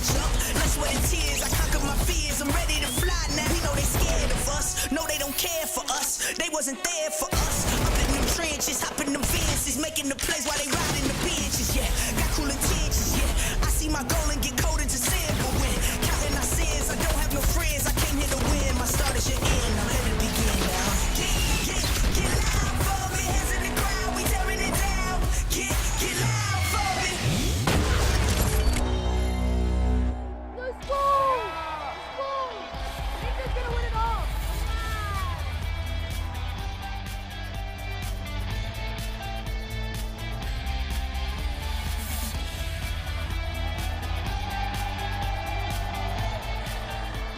catch up. Let's sweat and tears, I conquer my fears. I'm ready to fly now. You know they scared of us. No, they don't care for us. They wasn't there for us. Up in them trenches, hopping them fences, making the plays while they riding the benches. Yeah, got cool intentions. Yeah, I see my goal and get cold into sin. But when counting our sins, I don't have no friends. I came here to win. My start is your end. Now let it begin now. Get loud for me. Hands in the crowd, we tearing it down. Get loud for me. Let's go! Let's go! Inter's gonna win it all.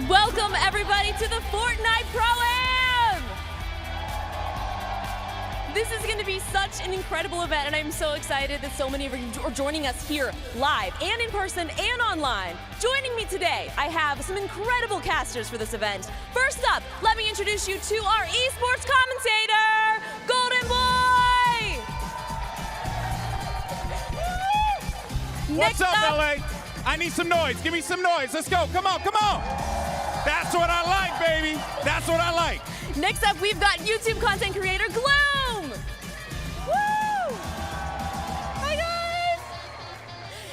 Welcome everybody to the Fortnite Pro Am! This is going to be such an incredible event, and I'm so excited that so many of you are joining us here live and in person and online. Joining me today, I have some incredible casters for this event. First up, let me introduce you to our esports commentator, Golden Boy! What's up, LA? I need some noise. Give me some noise. Let's go. Come on, come on. That's what I like, baby. That's what I like. Next up, we've got YouTube content creator Gloom! Woo! Hi, guys!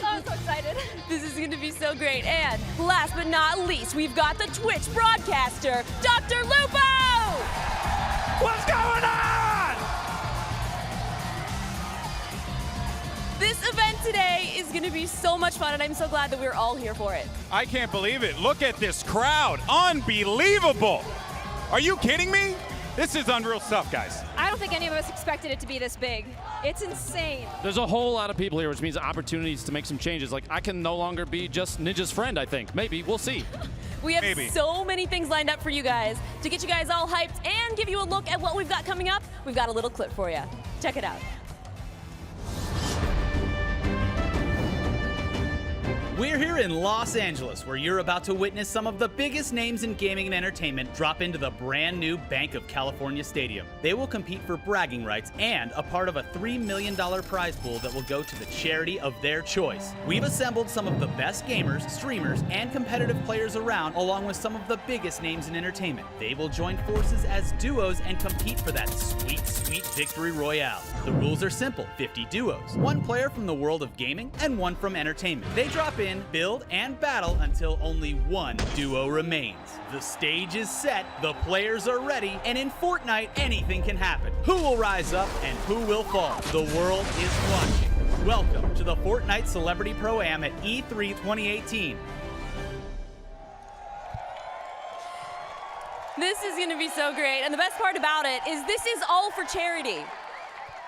Oh, I'm so excited. This is going to be so great. And last but not least, we've got the Twitch broadcaster, Dr. Lupo! What's going on? This event today is going to be so much fun, and I'm so glad that we're all here for it. I can't believe it. Look at this crowd. Unbelievable. Are you kidding me? This is unreal stuff, guys. I don't think any of us expected it to be this big. It's insane. There's a whole lot of people here, which means opportunities to make some changes. Like, I can no longer be just Ninja's friend, I think. Maybe. We'll see. We have Maybe. so many things lined up for you guys to get you guys all hyped and give you a look at what we've got coming up. We've got a little clip for you. Check it out. We're here in Los Angeles, where you're about to witness some of the biggest names in gaming and entertainment drop into the brand new Bank of California Stadium. They will compete for bragging rights and a part of a $3 million prize pool that will go to the charity of their choice. We've assembled some of the best gamers, streamers, and competitive players around, along with some of the biggest names in entertainment. They will join forces as duos and compete for that sweet, sweet victory royale. The rules are simple: 50 duos, one player from the world of gaming and one from entertainment. They drop in, build, and battle until only one duo remains. The stage is set, the players are ready, and in Fortnite, anything can happen. Who will rise up and who will fall? The world is watching. Welcome to the Fortnite Celebrity Pro Am at E3 2018. This is going to be so great, and the best part about it is this is all for charity.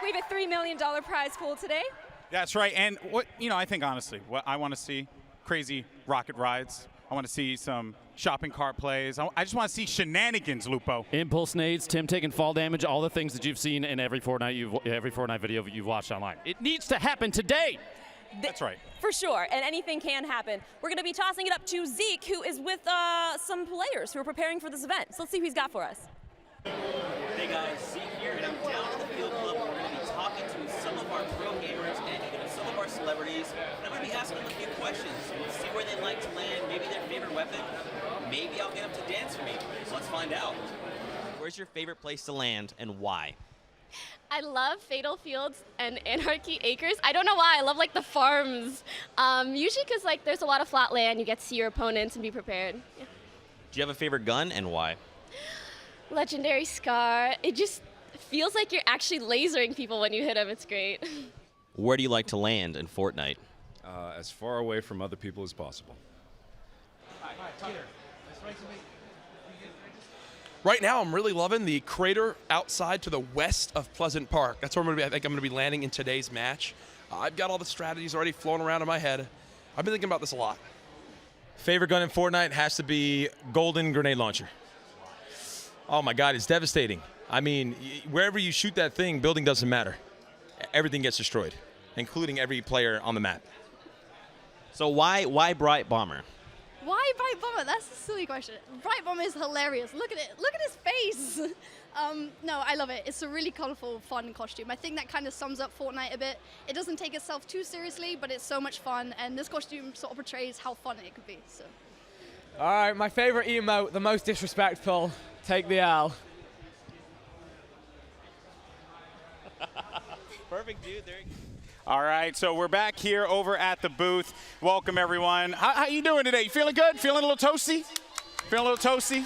We have a $3 million prize pool today. That's right. And what, I think honestly, what I want to see, crazy rocket rides. I want to see some shopping cart plays. I just want to see shenanigans, Lupo. Impulse nades, Tim taking fall damage, all the things that you've seen in every Fortnite video you've watched online. It needs to happen today. That's right. For sure, and anything can happen. We're going to be tossing it up to Zeke, who is with some players who are preparing for this event. So let's see who he's got for us. Hey guys, Zeke here, and I'm down at the field club. We're going to be talking to some of our pro gamers and even some of our celebrities. And I'm going to be asking them a few questions. See where they like to land, maybe their favorite weapon. Maybe I'll get them to dance for me. So let's find out. Where's your favorite place to land and why? I love Fatal Fields and Anarchy Acres. I don't know why. I love the farms. Usually because there's a lot of flat land. You get to see your opponents and be prepared. Yeah. Do you have a favorite gun and why? Legendary Scar. It just feels like you're actually lasering people when you hit them. It's great. Where do you like to land in Fortnite? As far away from other people as possible. Right now, I'm really loving the crater outside to the west of Pleasant Park. That's where I think I'm going to be landing in today's match. I've got all the strategies already flown around in my head. I've been thinking about this a lot. Favorite gun in Fortnite has to be Golden Grenade Launcher. Oh my God, it's devastating. I mean, wherever you shoot that thing, building doesn't matter. Everything gets destroyed, including every player on the map. So why Bright Bomber? Why Bright Bomber? That's a silly question. Bright Bomber is hilarious. Look at it. Look at his face. No, I love it. It's a really colorful, fun costume. I think that kind of sums up Fortnite a bit. It doesn't take itself too seriously, but it's so much fun, and this costume sort of portrays how fun it could be. So. All right, my favorite emote, the most disrespectful. Take the L. Perfect, dude. There you go. All right, so we're back here over at the booth. Welcome, everyone. How you doing today? You feeling good? Feeling a little toasty? Feeling a little toasty?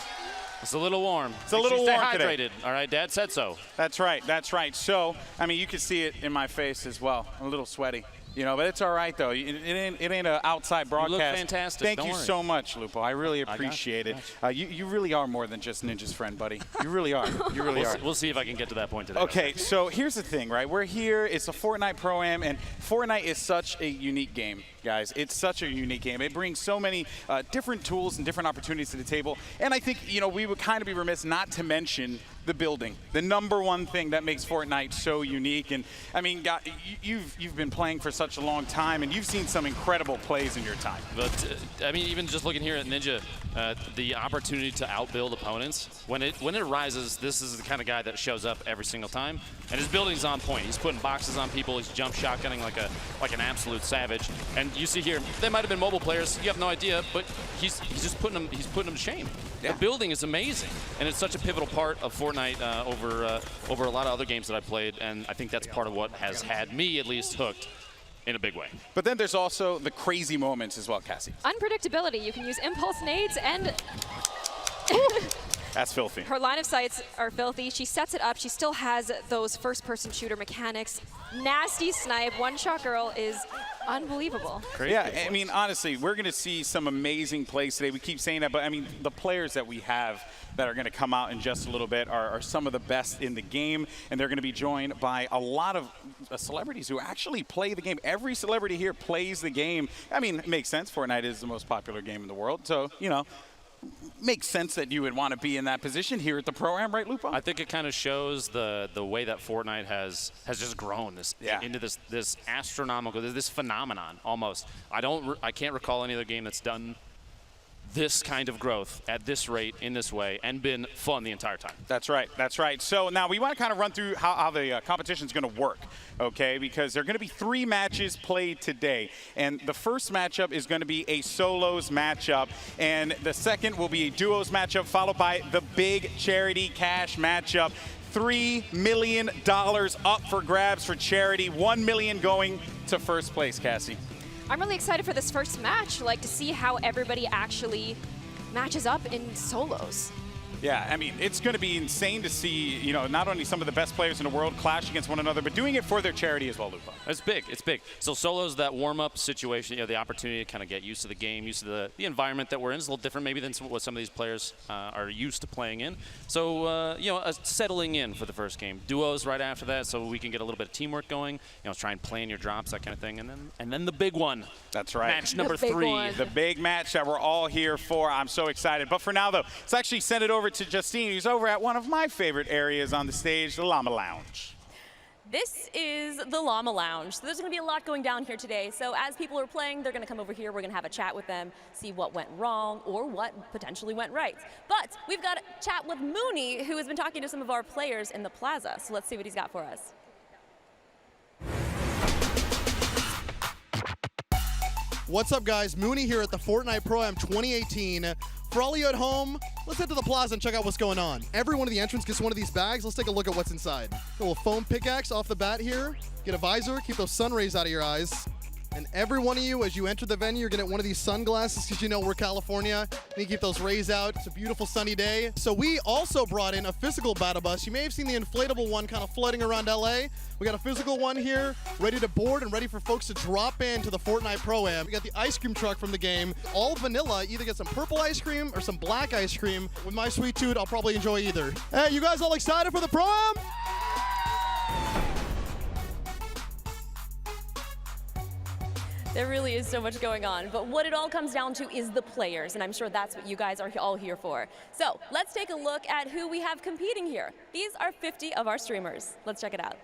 It's a little warm. It's a little Stay warm hydrated. today. All right, Dad said so. That's right. That's right. So, I mean, you can see it in my face as well. I'm a little sweaty, you know, but it's all right though. It ain't an outside broadcast. You look fantastic. Thank Don't you worry. so much, Lupo. I really appreciate it. You really are more than just Ninja's friend, buddy. You really are. You really are. We'll see if I can get to that point today. Okay, so here's the thing, right? We're here. It's a Fortnite Pro Am, and Fortnite is such a unique game, guys. It's such a unique game. It brings so many different tools and different opportunities to the table. And I think, you know, we would kind of be remiss not to mention the building, the number one thing that makes Fortnite so unique. And I mean, God, you've been playing for such a long time, and you've seen some incredible plays in your time. But I mean, even just looking here at Ninja, the opportunity to outbuild opponents, when it arises, this is the kind of guy that shows up every single time, and his building's on point. He's putting boxes on people. He's jump shotgunning like an absolute savage. And you see here, they might have been mobile players. You have no idea, but he's just putting them. He's putting them to shame. Yeah. The building is amazing, and it's such a pivotal part of Fortnite over a lot of other games that I played, and I think that's part of what has had me at least hooked in a big way. But then there's also the crazy moments as well, Cassie. Unpredictability. You can use impulse nades and That's filthy. her line of sights are filthy. She sets it up. She still has those first-person shooter mechanics. Nasty snipe. One-shot girl is unbelievable. Yeah, I mean, honestly, we're going to see some amazing plays today. We keep saying that, but I mean, the players that we have that are going to come out in just a little bit are some of the best in the game, and they're going to be joined by a lot of celebrities who actually play the game. Every celebrity here plays the game. I mean, it makes sense. Fortnite is the most popular game in the world, so, you know, makes sense that you would want to be in that position here at the Pro Am, right, Lupo? I think it kind of shows the way that Fortnite has just grown into this astronomical, this phenomenon almost. I can't recall any other game that's done this kind of growth at this rate in this way and been fun the entire time. That's right. That's right. So now we want to kind of run through how the competition is going to work, okay? Because there are going to be 3 matches played today. And the first matchup is going to be a solos matchup. And the second will be a duos matchup, followed by the big charity cash matchup. $3 million up for grabs for charity. $1 million going to first place, Cassie. I'm really excited for this first match, like to see how everybody actually matches up in solos. Yeah, I mean, it's going to be insane to see, you know, not only some of the best players in the world clash against one another, but doing it for their charity as well, Lupo. It's big. It's big. So solos, that warm-up situation, you know, the opportunity to kind of get used to the game, used to the environment that we're in is a little different maybe than what some of these players are used to playing in. So, you know, settling in for the first game. Duos right after that, so we can get a little bit of teamwork going. You know, try and plan your drops, that kind of thing. And then the big one. That's right. Match number 3. The big match that we're all here for. I'm so excited. But for now, though, let's actually send it over to Justine, who's over at one of my favorite areas on the stage, the Llama Lounge. This is the Llama Lounge. So there's going to be a lot going down here today. So as people are playing, they're going to come over here. We're going to have a chat with them, see what went wrong or what potentially went right. But we've got a chat with Mooney, who has been talking to some of our players in the plaza. So let's see what he's got for us. What's up, guys? Mooney here at the Fortnite Pro Am 2018. For all of you at home, let's head to the plaza and check out what's going on. Every one of the entrants gets one of these bags. Let's take a look at what's inside. A little foam pickaxe off the bat here. Get a visor, keep those sun rays out of your eyes. And every one of you, as you enter the venue, you're gonna get one of these sunglasses because you know we're California. You keep those rays out. It's a beautiful sunny day. So we also brought in a physical battle bus. You may have seen the inflatable one kind of floating around LA. We got a physical one here, ready to board and ready for folks to drop into the Fortnite Pro Am. We got the ice cream truck from the game, all vanilla. Either get some purple ice cream or some black ice cream. With my sweet tooth, I'll probably enjoy either. Hey, you guys all excited for the Pro Am? There really is so much going on, but what it all comes down to is the players, and I'm sure that's what you guys are all here for. So let's take a look at who we have competing here. These are 50 of our streamers. Let's check it out.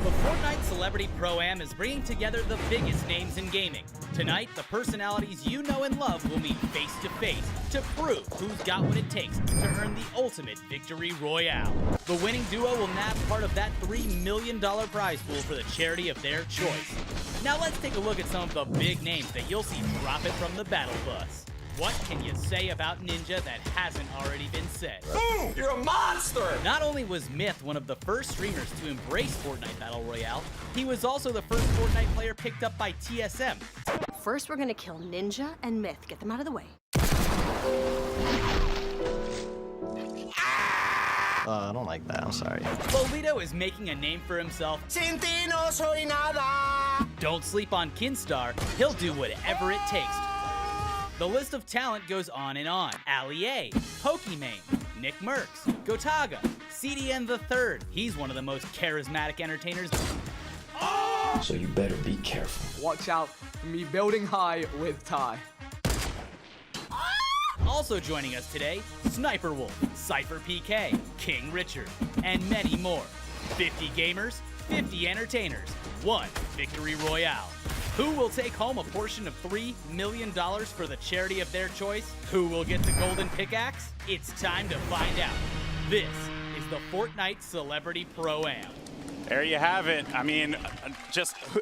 The Fortnite Celebrity Pro Am is bringing together the biggest names in gaming. Tonight, the personalities you know and love will meet face to face to prove who's got what it takes to earn the ultimate victory royale. The winning duo will nab part of that $3 million prize pool for the charity of their choice. Now let's take a look at some of the big names that you'll see drop it from the battle bus. What can you say about Ninja that hasn't already been said? Boom! You're a monster! Not only was Myth one of the first streamers to embrace Fortnite Battle Royale, he was also the first Fortnite player picked up by TSM. First, we're gonna kill Ninja and Myth. Get them out of the way. I don't like that. I'm sorry. Lolito is making a name for himself. Sin ti no soy nada. Don't sleep on Kinstar. He'll do whatever it takes. The list of talent goes on and on. Ali A, Pokimane, Nick Merckx, Gotaga, CDN the Third. He's one of the most charismatic entertainers. So you better be careful. Watch out for me building high with Ty. Also joining us today, Sniper Wolf, Cypher PK, King Richard, and many more. 50 gamers, 50 entertainers, 1 victory royale. Who will take home a portion of $3 million for the charity of their choice? Who will get the golden pickaxe? It's time to find out. This is the Fortnite Celebrity Pro Am. There you have it. I mean,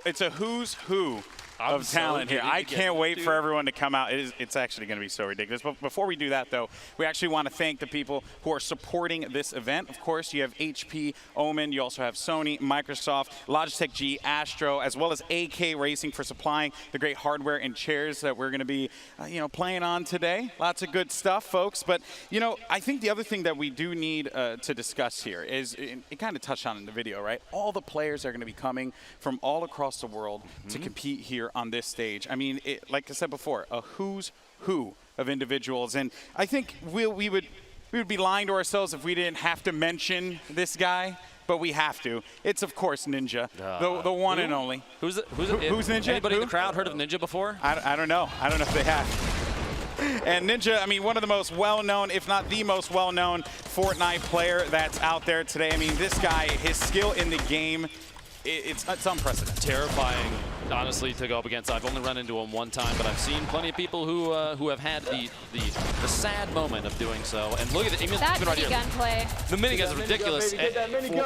it's a who's who of talent here. I can't wait for everyone to come out. It's actually going to be so ridiculous. But before we do that, though, we actually want to thank the people who are supporting this event. Of course, you have HP, Omen. You also have Sony, Microsoft, Logitech G, Astro, as well as AK Racing for supplying the great hardware and chairs that we're going to be, playing on today. Lots of good stuff, folks. But, I think the other thing that we do need to discuss here is, it kind of touched on in the video, right? All the players are going to be coming from all across the world to compete here on this stage. I mean, like I said before, a who's who of individuals, and I think we would be lying to ourselves if we didn't have to mention this guy, but we have to. It's of course Ninja, the one and only. Who's Ninja? Anybody in the crowd heard of Ninja before? I don't know. I don't know if they have. And Ninja, I mean, one of the most well-known, if not the most well-known Fortnite player that's out there today. I mean, this guy, his skill in the game, it's unprecedented. Terrifying, honestly, to go up against. I've only run into him one time, but I've seen plenty of people who have had the sad moment of doing so. And look at it, even That right here. minigun play. The minigun is ridiculous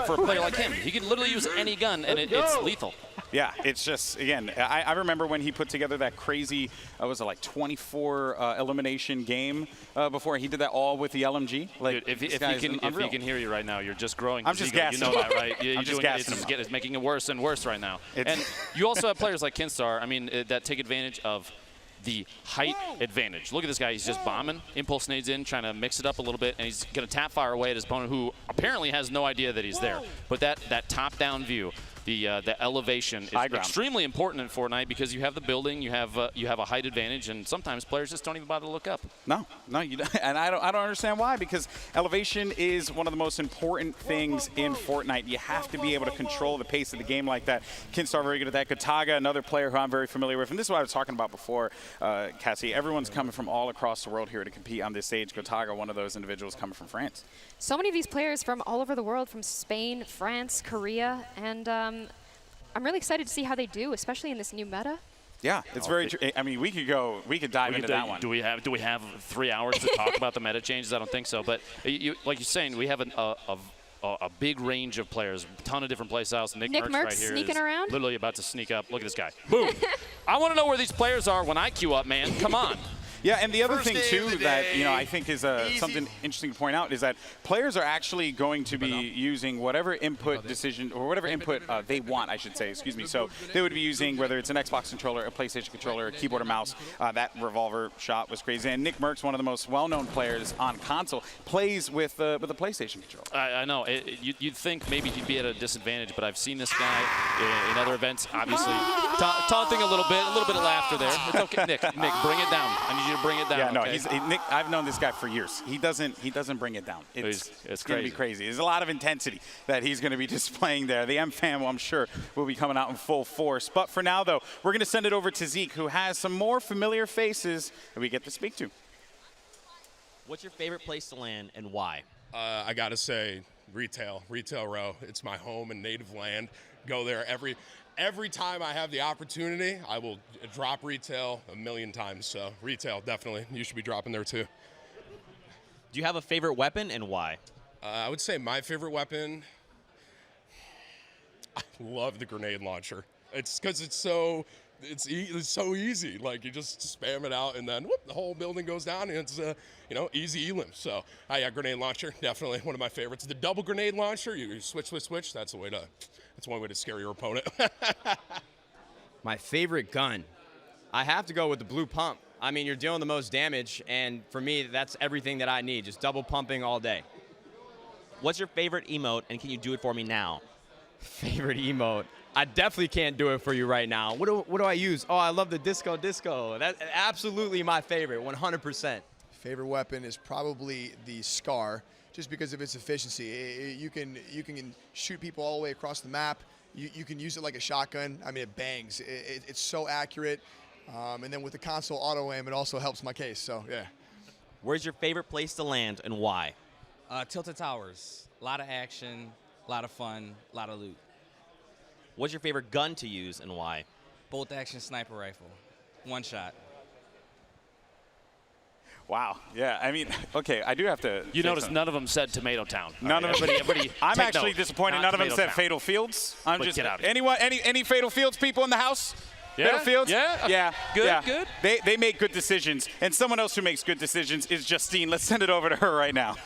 for a player like him. He can literally use any gun, and it's lethal. Yeah, it's just, again, I remember when he put together that crazy, was it like 24 elimination game before. He did that all with the LMG. Like, dude, if he can hear you right now, you're just growing. I'm just gassing. You know that, right? I'm just gassing. It's making it worse and worse right now. And you also have players like Kinstar, I mean, that take advantage of the height advantage. Look at this guy. He's just bombing. Impulse nades in, trying to mix it up a little bit, and he's going to tap fire away at his opponent, who apparently has no idea that he's there. But that top-down view, the elevation is extremely important in Fortnite because you have the building, you have a height advantage, and sometimes players just don't even bother to look up. No, you don't. And I don't understand why, because elevation is one of the most important things in Fortnite. You have to be able to control the pace of the game like that. Kinstar very good at that. Gotaga, another player who I'm very familiar with, and this is what I was talking about before, Cassie. Everyone's coming from all across the world here to compete on this stage. Gotaga, one of those individuals coming from France. So many of these players from all over the world, from Spain, France, Korea, and I'm really excited to see how they do, especially in this new meta. Yeah, it's very true. I mean, we could dive into that one. Do we have 3 hours to talk about the meta changes? I don't think so. But like you're saying, we have a big range of players, a ton of different play styles. Nick Merckx right here sneaking around, literally about to sneak up. Look at this guy. Boom! I want to know where these players are when I queue up, man. Come on. Yeah, and the other thing, too, that I think is something interesting to point out is that players are actually going to be using whatever input decision or whatever input they want, I should say, excuse me. So they would be using, whether it's an Xbox controller, a PlayStation controller, a keyboard or mouse. That revolver shot was crazy. And Nick Merckx, one of the most well-known players on console, plays with the PlayStation controller. I know. You'd think maybe he'd be at a disadvantage, but I've seen this guy in other events, obviously, taunting a little bit of laughter there. It's okay, Nick, bring it down. I need you to bring it down. Yeah, no, okay? Nick, I've known this guy for years. He doesn't bring it down. It's going to be crazy. There's a lot of intensity that he's going to be displaying there. The M fam, I'm sure, will be coming out in full force. But for now, though, we're going to send it over to Zeke, who has some more familiar faces that we get to speak to. What's your favorite place to land and why? I gotta say, retail row. It's my home and native land. Go there every time I have the opportunity. I will drop retail a million times. So retail, definitely. You should be dropping there too. Do you have a favorite weapon and why? I would say my favorite weapon, I love the grenade launcher. It's because it's so easy. Like, you just spam it out and then whoop, the whole building goes down, and it's easy elim. So yeah, grenade launcher, definitely one of my favorites. The double grenade launcher, you switch. That's one way to scare your opponent. My favorite gun, I have to go with the blue pump. I mean, you're dealing the most damage, and for me, that's everything that I need. Just double pumping all day. What's your favorite emote, and can you do it for me now? Favorite emote? I definitely can't do it for you right now. What do I use? Oh, I love the disco. That's absolutely my favorite, 100%. Favorite weapon is probably the Scar, just because of its efficiency. You can shoot people all the way across the map. You can use it like a shotgun. I mean, it bangs. It's so accurate. And then with the console auto aim, it also helps my case. So yeah. Where's your favorite place to land and why? Tilted Towers. A lot of action, a lot of fun, a lot of loot. What's your favorite gun to use and why? Bolt action sniper rifle. One shot. Wow. Yeah. I mean, okay. I do have to. You notice none of them said Tomato Town. None of them. Everybody I'm take actually note. disappointed. Not None of them Tomato said Town. Fatal Fields. I'm But just. get out of here. Anyone? Any Fatal Fields people in the house? Yeah, Fatal Fields? yeah. Yeah. Good, yeah. good. They make good decisions, and someone else who makes good decisions is Justine. Let's send it over to her right now.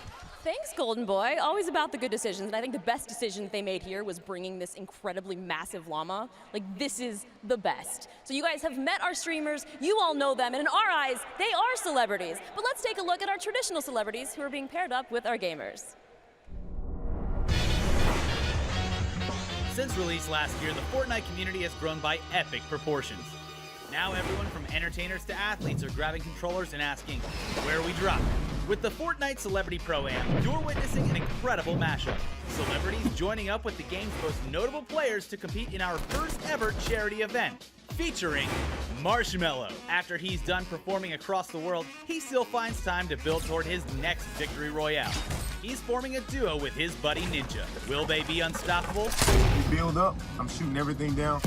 Thanks, Golden Boy. Always about the good decisions. And I think the best decision they made here was bringing this incredibly massive llama. Like, this is the best. So you guys have met our streamers. You all know them. And in our eyes, they are celebrities. But let's take a look at our traditional celebrities who are being paired up with our gamers. Since release last year, the Fortnite community has grown by epic proportions. Now everyone from entertainers to athletes are grabbing controllers and asking, where we drop? With the Fortnite Celebrity Pro Am, you're witnessing an incredible mashup. Celebrities joining up with the game's most notable players to compete in our first ever charity event, featuring Marshmello. After he's done performing across the world, he still finds time to build toward his next victory royale. He's forming a duo with his buddy Ninja. Will they be unstoppable? We build up, I'm shooting everything down.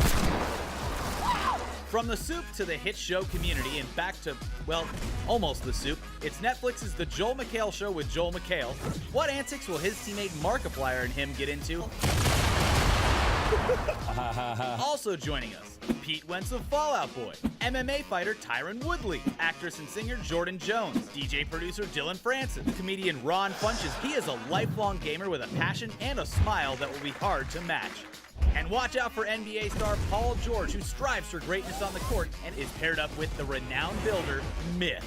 From the soup to the hit show Community and back to, well, almost the soup, it's Netflix's The Joel McHale Show with Joel McHale. What antics will his teammate Markiplier and him get into? Also joining us, Pete Wentz of Fall Out Boy, MMA fighter Tyron Woodley, actress and singer Jordan Jones, DJ producer Dylan Francis, comedian Ron Funches. He is a lifelong gamer with a passion and a smile that will be hard to match. And watch out for NBA star Paul George, who strives for greatness on the court and is paired up with the renowned builder, Myth.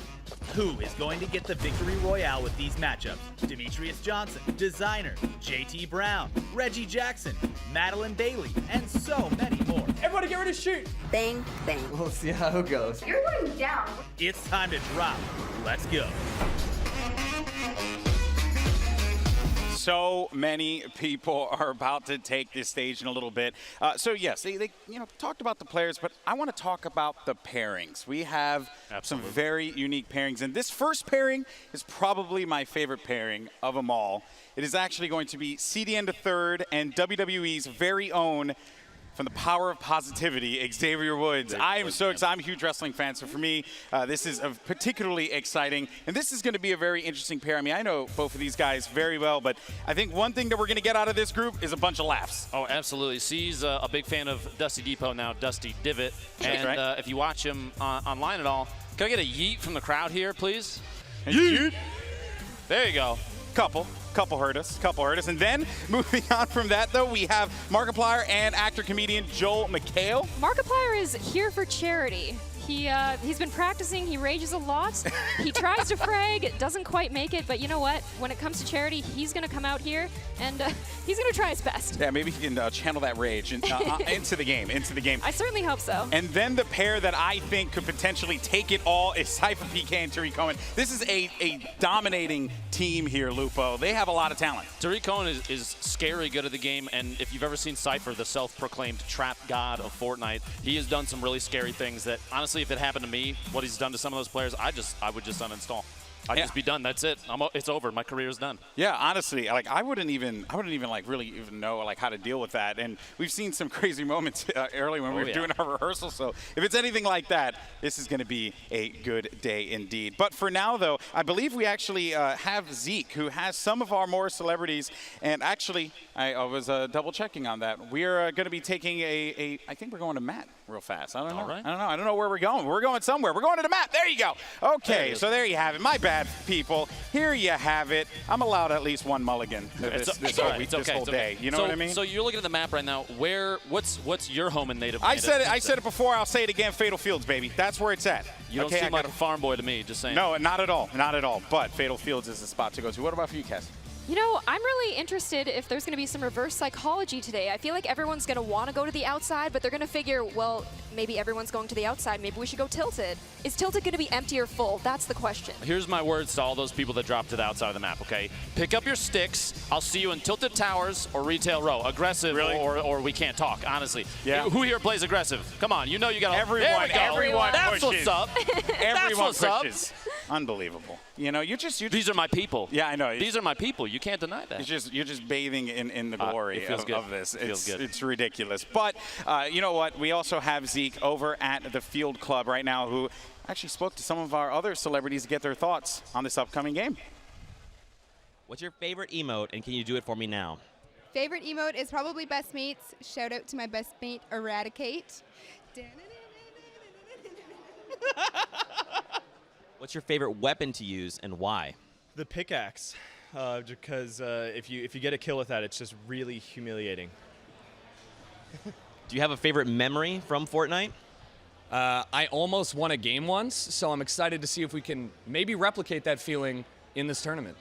Who is going to get the victory royale with these matchups? Demetrius Johnson, Designer, JT Brown, Reggie Jackson, Madeline Bailey, and so many more. Everybody get ready to shoot. Bang, bang. We'll see how it goes. You're going down. It's time to drop. Let's go. So many people are about to take this stage in a little bit. So yes, they talked about the players, but I want to talk about the pairings. We have some very unique pairings, and this first pairing is probably my favorite pairing of them all. It is actually going to be CDN to third and WWE's very own, from the power of positivity, Xavier Woods. I am so excited. I'm a huge wrestling fan, so for me, this is particularly exciting. And this is going to be a very interesting pair. I mean, I know both of these guys very well, but I think one thing that we're going to get out of this group is a bunch of laughs. Oh, absolutely. C's a big fan of Dusty Depot now, Dusty Divot. And right. If you watch him online at all, can I get a yeet from the crowd here, please? Yeet! There you go. Couple heard us. And then, moving on from that, though, we have Markiplier and actor-comedian Joel McHale. Markiplier is here for charity. He's been practicing. He rages a lot. He tries to frag, doesn't quite make it. But you know what? When it comes to charity, he's going to come out here and he's going to try his best. Yeah, maybe he can channel that rage into the game. I certainly hope so. And then the pair that I think could potentially take it all is Cypher PK and Tariq Cohen. This is a dominating team here, Lupo. They have a lot of talent. Tariq Cohen is scary good at the game, and if you've ever seen Cypher, the self-proclaimed trap god of Fortnite, he has done some really scary things that, honestly, if it happened to me, what he's done to some of those players, I would just uninstall. I'd just be done. That's it. It's over. My career's done. Yeah, honestly, like I wouldn't even like really even know like how to deal with that. And we've seen some crazy moments early when we were doing our rehearsal. So if it's anything like that, this is going to be a good day indeed. But for now, though, I believe we actually have Zeke, who has some of our more celebrities. And actually, I was double checking on that. We're going to be taking I think we're going to Matt real fast. I don't know. Right. I don't know where we're going. We're going somewhere. We're going to the Matt. There you go. Okay, so there you have it. My bad, people. Here you have it. I'm allowed at least one mulligan this whole day. You know what I mean? So you're looking at the map right now. What's your home and native? I said it before. I'll say it again. Fatal Fields, baby. That's where it's at. You don't seem like a farm boy to me. Just saying. No, not at all. Not at all. But Fatal Fields is the spot to go to. What about for you, Cass? You know, I'm really interested if there's going to be some reverse psychology today. I feel like everyone's going to want to go to the outside, but they're going to figure, well, maybe everyone's going to the outside. Maybe we should go Tilted. Is Tilted going to be empty or full? That's the question. Here's my words to all those people that drop to the outside of the map, okay? Pick up your sticks. I'll see you in Tilted Towers or Retail Row. Aggressive or we can't talk, honestly. Yeah. Who here plays aggressive? Come on, you know you got to. Everyone That's pushes. what's up. Everyone That's what's pushes. Unbelievable. You know, you just These are my people. Yeah, I know. These are my people. You can't deny that. You're just bathing in the glory of this. It feels good. It's ridiculous. But you know what? We also have Zeke over at the Field Club right now, who actually spoke to some of our other celebrities to get their thoughts on this upcoming game. What's your favorite emote, and can you do it for me now? Favorite emote is probably Best Mates. Shout out to my best mate, Eradicate. What's your favorite weapon to use, and why? The pickaxe, because if you get a kill with that, it's just really humiliating. Do you have a favorite memory from Fortnite? I almost won a game once, so I'm excited to see if we can maybe replicate that feeling in this tournament.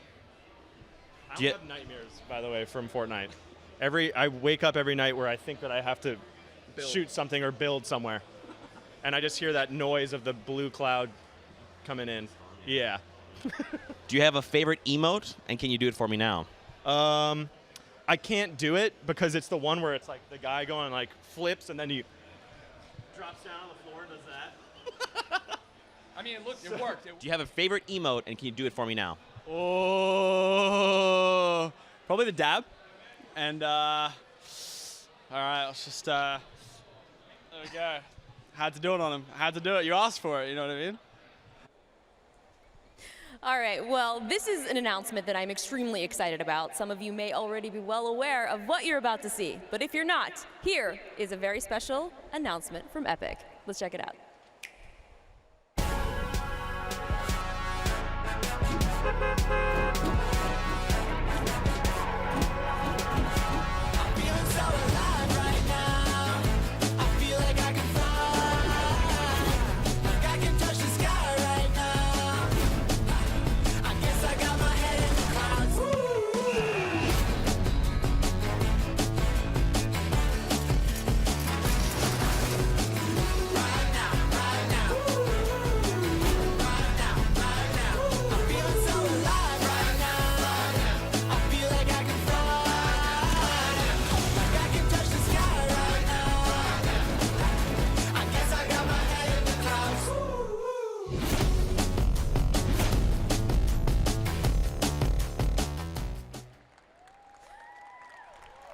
I have nightmares, by the way, from Fortnite. I wake up every night where I think that I have to shoot something or build somewhere, and I just hear that noise of the blue cloud coming in. Yeah. Do you have a favorite emote, and can you do it for me now? I can't do it because it's the one where it's like the guy going like flips and then he drops down on the floor and does that. I mean, look, it worked. Do you have a favorite emote, and can you do it for me now? Oh, probably the dab. And all right, let's just there we go. Had to do it on him. Had to do it. You asked for it. You know what I mean? All right, well, this is an announcement that I'm extremely excited about. Some of you may already be well aware of what you're about to see, but if you're not, here is a very special announcement from Epic. Let's check it out.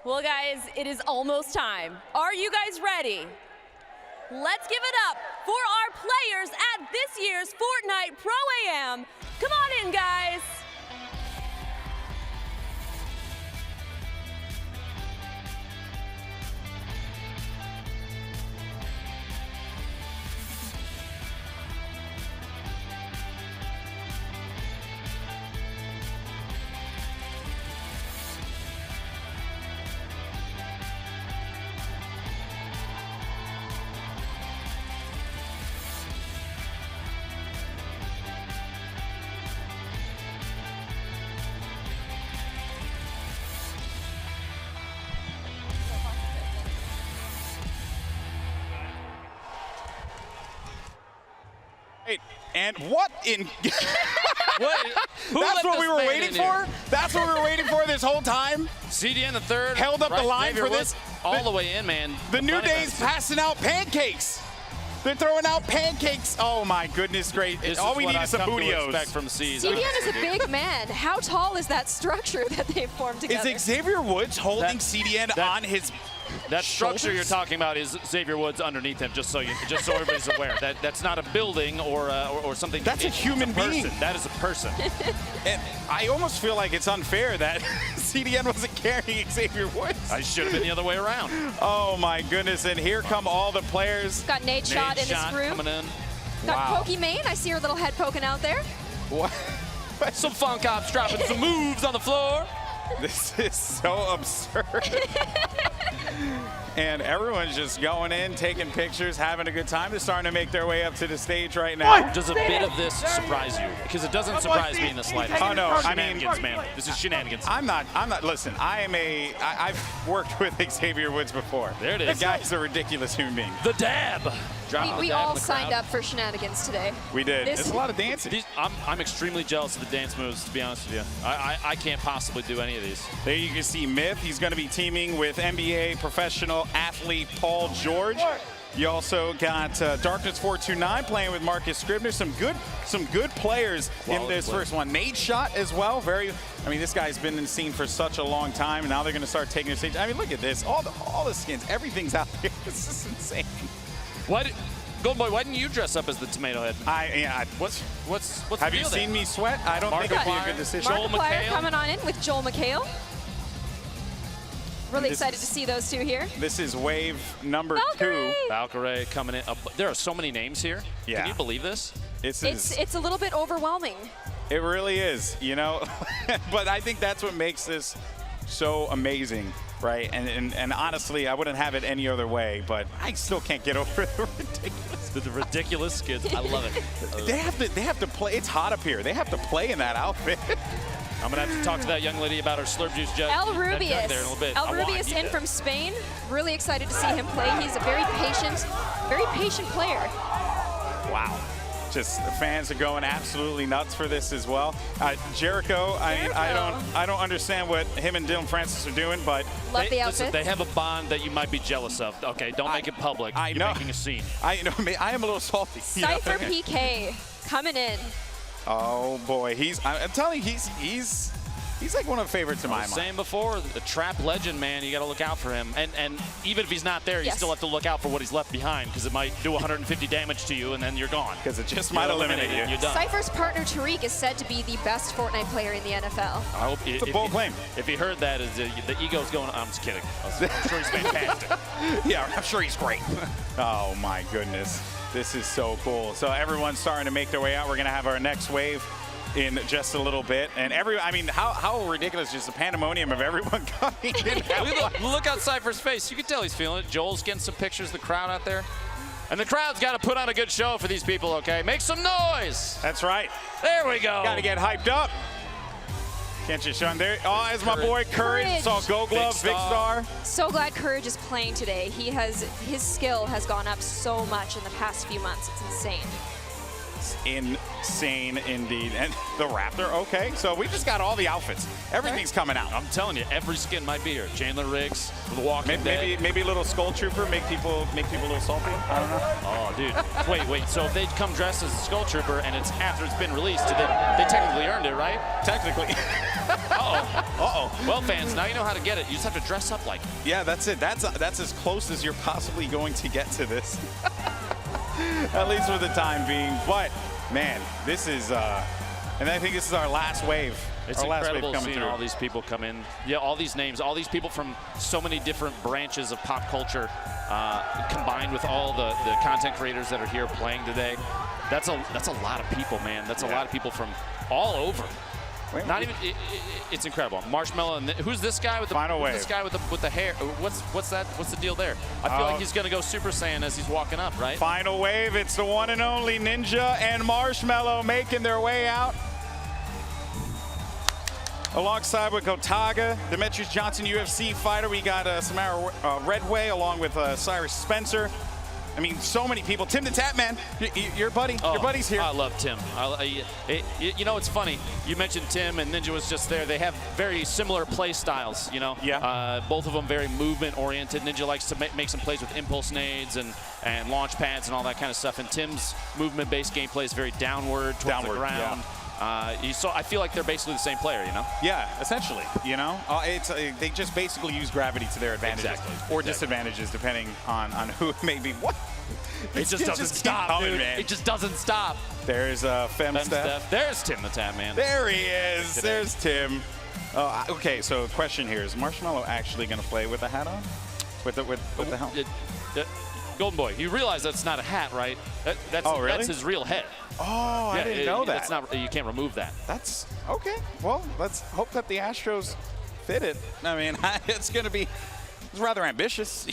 Well, guys, it is almost time. Are you guys ready? Let's give it up for our players at this year's Fortnite Pro Am. Come on in, guys. And what in... Who That's let what this we were man waiting in for? here? That's what we were waiting for this whole time? CDN the third. Held up the line for this? All the way in, man. The New Day's passing out pancakes. They're throwing out pancakes. Oh my goodness, great. All we need is some bootios. Expect from C's. CDN is a big man. How tall is that structure that they've formed together? Is Xavier Woods holding CDN on his That structure shoulders? you're talking about is Xavier Woods underneath him, just so everybody's aware. That's not a building or something. That's a human being. That is a person. And I almost feel like it's unfair that CDN wasn't carrying Xavier Woods. I should have been the other way around. Oh my goodness, and here come all the players. Got Nate Shot in his crew. Coming in. Got Wow. Pokimane. I see her little head poking out there. What? Some funk ops dropping some moves on the floor. This is so absurd. And everyone's just going in, taking pictures, having a good time. They're starting to make their way up to the stage right now. Does a bit of this surprise you? Because it doesn't surprise me in the slightest. Oh no, I mean, shenanigans, man. This is shenanigans. I'm not, listen, I've worked with Xavier Woods before. There it is. The guy's a ridiculous human being. The dab. We all signed up for shenanigans today. We did. This- It's a lot of dancing. I'm extremely jealous of the dance moves, to be honest with you. I can't possibly do any of these. There you can see Myth. He's going to be teaming with NBA professional athlete Paul George. You also got Darkness 429 playing with Marcus Scribner. Some good players in this first one. Nate Shot as well. I mean, this guy's been in the scene for such a long time, and now they're going to start taking the stage. I mean, look at this. All the skins. Everything's out here. This is insane. Golden Boy, why didn't you dress up as the Tomato Head? What's the Have you deal seen there? me sweat? I don't think it'd be a good decision. Markiplier coming on in with Joel McHale. Really excited to see those two here. This is wave number 2. Valkyrie coming in. There are so many names here. Yeah. Can you believe this? It's a little bit overwhelming. It really is, you know. But I think that's what makes this so amazing, right? And honestly, I wouldn't have it any other way, but I still can't get over the ridiculous skins. I love it. They have to play. It's hot up here. They have to play in that outfit. I'm going to have to talk to that young lady about her slurp juice jug. El there in a Rubius. little bit. El Rubius in from Spain. Really excited to see him play. He's a very patient player. Wow. Just the fans are going absolutely nuts for this as well. Jericho, I don't understand what him and Dylan Francis are doing, but Love the outfit. Listen, they have a bond that you might be jealous of. Okay, don't make it public. I You're know. making a scene. I am a little salty. You know Cypher what I mean? PK coming in. Oh boy, I'm telling you, he's like one of the favorites in my mind. Saying before, the trap legend, man, you got to look out for him. And even if he's not there, you Yes. still have to look out for what he's left behind, because it might do 150 damage to you, and then you're gone. Because it just might eliminate you. You're done. Cypher's partner Tariq is said to be the best Fortnite player in the NFL. I hope It's a bold claim. If you heard that, the ego's going. I'm just kidding. I'm sure he's fantastic. Yeah, I'm sure he's great. Oh my goodness, this is so cool. So everyone's starting to make their way out. We're gonna have our next wave in just a little bit, and how ridiculous is the pandemonium of everyone coming in. Look at Cypher's face. You can tell he's feeling it. Joel's getting some pictures of the crowd out there. And the crowd's got to put on a good show for these people, okay? Make some noise. That's right. There we go. Got to get hyped up. Can't you, Sean? There. Oh, there's my boy Courage. Saw Gold Glove, Big Star. So glad Courage is playing today. His skill has gone up so much in the past few months. It's insane. Insane indeed. And the Raptor, okay. So we just got all the outfits. Everything's coming out. I'm telling you, every skin might be here. Chandler Riggs, The Walking Dead. Maybe a little Skull Trooper, make people a little salty. I don't know. Oh, dude. Wait. So if they come dressed as a Skull Trooper and it's after it's been released, they technically earned it, right? Technically. Uh-oh. Well, fans, now you know how to get it. You just have to dress up like it. Yeah, that's it. That's as close as you're possibly going to get to this. At least for the time being. But, man, this is, and I think this is our last wave. It's our last incredible wave coming seeing through. all these people come in. Yeah, all these names, all these people from so many different branches of pop culture, combined with all the content creators that are here playing today. That's a lot of people, man. That's a lot of people from all over. Not even. It's incredible. Marshmallow. And who's this guy with the Final wave? This guy with the hair. What's that? What's the deal there? I feel like he's gonna go Super Saiyan as he's walking up, right? Final wave. It's the one and only Ninja and Marshmallow making their way out. Alongside with Gotaga, Demetrius Johnson, UFC fighter. We got Samara Redway along with Cyrus Spencer. I mean, so many people. Tim the Tap Man, your buddy's here. I love Tim. You know, it's funny. You mentioned Tim and Ninja was just there. They have very similar play styles, you know? Yeah. Both of them very movement-oriented. Ninja likes to make some plays with impulse nades and launch pads and all that kind of stuff. And Tim's movement-based gameplay is very downward, towards the ground. Yeah. I feel like they're basically the same player, you know? Yeah, essentially, you know? They just basically use gravity to their advantages. Or disadvantages, depending on who it may be. What? It just doesn't stop, dude. Man. It just doesn't stop. There's Femstep. There's Tim the Tap Man. There he is. There's Tim. Okay, so the question here, is Marshmallow actually going to play with the hat on? With the helmet? Golden Boy, you realize that's not a hat, right? That's his real head. Oh, I didn't know that. That's not, you can't remove that. That's okay. Well, let's hope that the Astros fit it. I mean, it's going to be rather ambitious.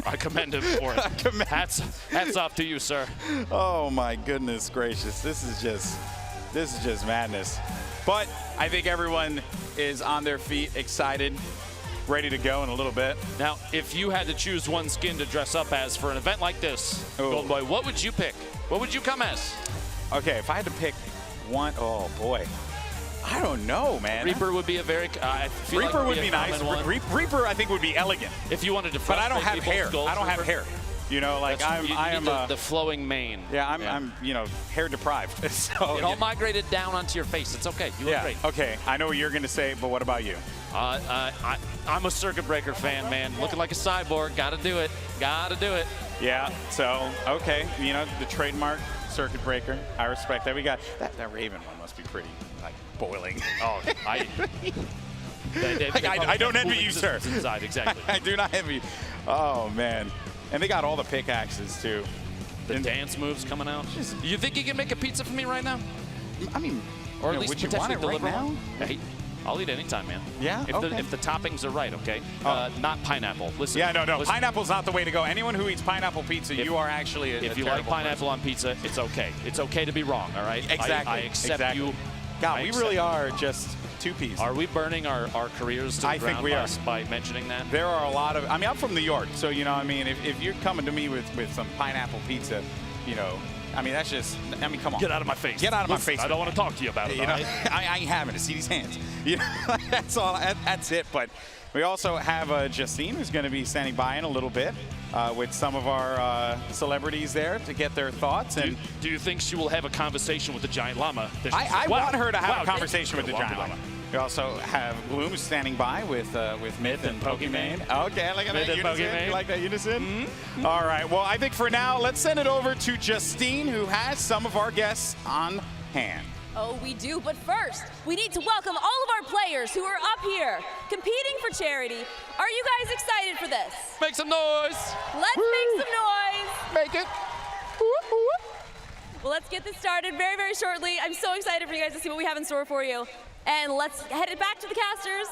I commend him for it. Hats off to you, sir. Oh my goodness gracious, this is just madness. But I think everyone is on their feet, excited, ready to go in a little bit. Now, if you had to choose one skin to dress up as for an event like this, Golden Boy, what would you pick? What would you come as? Okay, if I had to pick one, oh boy. I don't know, man. Reaper would be a very. Reaper would be nice. Reaper, I think, would be elegant. If you wanted to, but I don't have hair. I don't have hair. You know, like I am the flowing mane. Yeah, I'm hair deprived. So it all migrated down onto your face. It's okay. You look great. Okay, I know what you're gonna say, but what about you? I'm a Circuit Breaker fan, man. Looking like a cyborg. Gotta do it. Gotta do it. Yeah. So okay, you know the trademark Circuit Breaker. I respect that. We got that Raven one must be pretty like boiling. Oh, I don't envy you, sir. Inside, exactly. I do not envy you. Oh man. And they got all the pickaxes, too. The dance moves coming out. You think you can make a pizza for me right now? I mean, or at least would you potentially want it deliver right now? one? Hey, I'll eat anytime, man. Yeah? If the toppings are right, okay? Not pineapple. Listen. Yeah, no. Listen. Pineapple's not the way to go. Anyone who eats pineapple pizza, you are actually If you like pineapple on pizza, it's okay. It's okay to be wrong, all right? Exactly. I accept you. God, we really are just two-piece. Are we burning our careers to the ground think we are. by mentioning that? There are a lot of, I mean, I'm from New York, so, you know, I mean, if you're coming to me with some pineapple pizza, you know, I mean, that's just, I mean, come on. Get out of my face. Get out of my face. I don't want to talk to you about it. You know, I ain't having to see these hands. You know, that's all. That's it. But we also have Justine, who's going to be standing by in a little bit with some of our celebrities there to get their thoughts. And do you think she will have a conversation with the giant llama? I want her to have a conversation with the giant llama. We also have Gloom standing by with Myth and Pokimane. Okay, look at that unison. You like that unison? Mm-hmm. All right. Well, I think for now, let's send it over to Justine, who has some of our guests on hand. Oh, we do. But first, we need to welcome all of our players who are up here competing for charity. Are you guys excited for this? Make some noise. Let's make some noise. Make it. Well, let's get this started very, very shortly. I'm so excited for you guys to see what we have in store for you. And let's head it back to the casters.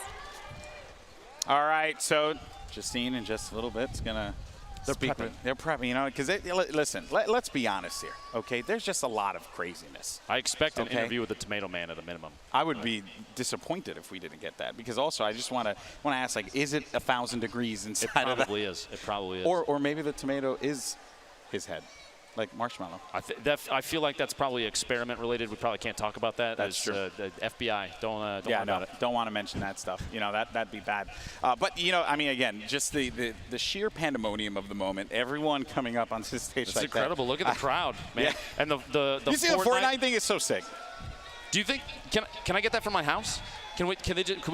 All right, so Justine in just a little bit is gonna speak. They're prepping, you know, because listen. Let's be honest here, okay? There's just a lot of craziness. I expect an interview with the Tomato Man at a minimum. I would be disappointed if we didn't get that, because also I just want to ask, like, is it 1,000 degrees inside of that? It probably is. It probably is. Or maybe the tomato is his head. Like Marshmallow. I feel like that's probably experiment related. We probably can't talk about that. That's true. The FBI, don't worry about it. Don't want to mention that stuff. You know, that'd be bad. But, you know, I mean, again, just the sheer pandemonium of the moment. Everyone coming up on this stage it's like incredible. that. Look at the crowd, man. Yeah. And the you see the Fortnite thing is so sick. Do you think, can I get that from my house? Can we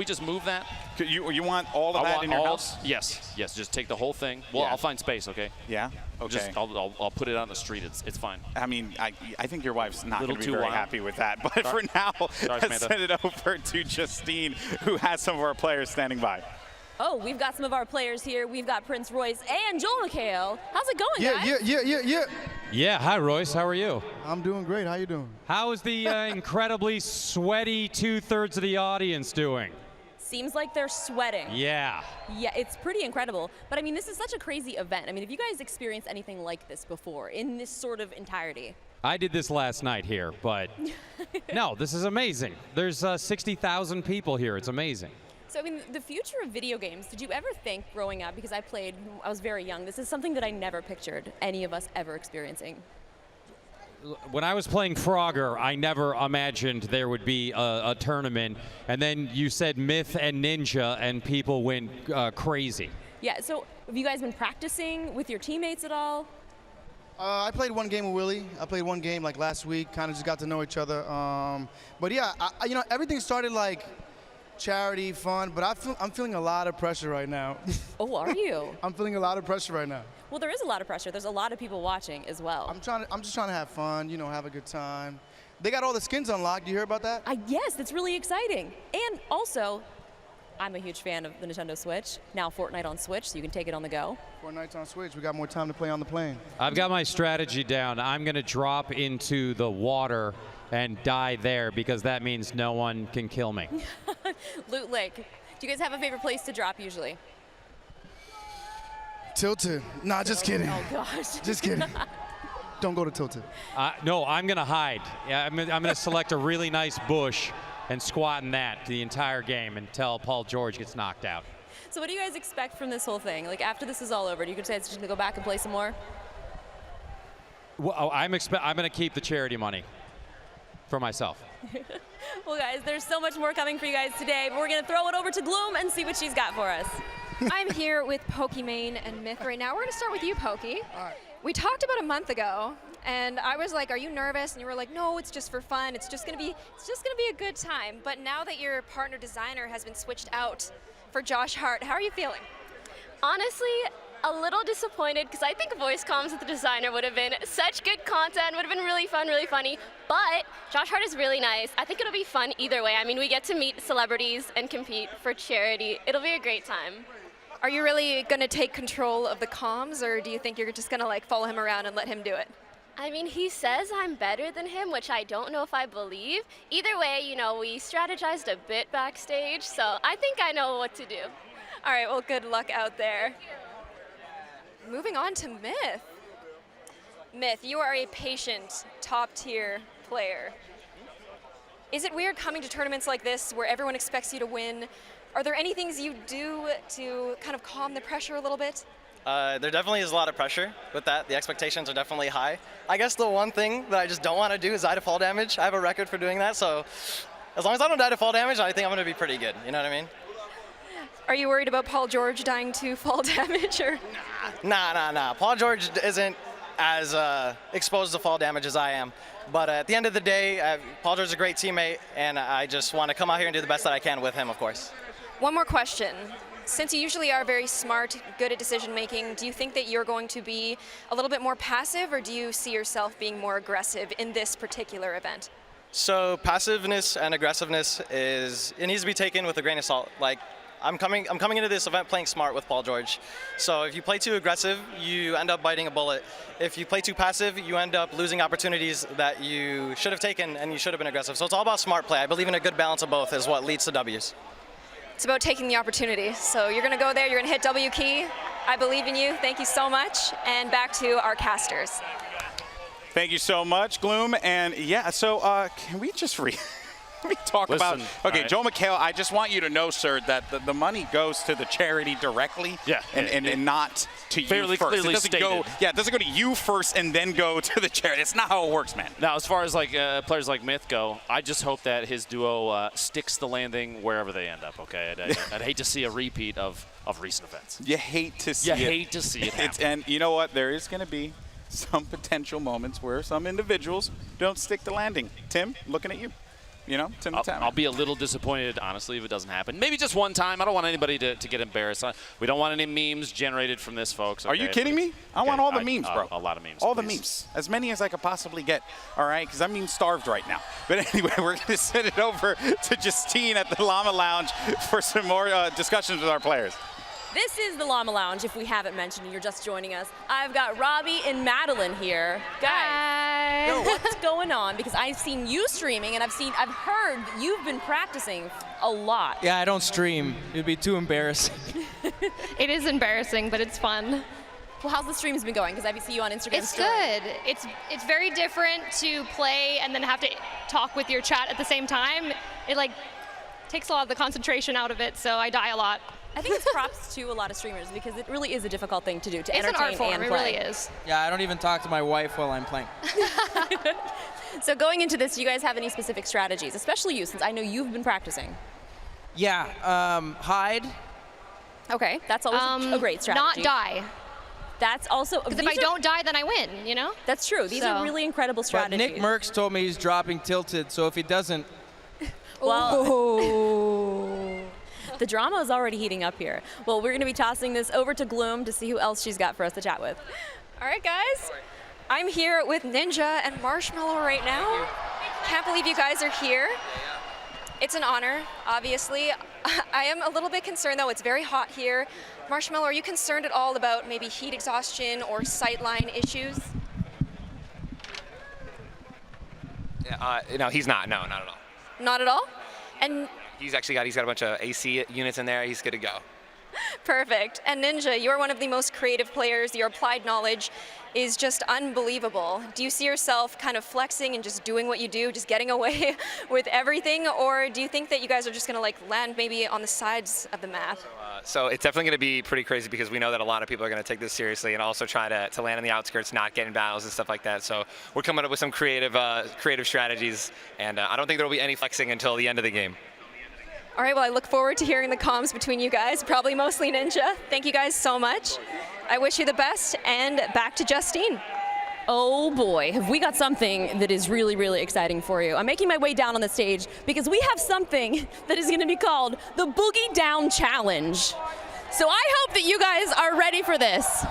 just move that? You want all of that in your house? Yes. Just take the whole thing. Well, Yeah. I'll find space, okay? Yeah. Okay. I'll put it on the street. It's fine. I mean, I think your wife's not going to be too very wild. happy with that. But for now, let's send it over to Justine, who has some of our players standing by. Oh, we've got some of our players here. We've got Prince Royce and Joel McHale. How's it going, guys? Yeah, hi, Royce. How are you? I'm doing great. How you doing? How is the incredibly sweaty two-thirds of the audience doing? Seems like they're sweating. Yeah. Yeah, it's pretty incredible. But I mean, this is such a crazy event. I mean, have you guys experienced anything like this before in this sort of entirety? I did this last night here, but no, this is amazing. There's 60,000 people here. It's amazing. So, I mean, the future of video games, did you ever think growing up, because I was very young, this is something that I never pictured any of us ever experiencing. When I was playing Frogger, I never imagined there would be a tournament. And then you said Myth and Ninja, and people went crazy. Yeah, so have you guys been practicing with your teammates at all? I played one game with Willie. I played one game like last week, kind of just got to know each other. But yeah, you know, everything started like charity, fun, but I'm feeling a lot of pressure right now. Oh, are you? I'm feeling a lot of pressure right now. Well, there is a lot of pressure. There's a lot of people watching as well. I'm just trying to have fun, you know, have a good time. They got all the skins unlocked. Do you hear about that? Yes, that's really exciting. And also, I'm a huge fan of the Nintendo Switch. Now Fortnite on Switch, so you can take it on the go. Fortnite's on Switch. We got more time to play on the plane. I've got my strategy down. I'm going to drop into the water and die there because that means no one can kill me. Loot Lake. Do you guys have a favorite place to drop usually? Tilted. Nah, just kidding. Oh, gosh. Just kidding. Don't go to Tilted. No, I'm going to hide. Yeah, I'm going to select a really nice bush and squat in that the entire game until Paul George gets knocked out. So what do you guys expect from this whole thing? Like, after this is all over, do you decide to go back and play some more? Well, I'm going to keep the charity money for myself. Well, guys, there's so much more coming for you guys today, but we're going to throw it over to Gloom and see what she's got for us. I'm here with Pokimane and Myth right now. We're going to start with you, Pokey. We talked about a month ago, and I was like, "Are you nervous?" And you were like, "No, it's just for fun. It's just gonna be a good time." But now that your partner designer has been switched out for Josh Hart, how are you feeling? Honestly, a little disappointed because I think voice comms with the designer would have been such good content, would have been really fun, really funny. But Josh Hart is really nice. I think it'll be fun either way. I mean, we get to meet celebrities and compete for charity. It'll be a great time. Are you really going to take control of the comms, or do you think you're just going to like follow him around and let him do it? I mean, he says I'm better than him, which I don't know if I believe. Either way, you know, we strategized a bit backstage, so I think I know what to do. All right, well, good luck out there. Moving on to Myth. Myth, you are a patient, top-tier player. Is it weird coming to tournaments like this where everyone expects you to win? Are there any things you do to kind of calm the pressure a little bit? There definitely is a lot of pressure with that. The expectations are definitely high. I guess the one thing that I just don't want to do is die to fall damage. I have a record for doing that, so as long as I don't die to fall damage, I think I'm going to be pretty good. You know what I mean? Are you worried about Paul George dying to fall damage? Or? Nah. Paul George isn't as exposed to fall damage as I am. But at the end of the day, Paul George is a great teammate, and I just want to come out here and do the best that I can with him, of course. One more question. Since you usually are very smart, good at decision making, do you think that you're going to be a little bit more passive, or do you see yourself being more aggressive in this particular event? So passiveness and aggressiveness it needs to be taken with a grain of salt. Like, I'm coming into this event playing smart with Paul George. So if you play too aggressive, you end up biting a bullet. If you play too passive, you end up losing opportunities that you should have taken and you should have been aggressive. So it's all about smart play. I believe in a good balance of both is what leads to W's. It's about taking the opportunity. So you're going to go there, you're going to hit W key. I believe in you. Thank you so much. And back to our casters. Thank you so much, Gloom. And yeah, so can we just talk about, okay, right. Joe McHale, I just want you to know, sir, that the money goes to the charity directly, and not to you first. Clearly it doesn't go, it doesn't go to you first and then go to the charity. It's not how it works, man. Now, as far as like players like Myth go, I just hope that his duo sticks the landing wherever they end up. Okay, I'd hate to see a repeat of recent events. You hate to see it. You hate to see it happen. And you know what? There is going to be some potential moments where some individuals don't stick the landing. Tim, looking at you. You know, I'll be a little disappointed, honestly, if it doesn't happen. Maybe just one time. I don't want anybody to get embarrassed. We don't want any memes generated from this, folks. Okay? Are you kidding me? I want all the memes, bro. A lot of memes. All please. the memes. As many as I could possibly get, all right? Because I'm meme starved right now. But anyway, we're going to send it over to Justine at the Llama Lounge for some more discussions with our players. This is the Llama Lounge, if we haven't mentioned, you're just joining us. I've got Robbie and Madeline here. Guys, yo, what's going on? Because I've seen you streaming, and I've heard you've been practicing a lot. Yeah, I don't stream. It'd be too embarrassing. It is embarrassing, but it's fun. Well, how's the streams been going? Because I see you on Instagram. It's good. It's very different to play and then have to talk with your chat at the same time. takes a lot of the concentration out of it, so I die a lot. I think it's props to a lot of streamers because it really is a difficult thing to do, to It's an entertain art form, and it play. really is. Yeah, I don't even talk to my wife while I'm playing. So going into this, do you guys have any specific strategies, especially you, since I know you've been practicing? Yeah, hide. Okay, that's always a great strategy. Not die. That's also because if I don't die, then I win. You know. That's true. These are really incredible But strategies. Nick Merckx told me he's dropping tilted, so if he doesn't, Well, the drama is already heating up here. Well, we're going to be tossing this over to Gloom to see who else she's got for us to chat with. All right, guys. I'm here with Ninja and Marshmallow right now. Can't believe you guys are here. It's an honor, obviously. I am a little bit concerned, though. It's very hot here. Marshmallow, are you concerned at all about maybe heat exhaustion or sightline issues? No, he's not. No, not at all. Not at all? And He's got a bunch of AC units in there. He's good to go. perfect. And Ninja, you're one of the most creative players. Your applied knowledge is just unbelievable. Do you see yourself kind of flexing and just doing what you do, just getting away with everything? Or do you think that you guys are just going to like land maybe on the sides of the map? So it's definitely going to be pretty crazy because we know that a lot of people are going to take this seriously and also try to land on the outskirts, not get in battles and stuff like that. So we're coming up with some creative strategies, and I don't think there will be any flexing until the end of the game. All right, well, I look forward to hearing the comms between you guys, probably mostly Ninja. Thank you guys so much. I wish you the best, and back to Justine. Oh boy, have we got something that is really, really exciting for you. I'm making my way down on the stage because we have something that is going to be called the Boogie Down Challenge. So I hope that you guys are ready for this.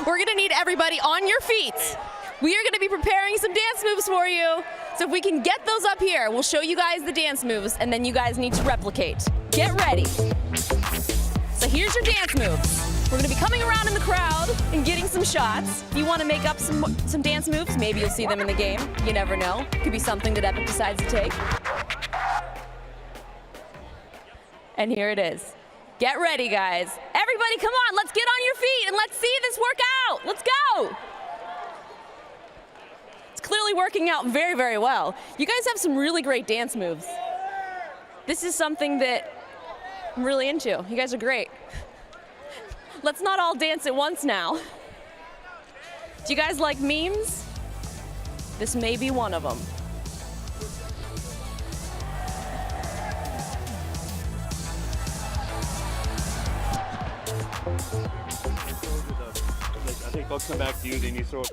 We're going to need everybody on your feet. We are going to be preparing some dance moves for you. So if we can get those up here, we'll show you guys the dance moves, and then you guys need to replicate. Get ready. So here's your dance moves. We're gonna be coming around in the crowd and getting some shots. If you wanna make up some dance moves, maybe you'll see them in the game. You never know. Could be something that Epic decides to take. And here it is. Get ready, guys. Everybody, come on, let's get on your feet and let's see this work out. Let's go. It's clearly working out very, very well. You guys have some really great dance moves. This is something that I'm really into. You guys are great. Let's not all dance at once now. Do you guys like memes? This may be one of them. I think they'll come back to you, then you throw it.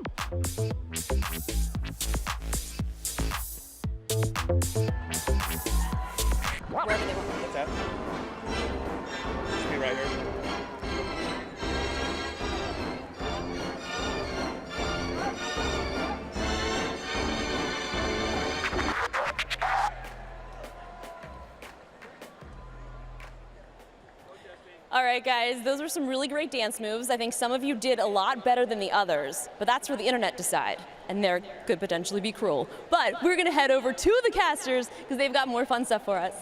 Wherever they want. What's that? Just be right here. All right, guys, those were some really great dance moves. I think some of you did a lot better than the others, but that's for the internet to decide, and they could potentially be cruel. But we're gonna head over to the casters because they've got more fun stuff for us.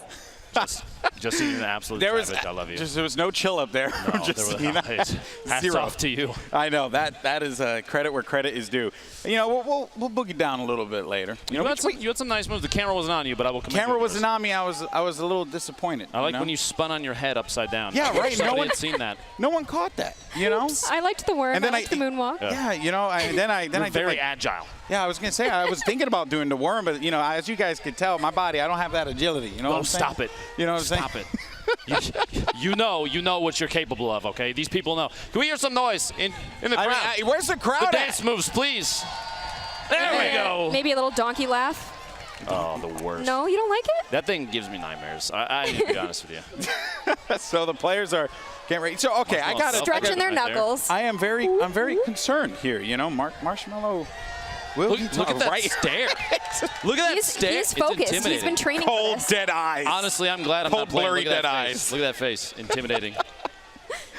Just seeing an absolute savage. I love you. There was no chill up there. No, hats off to you. I know that is credit where credit is due. You know, we'll boogie down a little bit later. You had some nice moves. The camera wasn't on you, but I will commend you. Camera wasn't on me. I was a little disappointed. I like when you spun on your head upside down. Yeah, right. Nobody had seen that. No one caught that. You know. I liked the worm. And then I liked the moonwalk. Yeah, you know. Then I You're did very agile. Yeah, I was gonna say I was thinking about doing the worm, but you know, as you guys could tell, my body, I don't have that agility. You know what I'm saying? Stop it. You know what I'm saying? Stop it. You know what you're capable of, okay? These people know. Can we hear some noise in the crowd? Where's the crowd The dance moves, please. There we go. Maybe a little donkey laugh. Oh, the worst. No, you don't like it? That thing gives me nightmares. I need to be honest with you. So the players are getting ready. So okay, I got it. Stretching their knuckles. I'm very concerned here. You know, Marshmallow. Look at that stare. Look at that stare. He's focused. He's been training for Cold, this. dead eyes. Honestly, I'm glad I'm not playing. Blurry, Look at dead that eyes. face. Look at that face. Intimidating.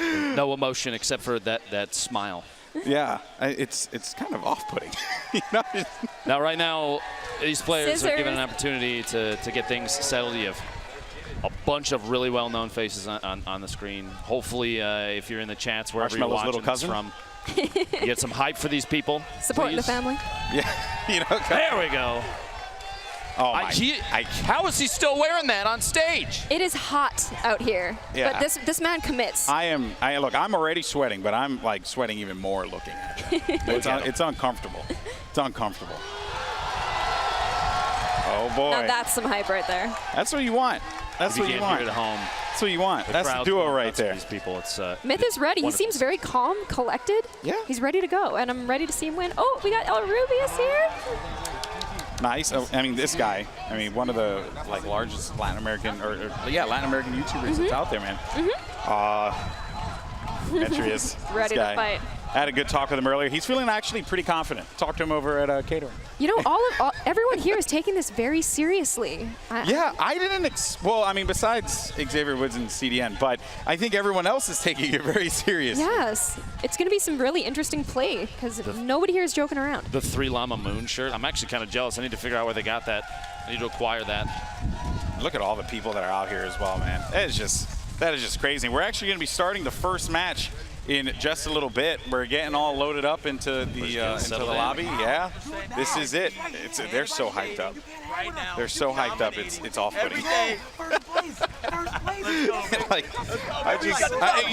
No emotion except for that smile. Yeah, it's kind of off-putting. You know? Now, right now, these players Scissors. are given an opportunity to get things settled. You have a bunch of really well-known faces on the screen. Hopefully, if you're in the chats, wherever you're Marshmallow's watching little cousin. this from, you get some hype for these people. Supporting the please. family. Yeah, you know. There we go. Oh, how is he still wearing that on stage? It is hot out here, Yeah. but this man commits. Look, I'm already sweating, but I'm like sweating even more looking at it. It's uncomfortable. It's uncomfortable. Oh boy. Now that's some hype right there. That's what you want. That's what you want. At home. That's what you want. That's the duo right there. These people, it's Myth is ready. He seems very calm, collected. Yeah. He's ready to go, and I'm ready to see him win. Oh, we got El Rubius here. Nice. I mean, this guy. I mean, one of the largest Latin American Latin American YouTubers that's out there, man. Entry is ready to fight. I had a good talk with him earlier. He's feeling actually pretty confident. Talked to him over at catering. You know, everyone here is taking this very seriously. Yeah, I didn't. Well, I mean, besides Xavier Woods and CDN, but I think everyone else is taking it very seriously. Yes, it's going to be some really interesting play because nobody here is joking around. The 3 Llama Moon shirt. I'm actually kind of jealous. I need to figure out where they got that. I need to acquire that. Look at all the people that are out here as well, man. That is just crazy. We're actually going to be starting the first match in just a little bit. We're getting all loaded up into the lobby. Yeah, this is it. They're so hyped up. They're so hyped up. It's off-putting. You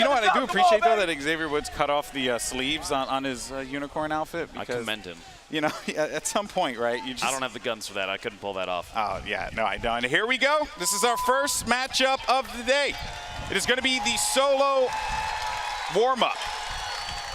know what? I do appreciate though that Xavier Woods cut off the sleeves on his unicorn outfit. I commend him. You know, at some point, right? I don't have the guns for that. I couldn't pull that off. Oh yeah, no, I don't. And here we go. This is our first matchup of the day. It is going to be the solo warm-up.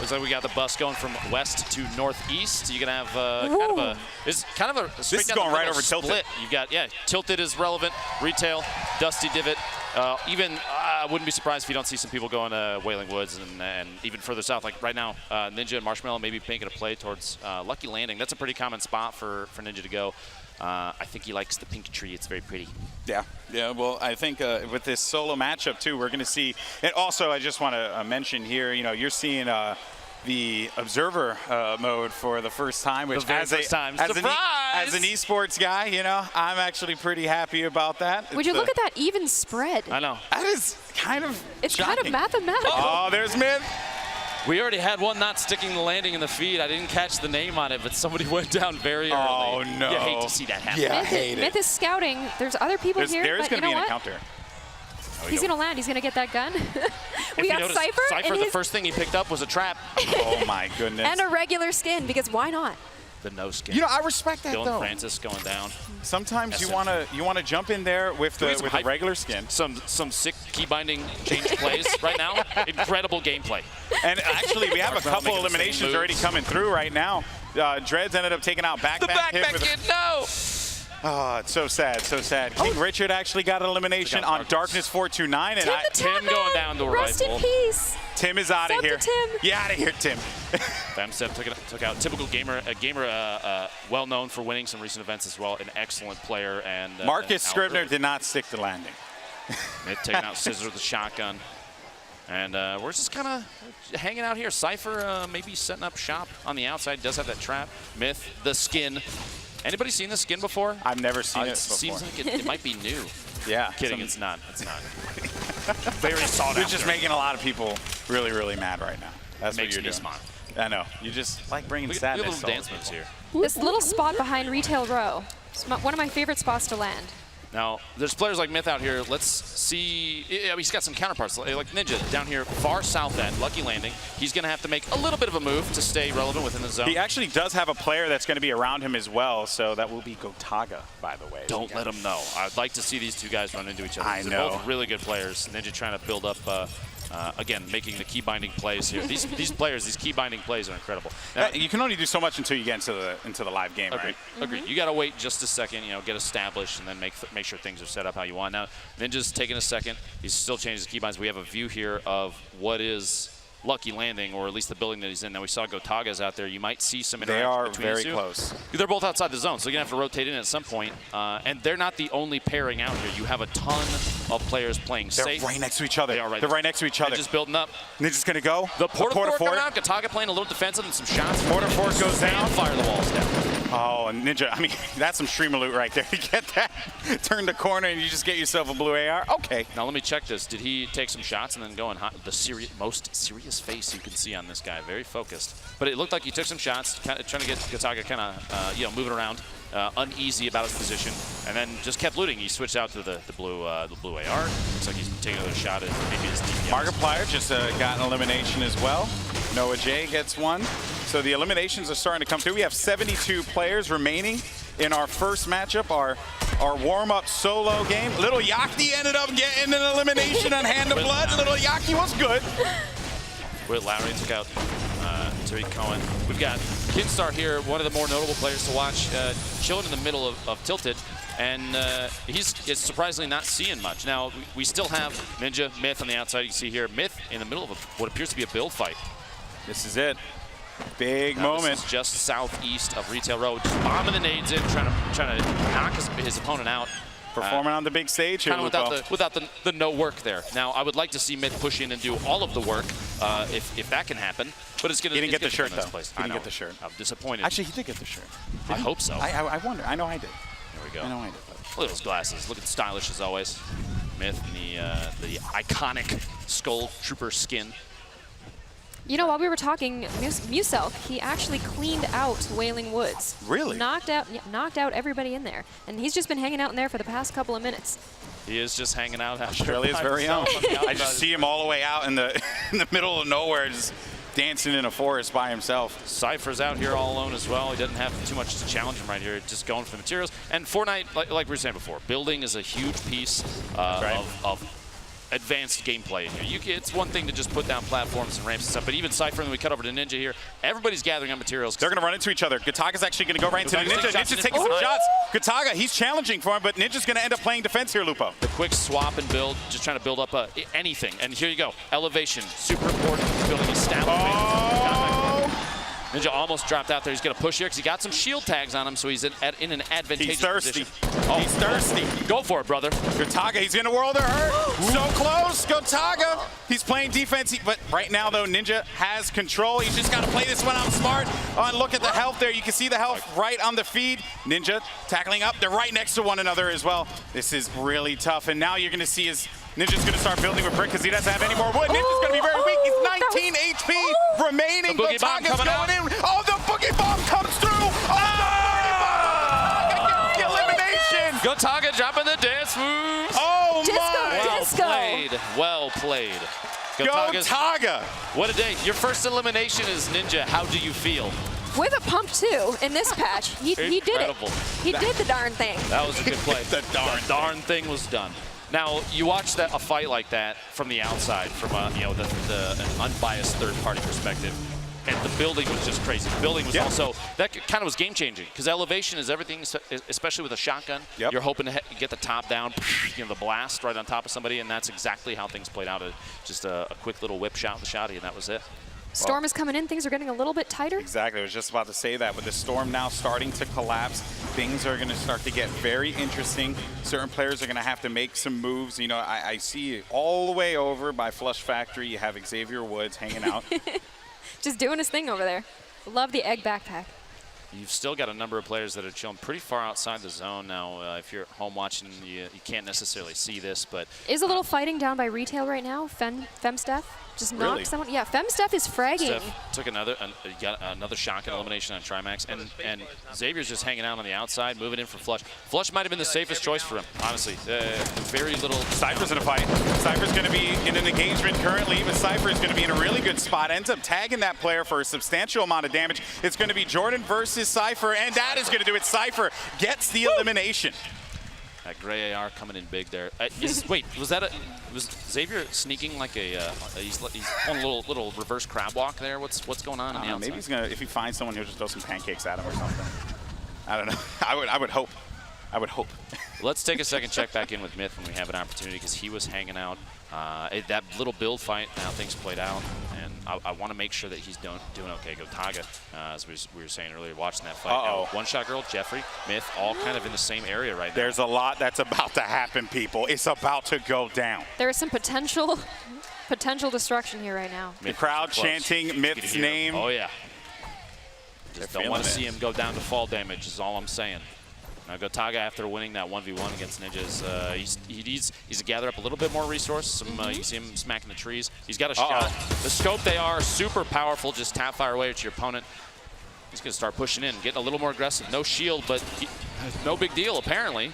Looks like we got the bus going from west to northeast. You're gonna have kind of a this is going right over split. Tilted. You've got Tilted is relevant, retail, Dusty Divot. I wouldn't be surprised if you don't see some people going to Wailing Woods and even further south. Like right now, Ninja and Marshmallow maybe making a play towards Lucky Landing. That's a pretty common spot for Ninja to go. I think he likes the pink tree. It's very pretty. Yeah. Well, I think with this solo matchup too, we're going to see. And also, I just want to mention here, you're seeing the observer mode for the first time, which as an esports guy, I'm actually pretty happy about that. Would you look at that even spread? I know. That is kind of It's shocking. kind of mathematical. Oh, there's Myth. We already had one not sticking the landing in the feed. I didn't catch the name on it, but somebody went down very early. Oh, no. You hate to see that happen. Yeah, I hate it. Myth is scouting. There's other people here, There is but going to you be know an what? encounter. He's going to land. He's going to get that gun. We got Cypher. Cypher, the first thing he picked up was a trap. Oh, my goodness. And a regular skin, because why not? The no skin. I respect that, Dylan though. Francis going down. Sometimes you want to jump in there with the regular skin. Some sick key binding change plays right now. Incredible gameplay. And actually, we have a couple eliminations already coming through right now. Dreads ended up taking out backpack. The backpack kid, no! Oh, it's so sad, so sad. King Richard actually got an elimination on Darkness 429. And Tim going down to a Rest rifle. in peace. Tim is out of here. Tim. Get out of here, Tim. Bamstep took out typical gamer, well known for winning some recent events as well. An excellent player. And Marcus Scribner did not stick the landing. Myth taking out Scissor with the shotgun. And we're just kind of hanging out here. Cypher maybe setting up shop on the outside. Does have that trap. Myth, the skin. Anybody seen the skin before? I've never seen it before. Seems like it might be new. Yeah. Kidding, it's not. It's not. Very sought after. You're just making a lot of people really, really mad right now. That's Makes what you're me doing. smile. I know. You just like bringing Look at sadness. little dance moves here. This little spot behind Retail Row. It's one of my favorite spots to land. Now, there's players like Myth out here. Let's see. He's got some counterparts. Like Ninja down here, far south end, Lucky Landing. He's going to have to make a little bit of a move to stay relevant within the zone. He actually does have a player that's going to be around him as well, so that will be Gotaga, by the way. Don't let him know. I'd like to see these two guys run into each other. They're both really good players. Ninja trying to build up, again, making the key binding plays here. These players, these key binding plays are incredible. Now, you can only do so much until you get into the live game, right? Agreed. You got to wait just a second, get established, and then make sure things are set up how you want. Now, Ninja's taking a second. He's still changing his keybinds. We have a view here of what is Lucky Landing, or at least the building that he's in. Now, we saw Gotaga's out there. You might see some interaction between very these two. close. They're both outside the zone, so you're going to have to rotate in at some point. And they're not the only pairing out here. You have a ton of players playing safe. They're right next to each other. They are right. They're right next to each other. They're just building up. Ninja's going to go. The Porta Fort coming out. Gotaga playing a little defensive and some shots. Porta Fort goes down. Fire the walls down. Oh, and Ninja, I mean, that's some streamer loot right there. You get that, turn the corner, and you just get yourself a blue AR. Okay. Now let me check this. Did he take some shots and then go and the most serious face you can see on this guy? Very focused. But it looked like he took some shots, trying to get Gotaga kind of, moving around, uneasy about his position, and then just kept looting. He switched out to the blue AR. Looks like he's taking another shot at maybe his DPS. Markiplier just got an elimination as well. Noah J gets one. So the eliminations are starting to come through. We have 72 players remaining in our first matchup, our warm-up solo game. Little Yaki ended up getting an elimination on Hand of Blood. Little Yaki was good. Will Lowry took out Tariq Cohen. We've got Kinstar here, one of the more notable players to watch, chilling in the middle of Tilted, and he's surprisingly not seeing much. Now, we still have Ninja, Myth on the outside. You can see here, Myth in the middle of what appears to be a build fight. This is it. Big moment. This is just southeast of Retail Road. Bombing the nades in, trying to knock his opponent out. Performing on the big stage here, kind of without the no work there. Now, I would like to see Myth push in and do all of the work if that can happen. But it's going to get the shirt, though. He didn't get the shirt. I'm disappointed. Actually, he did get the shirt. I hope so. I wonder. I know I did. There we go. I know I did. Look at those glasses. Looking stylish as always. Myth in the iconic Skull Trooper skin. You know, while we were talking, Muselk, he actually cleaned out Wailing Woods. Really? Knocked out everybody in there. And he's just been hanging out in there for the past couple of minutes. He is just hanging out. Australia's very own. I just see him all the way out in the middle of nowhere, just dancing in a forest by himself. Cypher's out here all alone as well. He doesn't have too much to challenge him right here, just going for the materials. And Fortnite, like we were saying before, building is a huge piece of advanced gameplay. It's one thing to just put down platforms and ramps and stuff, but even Cypher, and we cut over to Ninja here, everybody's gathering on materials. They're going to run into each other. Gotaga's actually going to go right into the Ninja. Ninja's taking some shots. Gotaga, he's challenging for him, but Ninja's going to end up playing defense here, Lupo. The quick swap and build, just trying to build up anything. And here you go. Elevation, super important. Building establishment. Ninja almost dropped out there. He's going to push here because he got some shield tags on him, so he's in an advantageous position. Oh, he's thirsty. Go for it, brother. Gotaga, he's in a world of hurt. So close. Gotaga, he's playing defense, but right now, though, Ninja has control. He's just got to play this one out smart. Oh, and look at the health there. You can see the health right on the feed. Ninja tackling up. They're right next to one another as well. This is really tough, and now you're going to see Ninja's going to start building with brick because he doesn't have any more wood. Ninja's going to be very weak. He's 19 HP remaining. Gotaga's going in. Oh, the boogie bomb comes through. The elimination. Gotaga dropping the dance moves. Oh, Well played. Gotaga. What a day. Your first elimination is Ninja. How do you feel? With a pump, too, in this patch. He did it. He did the darn thing. That was a good play. The darn thing was done. Now, you watch a fight like that from the outside, from an unbiased third-party perspective, and the building was just crazy. The building was also, that kind of was game-changing, because elevation is everything, especially with a shotgun. You're hoping to get the top down, the blast right on top of somebody, and that's exactly how things played out. Just a quick little whip shot with the shotty, and that was it. Storm is coming in. Things are getting a little bit tighter. Exactly. I was just about to say that. With the storm now starting to collapse, things are going to start to get very interesting. Certain players are going to have to make some moves. You know, I see all the way over by Flush Factory, you have Xavier Woods hanging out. Just doing his thing over there. Love the egg backpack. You've still got a number of players that are chilling pretty far outside the zone now. If you're at home watching, you can't necessarily see this, but... Is a little fighting down by Retail right now. Femsteph just knocked someone. Yeah, Femsteph is fragging. Steph took another shotgun elimination on Trimax, and Xavier's just hanging out on the outside, moving in for Flush. Flush might have been the safest choice for him, honestly. Very little... Cypher's in a fight. Cypher's going to be in an engagement currently, but Cypher is going to be in a really good spot. Ends up tagging that player for a substantial amount of damage. It's going to be Jordan versus Cypher, and that is going to do it. Cypher gets the elimination. That gray AR coming in big there. Wait, was Xavier sneaking like he's on a little reverse crab walk there? What's going on the outside? Maybe he's gonna, if he finds someone, he'll just throw some pancakes at him or something. I don't know. I would hope. I would hope. Let's take a second, check back in with Myth when we have an opportunity, because he was hanging out. That little build fight, how things played out, and I want to make sure that he's doing okay. Gotaga, as we were saying earlier, watching that fight. Now, One Shot Girl, Jeffrey, Myth, all kind of in the same area right now. There's a lot that's about to happen, people. It's about to go down. There is some potential destruction here right now. The crowd chanting Myth's name. Oh, yeah. Just don't want to see him go down to fall damage is all I'm saying. Now Gotaga, after winning that 1v1 against Ninjas, he needs to gather up a little bit more resource. You see him smacking the trees. He's got a shot. The scope they are super powerful. Just tap fire away at your opponent. He's going to start pushing in, getting a little more aggressive. No shield, but no big deal apparently.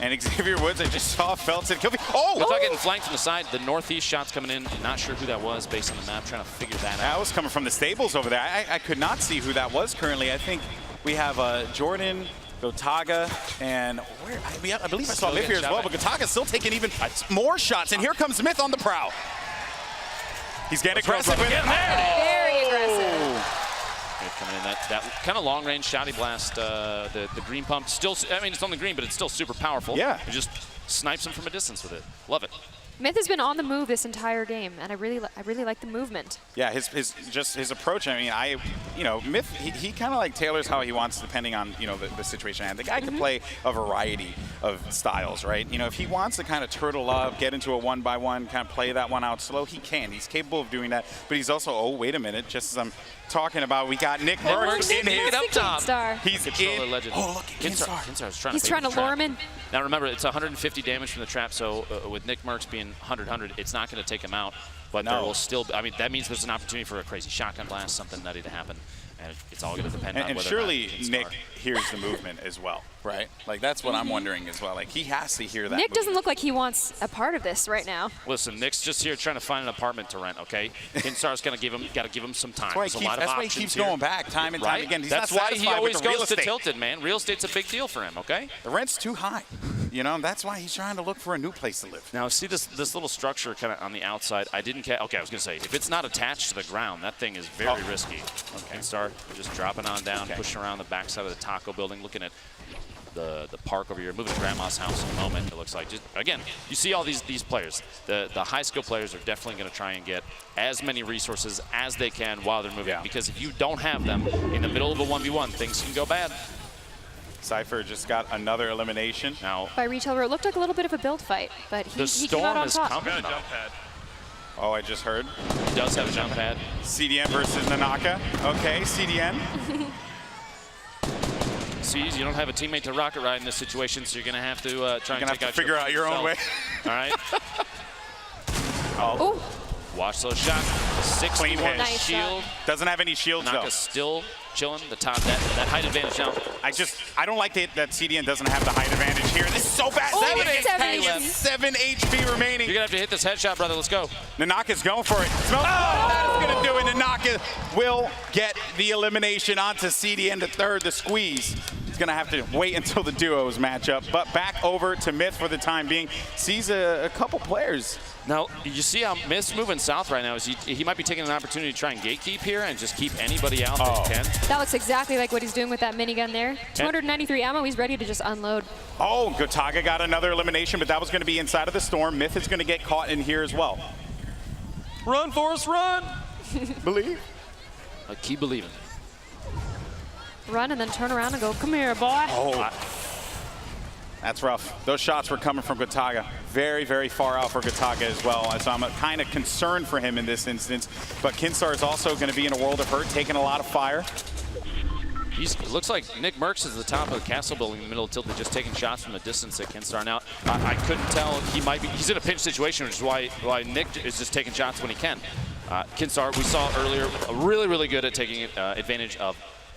And Xavier Woods, I just saw Felton kill me. Oh! Gotaga getting flanked from the side. The northeast shot's coming in. Not sure who that was based on the map. Trying to figure that out. That was coming from the stables over there. I could not see who that was currently. I think we have Jordan, Gotaga, and I believe I saw Myth here as well, but Gotaga's still taking even more shots, and here comes Myth on the prowl. He's getting aggressive with it. Very aggressive. Coming in that kind of long-range shotty blast, the green pump. Still, I mean, it's on the green, but it's still super powerful. Yeah. It just snipes him from a distance with it. Love it. Myth has been on the move this entire game, and I really like the movement. Yeah, his approach. I mean, Myth he kind of like tailors how he wants depending on the situation. And the guy can play a variety of styles, right? If he wants to kind of turtle up, get into a 1-by-1, kind of play that one out slow, he can. He's capable of doing that. But he's also, oh wait a minute, just as I'm talking about, we got Nick Merckx in his up top. He's in. Legend. Oh look, Kinstar's He's trying to lure him in. Now remember, it's 150 damage from the trap, so with Nick Merckx being 100, it's not going to take him out. But there will still, I mean, that means there's an opportunity for a crazy shotgun blast, something nutty to happen. And it's all going to depend on whether surely or not Nick hears the movement as well, right? Like, that's what I'm wondering as well. Like, he has to hear that Nick movement. doesn't look like he wants a part of this right now. Listen, Nick's just here trying to find an apartment to rent, okay? Kinstar's got to give him some time. That's why he keeps going back time and time again. He's That's not why he satisfied always with the real goes to estate. Tilted, man. Real estate's a big deal for him, okay? The rent's too high. That's why he's trying to look for a new place to live. Now, see this little structure kind of on the outside. I didn't catch. Okay, I was going to say, if it's not attached to the ground, that thing is very risky. Okay. Kinstar just dropping on down, pushing around the backside of the taco building, looking at the park over here, moving to Grandma's house in a moment, it looks like. Just, again, you see all these players. The high skill players are definitely going to try and get as many resources as they can while they're moving. Because if you don't have them in the middle of a 1v1, things can go bad. Cypher just got another elimination. Now, by Retail Row, it looked like a little bit of a build fight, but he came out on top. Jump pad. Oh, I just heard. He does have a jump pad. CDN versus Nanaka. Okay, CDN. Sees you don't have a teammate to rocket ride in this situation, so you're going to have to try and take out figure out your own way. All right. Oh. Watch those shots. 61 nice shield. Doesn't have any shields though. Nanaka's still chilling the top. That height advantage now. I don't like that CDN doesn't have the height advantage here. This is so bad. 7 HP remaining. You're gonna have to hit this headshot, brother. Let's go. Nanaka's going for it. That is gonna do it. Nanaka will get the elimination onto CDN to third. The squeeze. He's gonna have to wait until the duos match up. But back over to Myth for the time being. Sees a couple players. Now, you see how Myth's moving south right now. Is he might be taking an opportunity to try and gatekeep here and just keep anybody out that he can. That looks exactly like what he's doing with that minigun there. 293 ammo, he's ready to just unload. Oh, Gotaga got another elimination, but that was going to be inside of the storm. Myth is going to get caught in here as well. Run, Forrest, run! Believe. Keep believing. Run and then turn around and go, come here, boy. Oh. That's rough. Those shots were coming from Gotaga. Very, very far out for Gotaga as well. So I'm kind of concerned for him in this instance. But Kinstar is also going to be in a world of hurt, taking a lot of fire. It looks like Nick Merckx is at the top of the castle building in the middle of Tilted, just taking shots from a distance at Kinstar. Now, I couldn't tell. He's in a pinch situation, which is why Nick is just taking shots when he can. Kinstar, we saw earlier, really, really good at taking advantage of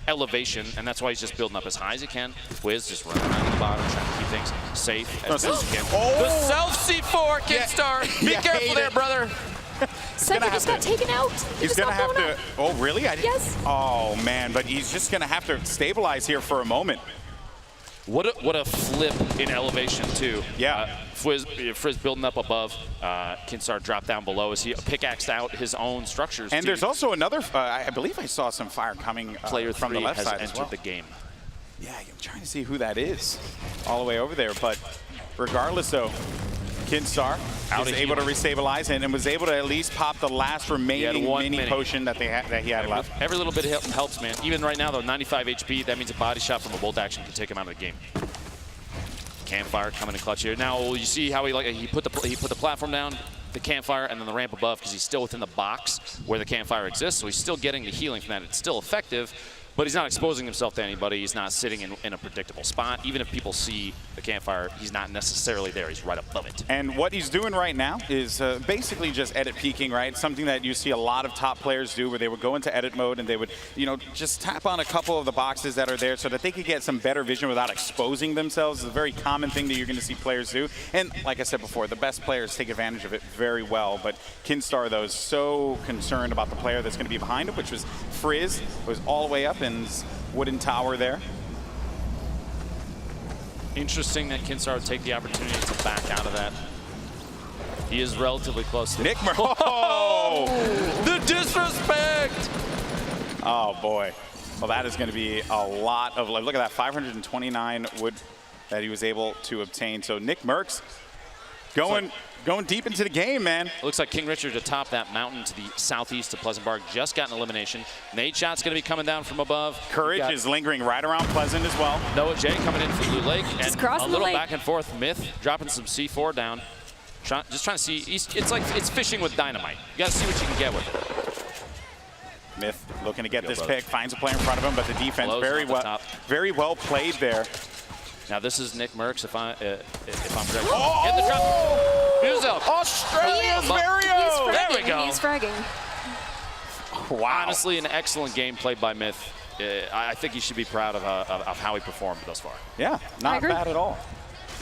elevation, and that's why he's just building up as high as he can. Wiz just running around the bottom, trying to keep things safe as best he can. The self C4, Kinstar. Be careful there, brother. Cypher just got taken out. He's going to have to. Oh, really? Yes. Oh, man. But he's just going to have to stabilize here for a moment. What a flip in elevation, too. Yeah. Frizz building up above. Kinstar dropped down below as he pickaxed out his own structures. And there's also another, I believe I saw some fire coming from the left side as well. The game. Yeah, I'm trying to see who that is all the way over there. But regardless, though, Kinstar is able to restabilize and was able to at least pop the last remaining mini potion that he had left. Every little bit helps, man. Even right now, though, 95 HP, that means a body shot from a bolt action can take him out of the game. Campfire coming in clutch here. Now you see how he put the platform down, the campfire, and then the ramp above because he's still within the box where the campfire exists. So he's still getting the healing from that. It's still effective, but he's not exposing himself to anybody. He's not sitting in a predictable spot. Even if people see the campfire, he's not necessarily there. He's right above it. And what he's doing right now is basically just edit peeking, right? Something that you see a lot of top players do, where they would go into edit mode and they would, you know, just tap on a couple of the boxes that are there so that they could get some better vision without exposing themselves. It's a very common thing that you're going to see players do. And like I said before, the best players take advantage of it very well. But Kinstar, though, is so concerned about the player that's going to be behind him, which was Frizz, was all the way up in his wooden tower there. Interesting that Kinstar would take the opportunity to back out of that. He is relatively close to Nick Oh! The disrespect! Oh, boy. Well, that is going to be a lot of, look at that, 529 wood that he was able to obtain. So Nick Merckx going deep into the game, man. Looks like King Richard atop that mountain to the southeast of Pleasant Park just got an elimination. Nade shot's going to be coming down from above. Courage is lingering right around Pleasant as well. Noah J coming in from Blue Lake. Just and crossing a little the lake. back and forth. Myth dropping some C4 down. Just trying to see. It's like it's fishing with dynamite. You got to see what you can get with it. Myth looking to get this pick, finds a player in front of him, but the defense Blows very well played there. Now this is Nick Merckx, if I'm correct. Oh! In the trap. Muzel. Australia's Mario! There we go. He's fragging. Wow. Honestly, an excellent game played by Myth. I think he should be proud of how he performed thus far. Yeah, not bad at all.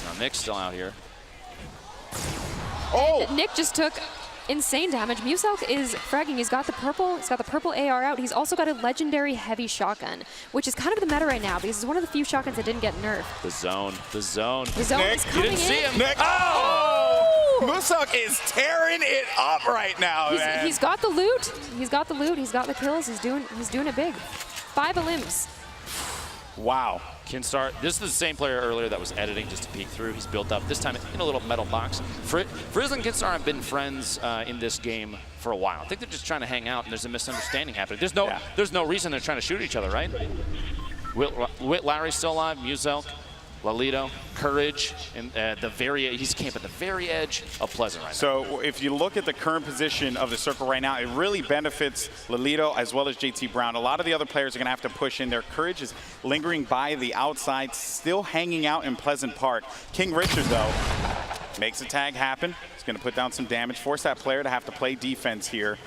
Now Nick's still out here. Oh! And Nick just took insane damage. Muselk is fragging. He's got the purple AR out. He's also got a legendary heavy shotgun, which is kind of the meta right now because it's one of the few shotguns that didn't get nerfed. The zone. The zone. The zone Nick, is coming you didn't see him. Nick. Oh! Muselk is tearing it up right now, man. He's got the loot. He's got the loot. He's got the kills. He's doing it big. 5 elims. Wow. Kinstar, this is the same player earlier that was editing just to peek through. He's built up, this time in a little metal box. Frizz and Kinstar have been friends in this game for a while. I think they're just trying to hang out, and there's a misunderstanding happening. There's no reason they're trying to shoot each other, right? Whit Larry's still alive, Muzelk, Lalito, Courage, and he's camping at the very edge of Pleasant right now. So if you look at the current position of the circle right now, it really benefits Lalito as well as JT Brown. A lot of the other players are going to have to push in there. Courage is lingering by the outside, still hanging out in Pleasant Park. King Richard, though, makes a tag happen. He's going to put down some damage, force that player to have to play defense here.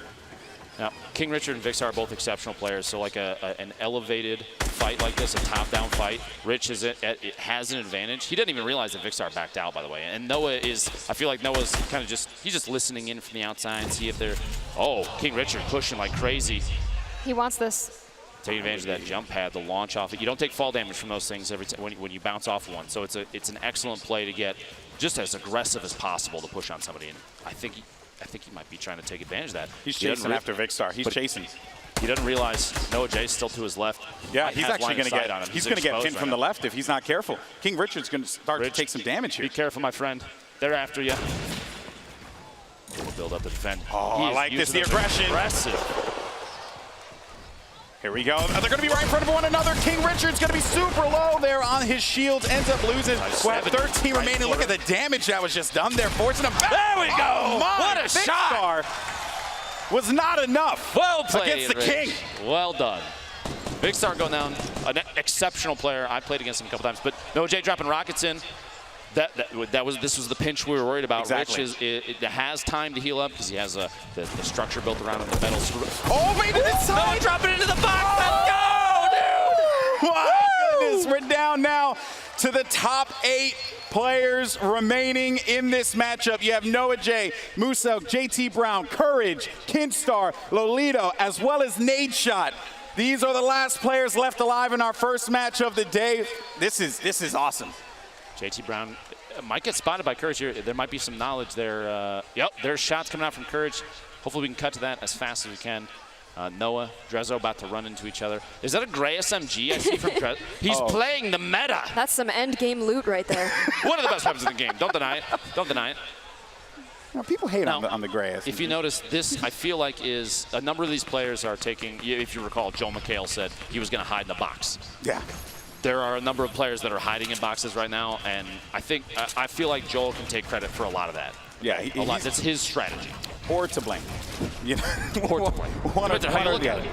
Now, King Richard and Vixar are both exceptional players, so like an elevated fight like this, a top-down fight, Rich has an advantage. He didn't even realize that Vixar backed out, by the way. And Noah is, I feel like Noah's kind of he's just listening in from the outside and see if they're, King Richard pushing like crazy. He wants this. Take advantage of that jump pad, the launch off it. You don't take fall damage from those things every time when you bounce off one. So it's an excellent play to get just as aggressive as possible to push on somebody. And I think he might be trying to take advantage of that. He's chasing after Vixar. He's chasing. He doesn't realize Noah J's still to his left. Yeah, he's actually going to get he's going to get pinned from the left if he's not careful. King Richard's going to start to take some damage here. Be careful, my friend. They're after you. We'll build up the defend. Oh, I like this, the aggression. Aggressive. Here we go. They're going to be right in front of one another. King Richard's going to be super low there on his shields. Ends up losing. We'll have 13 remaining. Look at the damage that was just done there. Forcing him back. There we go. Oh, what a shot. Was not enough. Well played, against the King. Well done. Big Star going down. An exceptional player. I played against him a couple times. But Noah J dropping rockets in. This was the pinch we were worried about. Exactly. Rich has time to heal up because he has the structure built around him, the metal. Oh, wait, Noah dropping into the box. Let's go, dude. My goodness, we're down now to the top 8 players remaining in this matchup. You have Noah J, Muselk, JT Brown, Courage, Kinstar, Lolito, as well as Nadeshot. These are the last players left alive in our first match of the day. This is awesome. JT Brown might get spotted by Courage here. There might be some knowledge there. Yep, there's shots coming out from Courage. Hopefully we can cut to that as fast as we can. Noah, Drezzo about to run into each other. Is that a gray SMG I see from Drezzo? He's playing the meta. That's some end game loot right there. One of the best weapons in the game. Don't deny it. Don't deny it. Now, people hate on the gray SMG. If you notice, this I feel like is a number of these players are taking, if you recall, Joel McHale said he was going to hide in the box. Yeah. There are a number of players that are hiding in boxes right now, and I feel like Joel can take credit for a lot of that. Yeah, a lot. That's his strategy. Or to blame. You know, or to blame. One or the other.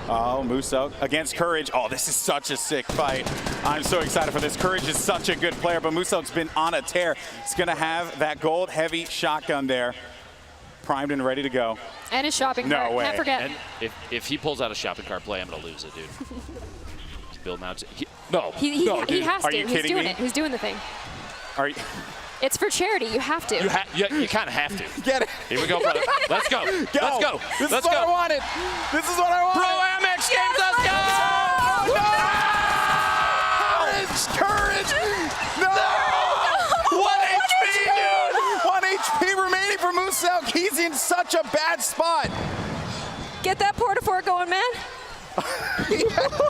Oh, Muso against Courage. Oh, this is such a sick fight. I'm so excited for this. Courage is such a good player, but Muso's been on a tear. He's going to have that gold heavy shotgun there, primed and ready to go. And his shopping No cart. way. Can't forget. And if he pulls out a shopping cart play, I'm going to lose it, dude. He's building out. No, He dude. has Are to. you He's kidding doing me? it. He's doing the thing. Are you? It's for charity. You have to. You kind of have to. Get it. Here we go, brother. Let's go. Let's go. This Let's is what go. I wanted. This is what I wanted. Pro Am X Games, let's go! Courage! No! 1 HP, dude! 1 HP remaining for Muso. He's in such a bad spot. Get that Port-a-Fort going, man.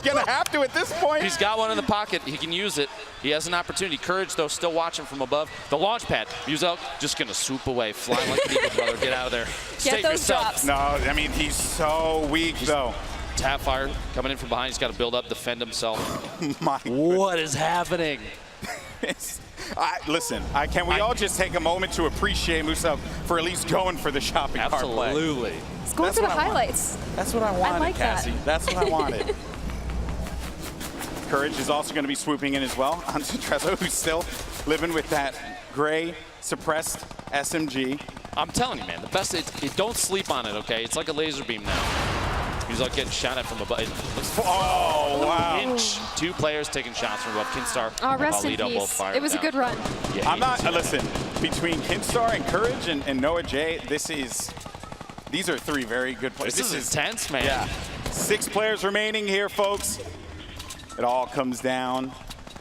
Gonna have to at this point. He's got one in the pocket. He can use it. He has an opportunity. Courage, though, still watching from above. The launch pad. Muso just going to swoop away, flying like an eagle, brother. Get out of there. State those yourself. drops. No, I mean, he's so weak, though. Tap fire coming in from behind. He's got to build up, defend himself. My What is happening? Listen, can we all just take a moment to appreciate Muso for at least going for the shopping cart play? Absolutely. He's going for the highlights. That's what I wanted, like that. Cassie. That's what I wanted. Courage is also going to be swooping in as well onto Trezzo, who's still living with that gray suppressed SMG. I'm telling you, man, the best, don't sleep on it, okay? It's like a laser beam now. He's like getting shot at from above. Oh, wow. Inch. 2 players taking shots from above. Kinstar Oh, rest in Paulito both peace. fired It was a down. good run. Yeah, I'm not, listen, between Kinstar and Courage and Noah J, these are 3 very good players. This is intense, man. Yeah. 6 players remaining here, folks. It all comes down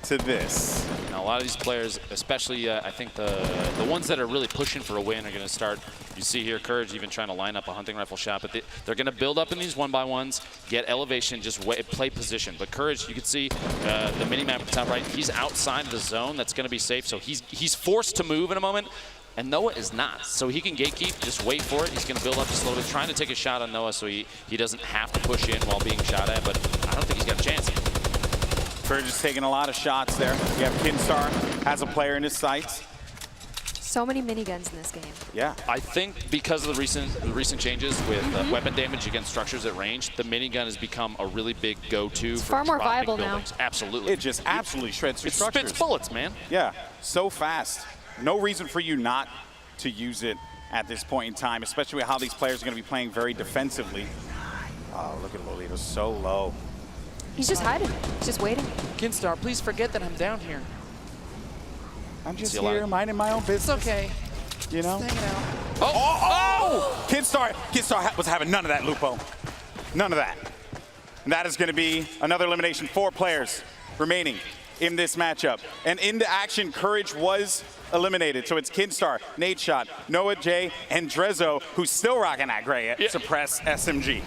to this. Now, a lot of these players, especially I think the ones that are really pushing for a win are going to start. You see here, Courage even trying to line up a hunting rifle shot, but they're going to build up in these 1-by-1s, get elevation, just play position. But Courage, you can see the mini map at the top right. He's outside the zone. That's going to be safe. So he's forced to move in a moment. And Noah is not. So he can gatekeep, just wait for it. He's going to build up just a little bit, trying to take a shot on Noah so he doesn't have to push in while being shot at. But I don't think he's got a chance. Courage is taking a lot of shots there. You have Kinstar has a player in his sights. So many miniguns in this game. Yeah. I think because of the recent changes with weapon damage against structures at range, the minigun has become a really big go-to for far more dropping viable now. buildings. Absolutely. It just absolutely shreds through It structures. spits bullets, man. Yeah, so fast. No reason for you not to use it at this point in time, especially with how these players are going to be playing very defensively. Oh, look at Lolito, so low. He's just hiding. He's just waiting. Kinstar, please forget that I'm down here. I'm just See a lot here of- minding my own business. It's okay. You know? Just hanging out. Oh! Kinstar was having none of that, Lupo. None of that. And that is going to be another elimination. 4 players remaining in this matchup. And into action, Courage was eliminated. So it's Kinstar, Nate Shot, Noah J, and Drezzo, who's still rocking that gray suppressed SMG.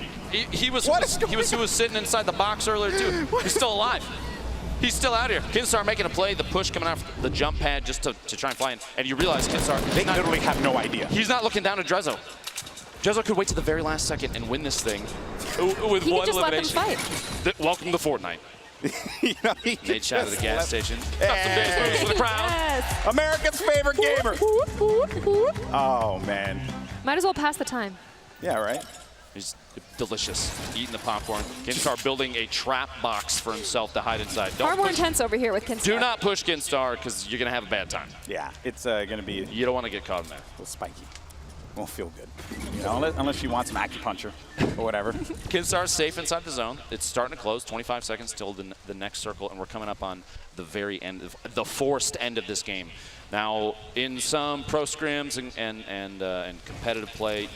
He was sitting inside the box earlier, too. He's still alive. He's still out here. Kinstar making a play, the push coming out the jump pad just to try and fly in. And you realize Kinstar, They literally have no idea. He's not looking down at Drezzo. Drezzo could wait to the very last second and win this thing with He one could just let them elimination. fight. Welcome to Fortnite. Nate shot at the gas station. Got some base moves for the crowd. Yes. America's favorite gamer. Oh, man. Might as well pass the time. Yeah, right? He's delicious. Eating the popcorn. Kinstar building a trap box for himself to hide inside. Far more intense over here with Kinstar. Do not push Kinstar because you're going to have a bad time. Yeah, it's going to be You don't want to get caught in there. a little spiky. Won't feel good. You know, unless you want some acupuncture or whatever. Kinstar's safe inside the zone. It's starting to close. 25 seconds till the next circle, and we're coming up on the very end of the forced end of this game. Now, in some pro scrims and competitive play,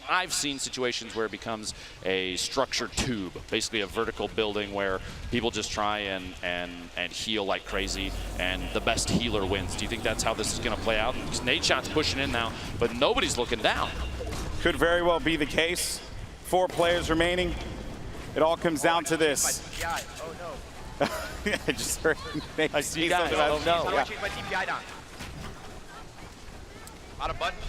I've seen situations where it becomes a structured tube, basically a vertical building where people just try and heal like crazy, and the best healer wins. Do you think that's how this is going to play out? Because Nate Shot's pushing in now, but nobody's looking down. Could very well be the case. 4 players remaining. It all comes down to this. I just heard Nate I see say guys. something about- Oh, no. Yeah. How do I change my DPI down? Out of button.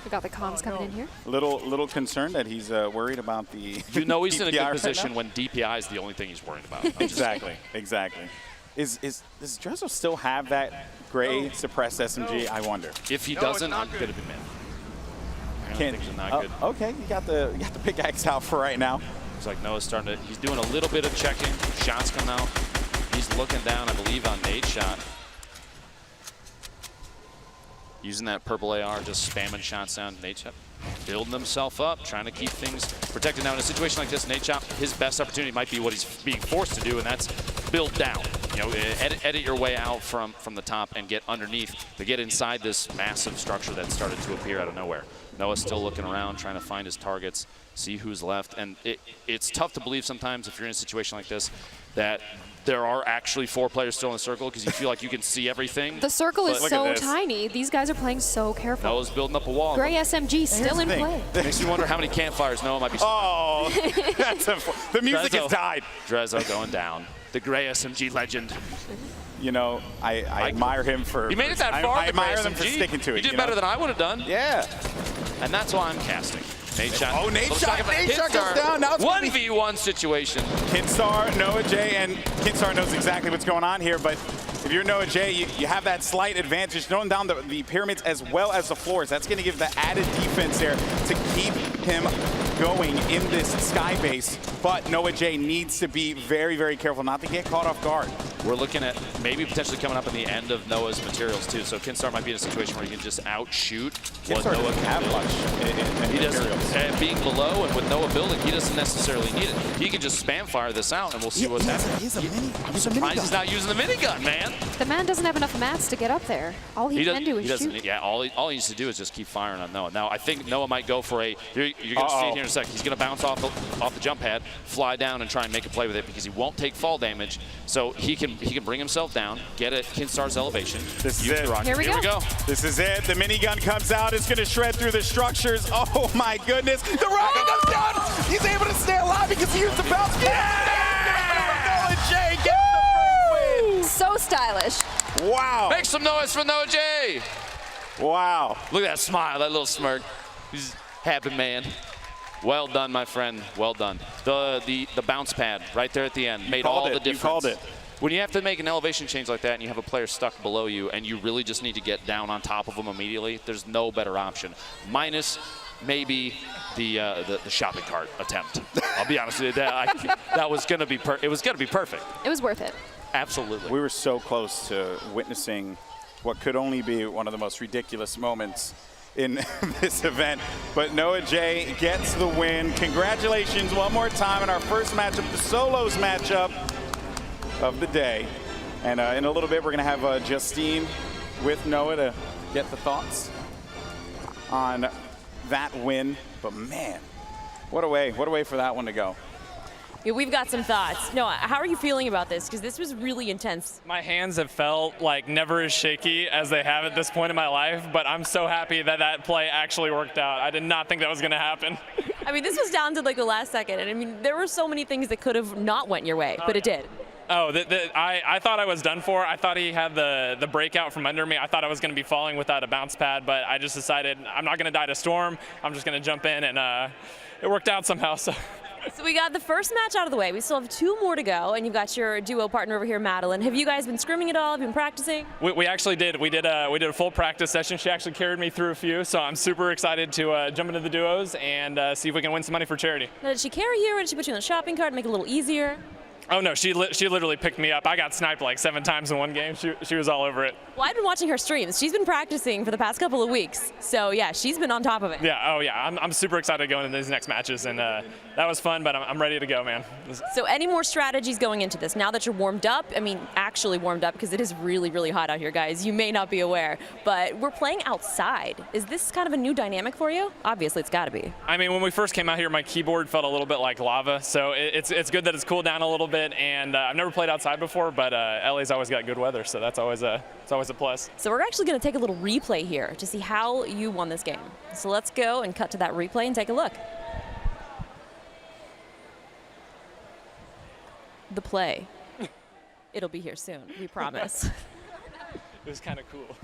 We got the comms coming in here. Little concerned that he's worried about the. You know he's in a DPI good right position now. when DPI is the only thing he's worried about. Exactly. Does Drezzo still have that gray suppressed SMG? I wonder. If he doesn't, I'm going to be mad. Can't. Things are not good. Okay, you got the pickaxe out for right now. Looks like Noah's starting to, he's doing a little bit of checking. Shots come out. He's looking down, I believe, on Nade's shot. Using that purple AR, just spamming shots down. Nade's shot, building himself up, trying to keep things protected. Now, in a situation like this, Nade's shot, his best opportunity might be what he's being forced to do, and that's build down. You know, edit your way out from the top and get underneath to get inside this massive structure that started to appear out of nowhere. Noah's still looking around, trying to find his targets, see who's left. And it's tough to believe sometimes if you're in a situation like this that there are actually 4 players still in the circle because you feel like you can see everything. The circle is so tiny. These guys are playing so careful. Noah's building up a wall. Gray SMG still in play. Makes you wonder how many campfires Noah might be. Oh, the music has died. Drezzo going down. The Gray SMG legend. You know, I admire him for. He made it that far. I admire them for sticking to it. He did better than I would have done. Yeah. And that's why I'm casting. Nade shot. Oh, Nade shot. Nade shot goes down. Now it's 1v1 situation. Kinstar, Noah J, and Kinstar knows exactly what's going on here, but if you're Noah J, you have that slight advantage throwing down the pyramids as well as the floors. That's going to give the added defense there to keep him going in this sky base. But Noah J needs to be very, very careful not to get caught off guard. We're looking at maybe potentially coming up in the end of Noah's materials too. So Kinstar might be in a situation where he can just outshoot what Noah doesn't have much in he doesn't. materials. And being below and with Noah building, he doesn't necessarily need it. He can just spam fire this out, and we'll see what's happening. I'm surprised he's not using the minigun, man. The man doesn't have enough mats to get up there. All he can do is shoot. Yeah, all he needs to do is just keep firing on Noah. Now, I think Noah might go for a, you're going to see it here in a second. He's going to bounce off the jump pad, fly down, and try and make a play with it because he won't take fall damage. So he can bring himself down, get at Kinstar's elevation. This is it. Here we go. This is it. The minigun comes out. It's going to shred through the structures. Oh, my goodness. The rocket goes down. He's able to stay alive because he used the bounce. Yeah! Noah J gets the first win. So stylish. Wow. Make some noise for Noah J. Wow. Look at that smile, that little smirk. He's a happy man. Well done, my friend. Well done. The bounce pad right there at the end made all the difference. You called it. When you have to make an elevation change like that and you have a player stuck below you and you really just need to get down on top of them immediately, there's no better option. Minus maybe the shopping cart attempt. I'll be honest with you, that was going to be it was going to be perfect. It was worth it. Absolutely. We were so close to witnessing what could only be one of the most ridiculous moments in this event. But Noah J gets the win. Congratulations one more time in our first matchup, the solos matchup of the day. And in a little bit, we're going to have Justine with Noah to get the thoughts on that win. But man, what a way for that one to go. Yeah, we've got some thoughts. Noah, how are you feeling about this? Because this was really intense. My hands have felt like never as shaky as they have at this point in my life, but I'm so happy that that play actually worked out. I did not think that was going to happen. I mean, this was down to like the last second, and I mean, there were so many things that could have not went your way, but it did. Oh, I thought I was done for. I thought he had the breakout from under me. I thought I was going to be falling without a bounce pad, but I just decided I'm not going to die to storm. I'm just going to jump in, and it worked out somehow. So we got the first match out of the way. We still have 2 more to go, and you've got your duo partner over here, Madeline. Have you guys been scrimming at all? Have you been practicing? We actually did. We did a full practice session. She actually carried me through a few, so I'm super excited to jump into the duos and see if we can win some money for charity. Now, did she carry you, or did she put you on the shopping cart, make it a little easier? Oh no, she literally picked me up. I got sniped like 7 times in one game. She was all over it. Well, I've been watching her streams. She's been practicing for the past couple of weeks. So yeah, she's been on top of it. Yeah, oh yeah, I'm super excited going into these next matches, and that was fun, but I'm ready to go, man. So any more strategies going into this? Now that you're warmed up, I mean, actually warmed up, because it is really, really hot out here, guys. You may not be aware, but we're playing outside. Is this kind of a new dynamic for you? Obviously, it's got to be. I mean, when we first came out here, my keyboard felt a little bit like lava, so it's good that it's cooled down a little bit, and I've never played outside before, but LA's always got good weather, so that's always a plus. So we're actually going to take a little replay here to see how you won this game. So let's go and cut to that replay and take a look. The play. It'll be here soon, we promise. It was kind of cool.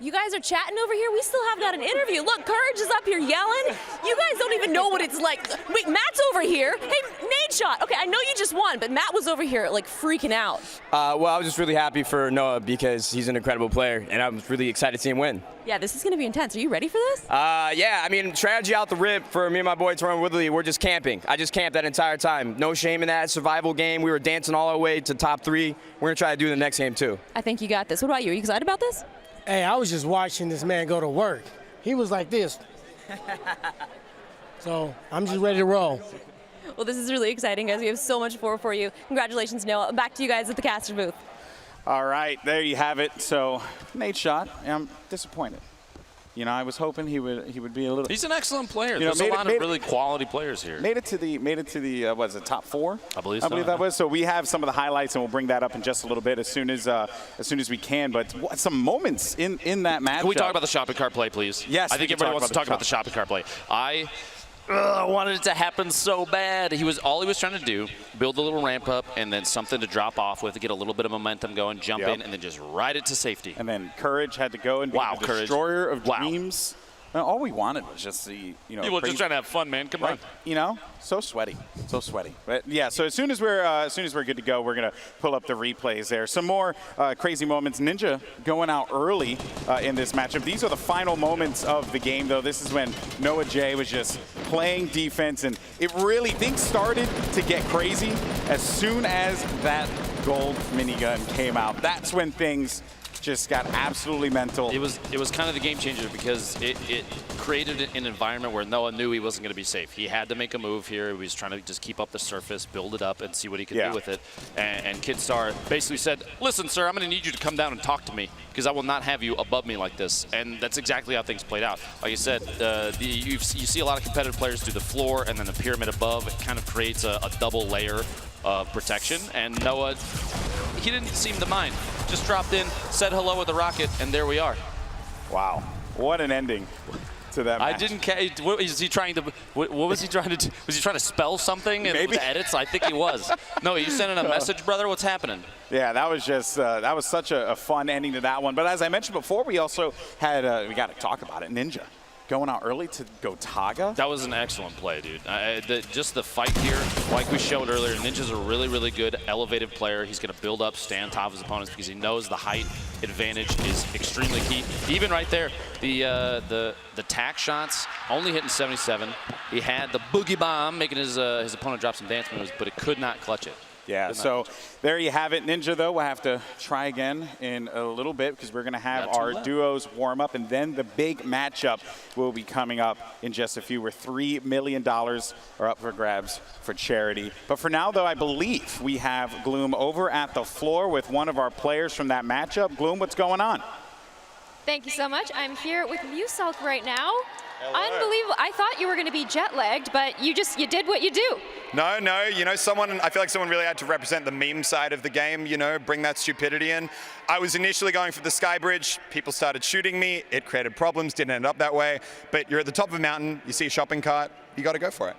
You guys are chatting over here. We still have got an interview. Look, Courage is up here yelling. You guys don't even know what it's like. Wait, Matt's over here. Hey, Nade Shot. Okay, I know you just won, but Matt was over here like freaking out. Well, I was just really happy for Noah because he's an incredible player, and I was really excited to see him win. Yeah, this is going to be intense. Are you ready for this? Yeah, I mean, strategy out the rip for me and my boy Torin Woodley. We're just camping. I just camped that entire time. No shame in that. Survival game. We were dancing all our way to top 3. We're going to try to do the next game, too. I think you got this. What about you? Are you excited about this? Hey, I was just watching this man go to work. He was like this. So I'm just ready to roll. Well, this is really exciting, guys. We have so much for you. Congratulations, Noah. Back to you guys at the caster booth. All right, there you have it. So Nade Shot, I'm disappointed. You know, I was hoping he would be a little. He's an excellent player. You know, There's a lot of really quality players here. Made it to the what is it, top 4? I believe so. I believe that was. So we have some of the highlights, and we'll bring that up in just a little bit as soon as we can. But some moments in that match. Can we talk about the shopping cart play, please? Yes. I think everybody wants to talk about the shopping cart play. I wanted it to happen so bad. All he was trying to do, build a little ramp up and then something to drop off with to get a little bit of momentum going, jump in, and then just ride it to safety. And then Courage had to go and be the destroyer of dreams. All we wanted was just the, He was just trying to have fun, man. Come on. You know, so sweaty. But yeah, so as soon as we're good to go, we're gonna pull up the replays there. Some more crazy moments. Ninja going out early in this matchup. These are the final moments of the game, though. This is when Noah J was just playing defense, and things started to get crazy as soon as that gold minigun came out. That's when things just got absolutely mental. It was kind of the game changer because it created an environment where Noah knew he wasn't going to be safe. He had to make a move here. He was trying to just keep up the surface, build it up, and see what he could do with it. And Kidstar basically said, listen, sir, I'm going to need you to come down and talk to me because I will not have you above me like this. And that's exactly how things played out. Like you said, you see a lot of competitive players do the floor and then the pyramid above. It kind of creates a double layer of protection. And Noah, he didn't seem to mind. Just dropped in, said hello with a rocket, and there we are. Wow, what an ending to that match. I didn't. What is he trying to? What was he trying to do? Was he trying to spell something in the edits? I think he was. No, you sending a message, brother? What's happening? Yeah, that was just that was such a fun ending to that one. But as I mentioned before, we also had we got to talk about it. Ninja going out early to go Taga. That was an excellent play, dude. Just the fight here, like we showed earlier, Ninja's a really, really good elevated player. He's going to build up, stay on top of his opponents because he knows the height advantage is extremely key. Even right there, the tack shots only hitting 77. He had the boogie bomb, making his opponent drop some dance moves, but it could not clutch it. Yeah, so there you have it. Ninja, though, we'll have to try again in a little bit because we're going to have our duos warm up, and then the big matchup will be coming up in just a few. Where $3 million are up for grabs for charity. But for now, though, I believe we have Gloom over at the floor with one of our players from that matchup. Gloom, what's going on? Thank you so much. I'm here with Muselk right now. Hello. Unbelievable. I thought you were going to be jet-lagged, but you did what you do. No, I feel like someone really had to represent the meme side of the game, bring that stupidity in. I was initially going for the sky bridge. People started shooting me. It created problems, didn't end up that way. But you're at the top of a mountain, you see a shopping cart, you got to go for it.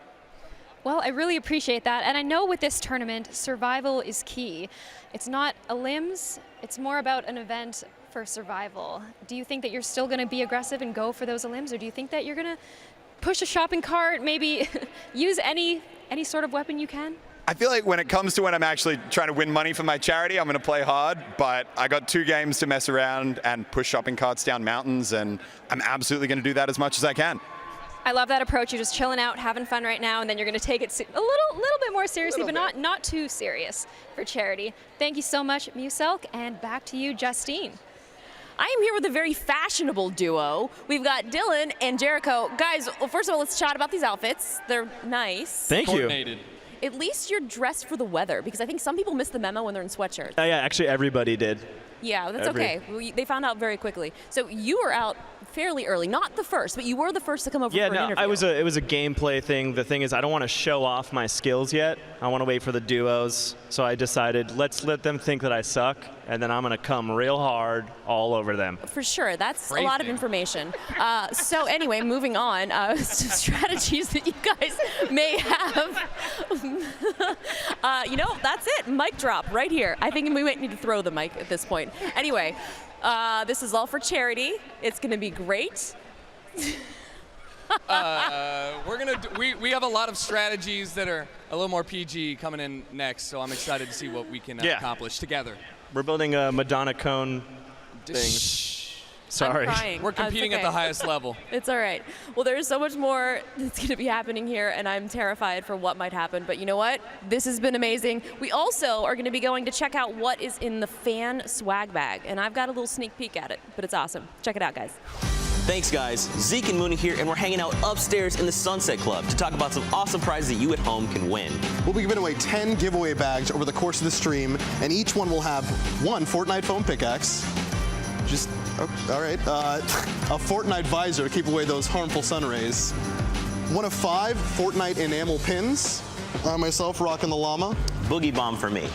Well, I really appreciate that. And I know with this tournament, survival is key. It's not a limbs, it's more about an event for survival. Do you think that you're still going to be aggressive and go for those limbs, or do you think that you're going to push a shopping cart, maybe use any sort of weapon you can? I feel like when it comes to when I'm actually trying to win money for my charity, I'm going to play hard, but I got 2 games to mess around and push shopping carts down mountains, and I'm absolutely going to do that as much as I can. I love that approach. You're just chilling out, having fun right now, and then you're going to take it a little bit more seriously, but not too serious for charity. Thank you so much, Muselk, and back to you, Justine. I am here with a very fashionable duo. We've got Dylan and Jericho. Guys, well, first of all, let's chat about these outfits. They're nice. Thank you. At least you're dressed for the weather, because I think some people miss the memo when they're in sweatshirts. Yeah, actually everybody did. Yeah, that's okay. They found out very quickly. So you were out fairly early, not the first, but you were the first to come over for an interview. It was a gameplay thing. The thing is, I don't want to show off my skills yet. I want to wait for the duos. So I decided, let's let them think that I suck, and then I'm going to come real hard all over them. For sure. That's a lot of information. So anyway, moving on, strategies that you guys may have. That's it. Mic drop right here. I think we might need to throw the mic at this point. Anyway, This is all for charity. It's going to be great. We're gonna we have a lot of strategies that are a little more PG coming in next, so I'm excited to see what we can accomplish together. We're building a Madonna cone thing. Sorry. I'm crying. We're competing It's at the okay. highest level. It's all right. Well, there's so much more that's going to be happening here, and I'm terrified for what might happen. But you know what? This has been amazing. We also are going to be going to check out what is in the fan swag bag, and I've got a little sneak peek at it, but it's awesome. Check it out, guys. Thanks, guys. Zeke and Mooney here, and we're hanging out upstairs in the Sunset Club to talk about some awesome prizes that you at home can win. We'll be giving away 10 giveaway bags over the course of the stream, and each one will have one Fortnite foam pickaxe, just, all right, a Fortnite visor to keep away those harmful sun rays, one of 5 Fortnite enamel pins, myself rocking the llama. Boogie Bomb for me.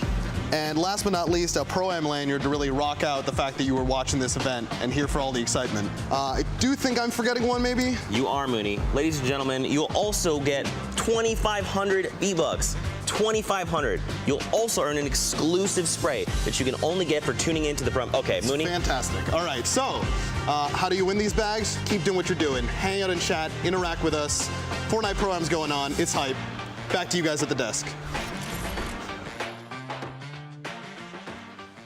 And last but not least, a Pro Am lanyard to really rock out the fact that you were watching this event and here for all the excitement. I do think I'm forgetting one, maybe? You are, Mooney. Ladies and gentlemen, you'll also get 2,500 V-Bucks. 2,500. You'll also earn an exclusive spray that you can only get for tuning into the promo. Okay, Mooney. Fantastic. All right, so how do you win these bags? Keep doing what you're doing. Hang out and chat, interact with us. Fortnite Pro Am's going on. It's hype. Back to you guys at the desk.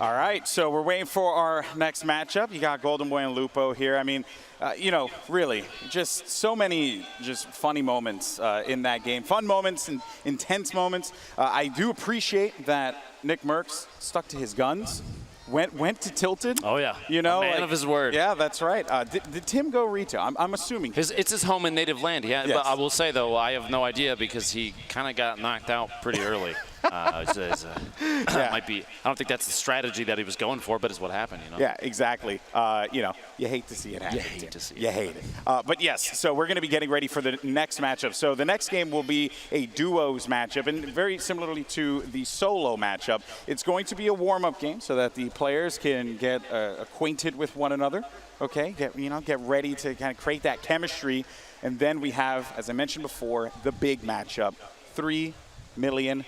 All right, so we're waiting for our next matchup. You got Golden Boy and Lupo here. I mean, you know, really, just so many just funny moments in that game. Fun moments and intense moments. I do appreciate that Nick Merckx stuck to his guns. Went to Tilted. Oh yeah, you know, a man of his word. Yeah, that's right. Did Tim go retail? I'm assuming. It's his home and native land. Yeah, Yes. but I will say though, I have no idea because he kind of got knocked out pretty early. Might be. I don't think that's the strategy that he was going for, but it's what happened. You know. Yeah, exactly. You know, you hate to see it happen. You hate to see it. You hate it. But yes, so we're going to be getting ready for the next matchup. So the next game will be a duos matchup, and very similarly to the solo matchup, it's going to be a warm-up game so that the players can get acquainted with one another. Okay, get ready to kind of create that chemistry, and then we have, as I mentioned before, the big matchup: $3 million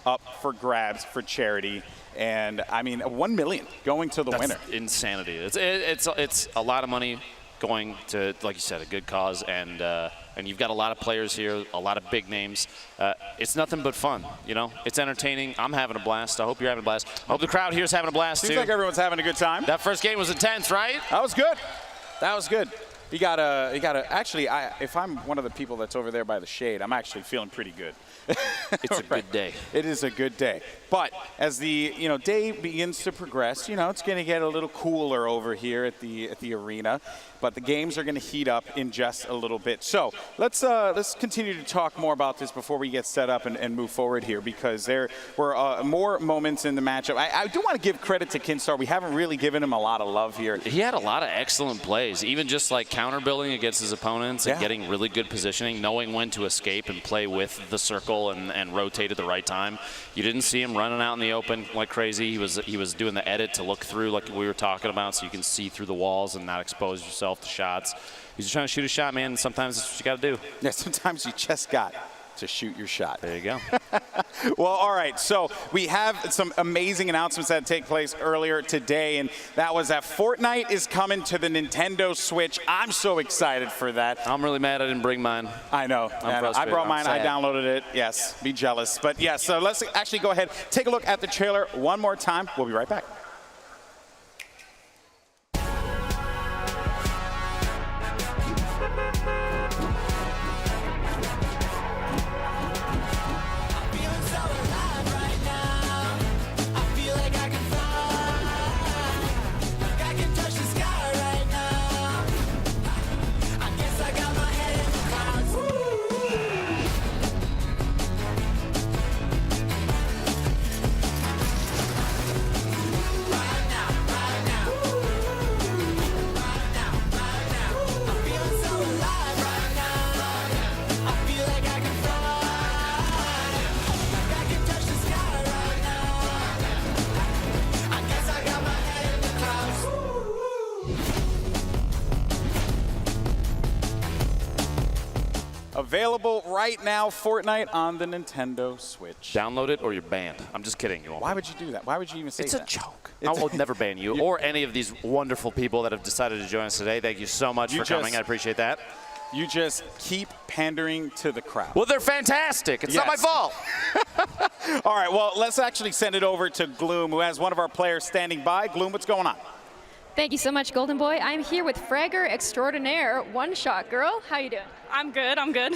up for grabs for charity. And I mean, $1 million going to the winner. Insanity. It's a lot of money going to, like you said, a good cause, and you've got a lot of players here, a lot of big names. It's nothing but fun, you know. It's entertaining. I'm having a blast. I hope you're having a blast. I hope the crowd here's having a blast Seems too. like everyone's having a good time. That first game was intense, right? That was good. That was good. You gotta. Actually, if I'm one of the people that's over there by the shade, I'm actually feeling pretty good. It's a good day. It is a good day. But as the day begins to progress, it's going to get a little cooler over here at the arena. But the games are going to heat up in just a little bit. So let's continue to talk more about this before we get set up and move forward here, because there were more moments in the matchup. I do want to give credit to Kinstar. We haven't really given him a lot of love here. He had a lot of excellent plays, even just like counter building against his opponents and getting really good positioning, knowing when to escape and play with the circle and rotate at the right time. You didn't see him running out in the open like crazy. He was doing the edit to look through like we were talking about, so you can see through the walls and not expose yourself to shots. He's just trying to shoot a shot, man, and sometimes that's what you got to do. Yeah, sometimes you just got to shoot your shot. There you go. Well, all right, so we have some amazing announcements that take place earlier today, and that was that Fortnite is coming to the Nintendo Switch. I'm so excited for that. I'm really mad I didn't bring mine. I know. I brought mine. I downloaded it. Yes, be jealous. But yeah, so let's actually go ahead, take a look at the trailer one more time. We'll be right back. Available right now, Fortnite on the Nintendo Switch. Download it or you're banned. I'm just kidding. You won't. Why would you do that? Why would you even say It's that? a joke. I will never ban you or any of these wonderful people that have decided to join us today. Thank you so much for coming. I appreciate that. You just keep pandering to the crowd. Well, they're fantastic. It's not my fault. All right, well, let's actually send it over to Gloom, who has one of our players standing by. Gloom, what's going on? Thank you so much, Golden Boy. I'm here with Fragger Extraordinaire, One Shot Girl. How you doing? I'm good, I'm good.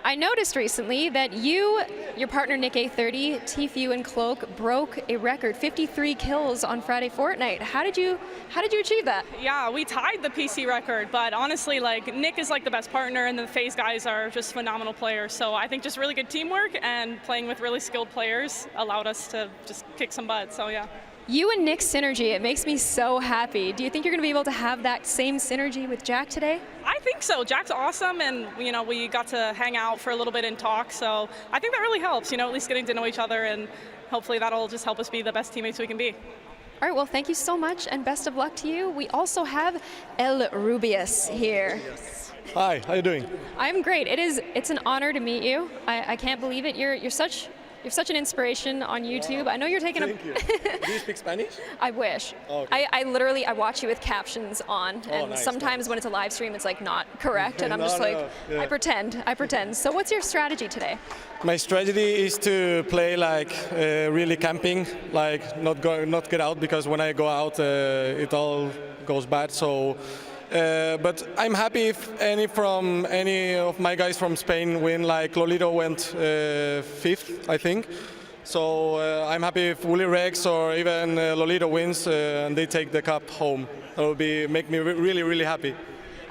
I noticed recently that you, your partner Nick A30, Tfue, and Cloak broke a record, 53 kills on Friday Fortnite. How did you achieve that? Yeah, we tied the PC record, but honestly, like, Nick is like the best partner, and the FaZe guys are just phenomenal players. So I think just really good teamwork and playing with really skilled players allowed us to just kick some butt. So yeah. You and Nick's synergy, it makes me so happy. Do you think you're going to be able to have that same synergy with Jack today? I think so. Jack's awesome, and you know, we got to hang out for a little bit and talk. So I think that really helps. You know, at least getting to know each other, and hopefully that'll just help us be the best teammates we can be. All right, well, thank you so much, and best of luck to you. We also have El Rubius here. Hi, how you doing? I'm great. It's an honor to meet you. I can't believe it. You're such an inspiration on YouTube. I know you're taking Thank you. Do you speak Spanish? I wish. Oh, okay. I literally watch you with captions on, and nice, sometimes when it's a live stream, it's like not correct, and I'm just Yeah. I pretend. So what's your strategy today? My strategy is to play like really camping, like not get out, because when I go out, it all goes bad. So. But I'm happy if any of my guys from Spain win. Like Lolito went 5th, I think. So I'm happy if Willy Rex or even Lolito wins and they take the cup home. That would make me really, really happy.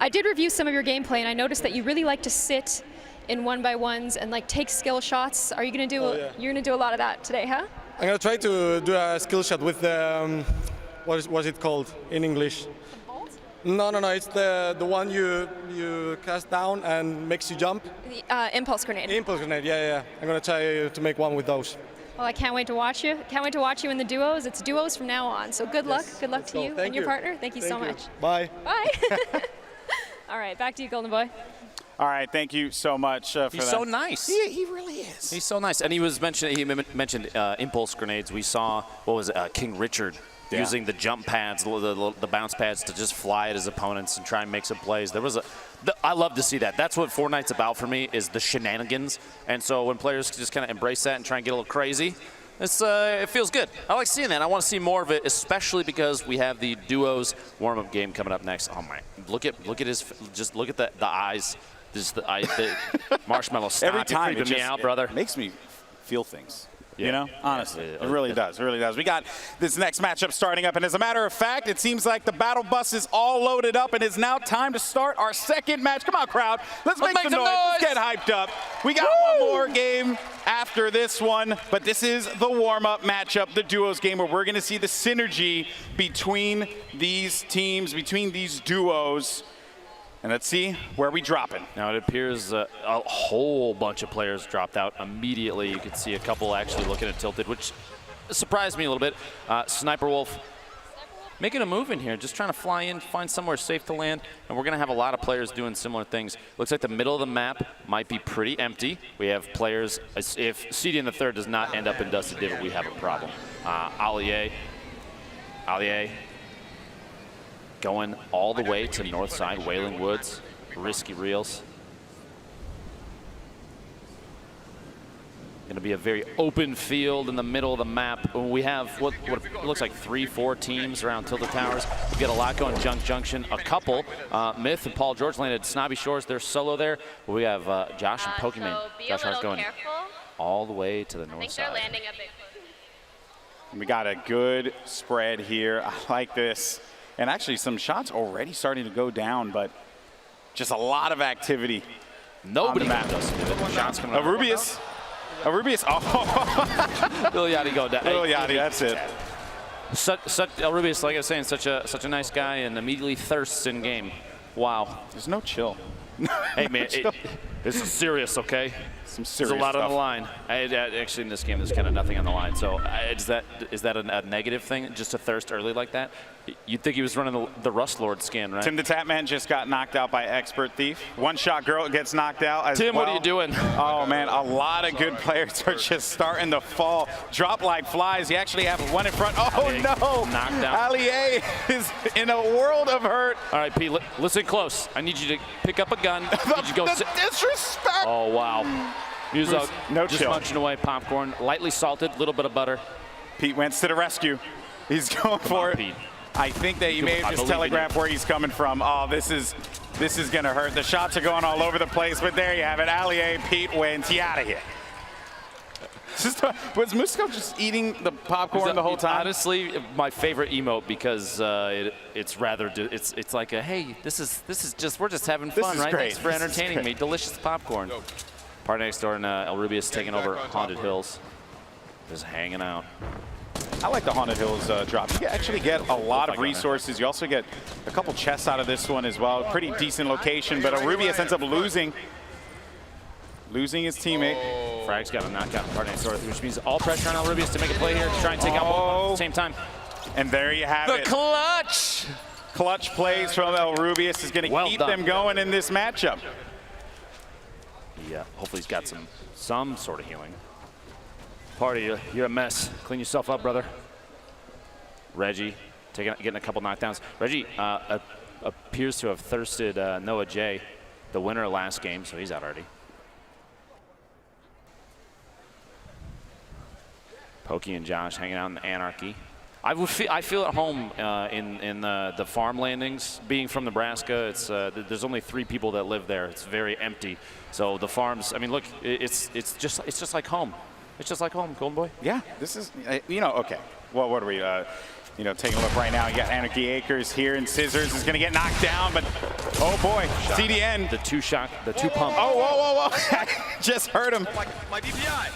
I did review some of your gameplay, and I noticed that you really like to sit in 1-by-1s and like take skill shots. Are you gonna do? You're gonna do a lot of that today, huh? I'm gonna try to do a skill shot with the what's it called in English? No, it's the one you cast down and makes you jump. The impulse grenade. Impulse grenade, yeah. I'm gonna try to make one with those. Well, I can't wait to watch you. Can't wait to watch you in the duos. It's duos from now on. So good luck. Good luck to you and your partner. Thank you so much. Bye. Bye. All right, back to you, Golden Boy. All right, thank you so much for that. He's so nice. He really is. He's so nice. And he mentioned impulse grenades. We saw, King Richard using the jump pads, the bounce pads to just fly at his opponents and try and make some plays. I love to see that. That's what Fortnite's about for me, is the shenanigans. And so when players just kind of embrace that and try and get a little crazy, it feels good. I like seeing that. I want to see more of it, especially because we have the duos warm-up game coming up next. Oh my! Look at the eyes. The Marshmallow. Stop. Every time you're creeping me out, brother. Makes me feel things. Yeah. You know, honestly, Yeah. it really does. It really does. We got this next matchup starting up, and as a matter of fact, it seems like the battle bus is all loaded up, and it's now time to start our second match. Come on, crowd. Let's make some noise. Let's get hyped up. We got one more game after this one, but this is the warm-up matchup, the duos game, where we're going to see the synergy between these teams, between these duos. And let's see where we dropping. Now it appears a whole bunch of players dropped out immediately. You can see a couple actually looking at Tilted, which surprised me a little bit. Sniper Wolf making a move in here, just trying to fly in, find somewhere safe to land. And we're going to have a lot of players doing similar things. Looks like the middle of the map might be pretty empty. We have players, if CD in the third does not end up in Dusty Divot, we have a problem. Allier going all the way to north side, Wailing Woods, risky reels. Going to be a very open field in the middle of the map. We have what looks like 3-4 teams around Tilted Towers. We get a lot going Junk Junction. A couple, Myth and Paul George landed Snobby Shores. They're solo there. We have Josh and Pokemon. So Josh Hart's going all the way to the north side. They're landing a bit. We got a good spread here. I like this. And actually some shots already starting to go down, but just a lot of activity. Nobody does shots coming up. Rubius. Oh. Lil Yachty go down. Lil Yachty, that's it. Rubius, like I was saying, such a nice guy and immediately thirsts in game. Wow. There's no chill. Hey man, This is serious, okay? Some serious There's a lot stuff. on the line. Actually, in this game, there's kind of nothing on the line. So is that a negative thing, just to thirst early like that? You'd think he was running the Rust Lord skin, right? Tim the Tapman just got knocked out by Expert Thief. One Shot Girl gets knocked out as Tim, well. what are you doing? Oh, man, a lot of good players are just starting to fall. Drop like flies. You actually have one in front. Oh, Big no. knocked out. Allier is in a world of hurt. All right, Pete, listen close. I need you to pick up a gun. The disrespect. Oh, wow. Muzo, No just chill. munching away popcorn, lightly salted, little bit of butter. Pete went to the rescue. He's going for it. Pete. I think that you may have I just believe in telegraphed where he's coming from. Oh, this is going to hurt. The shots are going all over the place, but there you have it. Allier, Pete wins. He out of here. Was Musco just eating the popcorn the whole time? Honestly, my favorite emote because it's rather it's like a hey, this is just we're just having fun, is right? great. Thanks for This is entertaining great. me. Delicious popcorn. Party next door, and El Rubius taking over Haunted Hills, just hanging out. I like the Haunted Hills drop. You actually get a lot of resources. You also get a couple chests out of this one as well. Pretty decent location, but Rubius ends up losing his teammate. Frag's got a knockout in Party next door, which means all pressure on El Rubius to make a play here to try and take out both at the same time. And there you have it. The clutch! Clutch plays from El Rubius is going to keep them going in this matchup. Yeah, hopefully he's got some sort of healing. Party, you're a mess. Clean yourself up, brother. Reggie, getting a couple knockdowns. Reggie appears to have thirsted Noah J, the winner last game, so he's out already. Pokey and Josh hanging out in the Anarchy. I feel at home in the farm landings. Being from Nebraska, it's there's only 3 people that live there. It's very empty. So the farms. I mean, look, it's just like home. It's just like home, Golden Boy. Yeah, this is okay. Well, what are we? Taking a look right now. You got Anarchy Acres here, and Scissors is going to get knocked down, but oh boy, CDN. The two pump. Oh, whoa, I just heard him. My DPI.